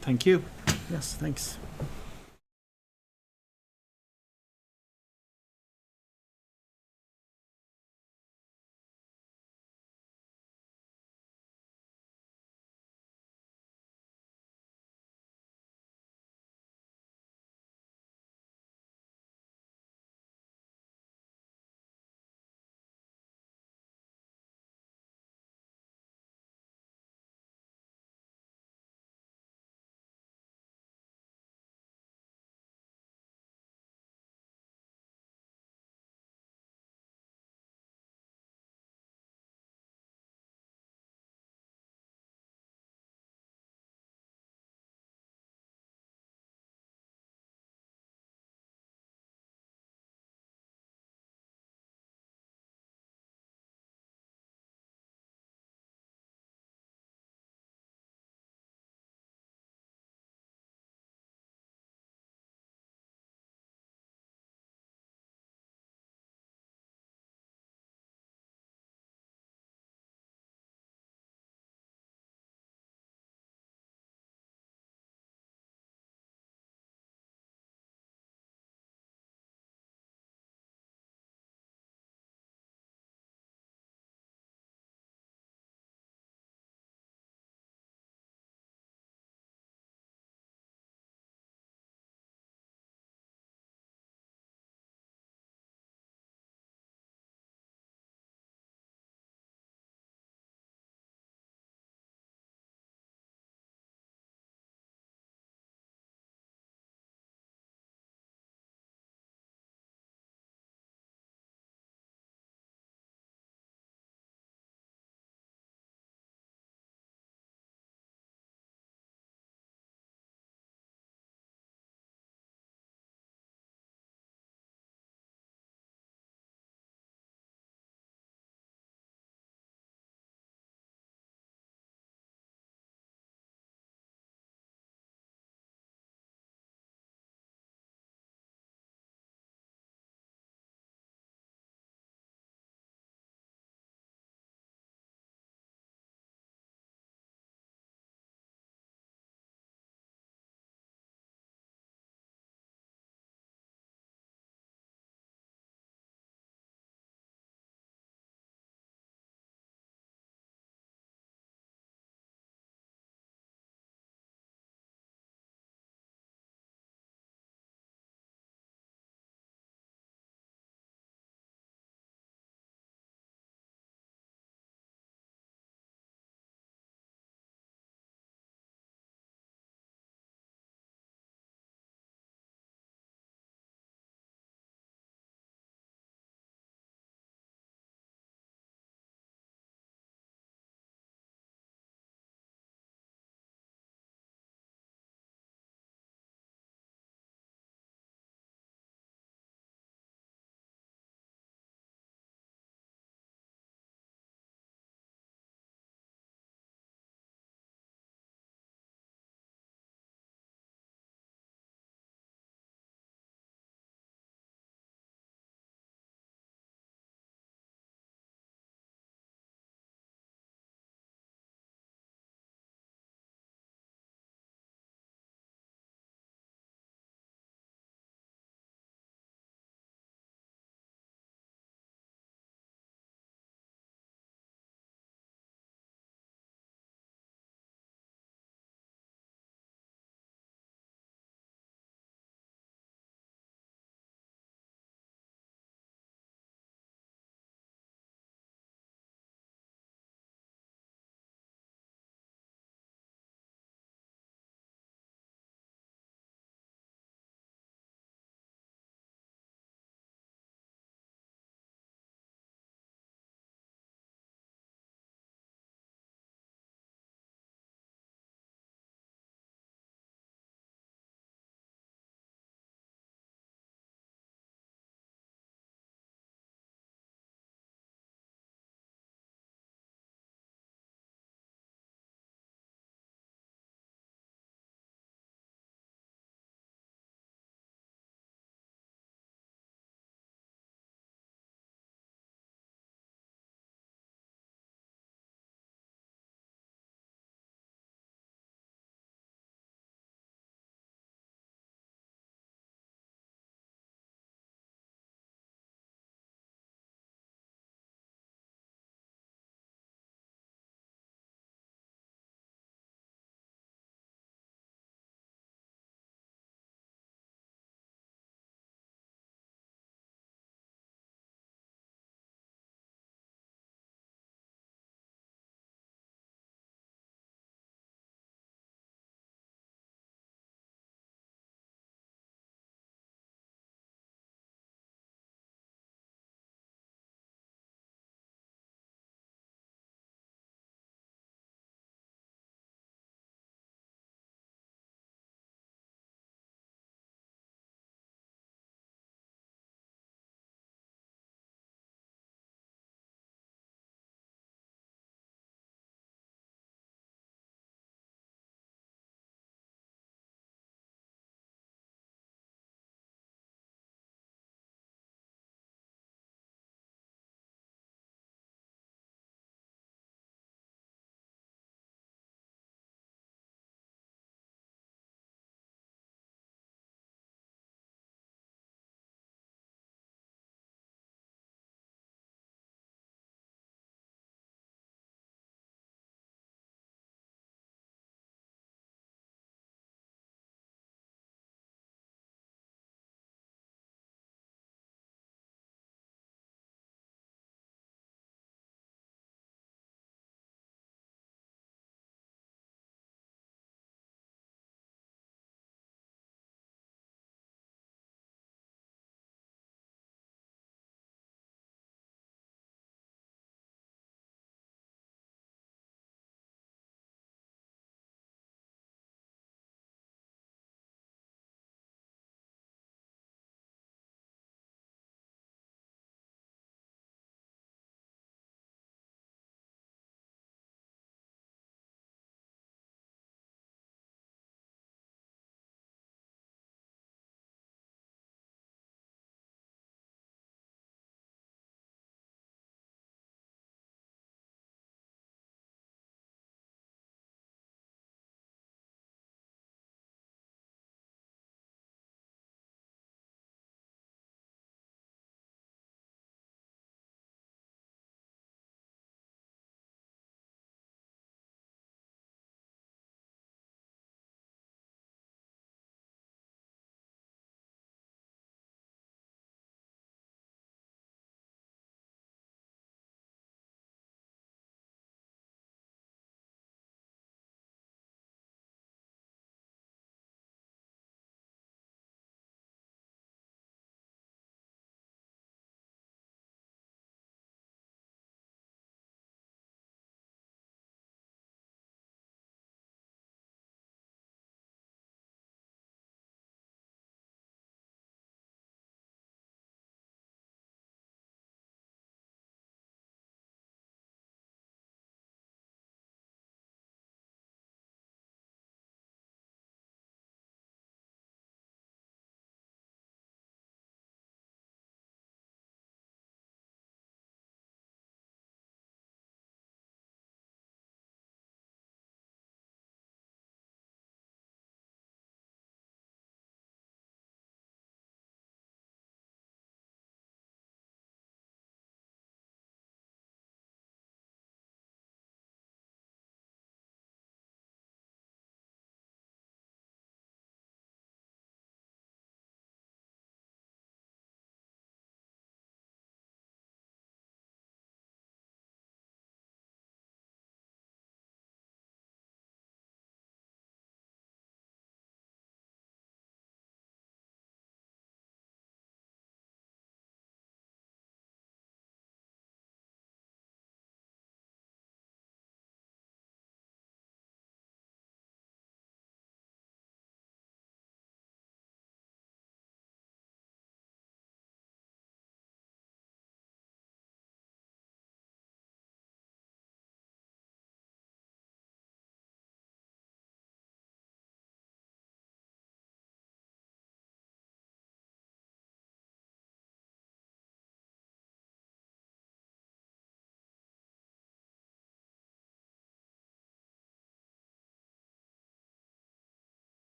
Thank you. Yes, thanks.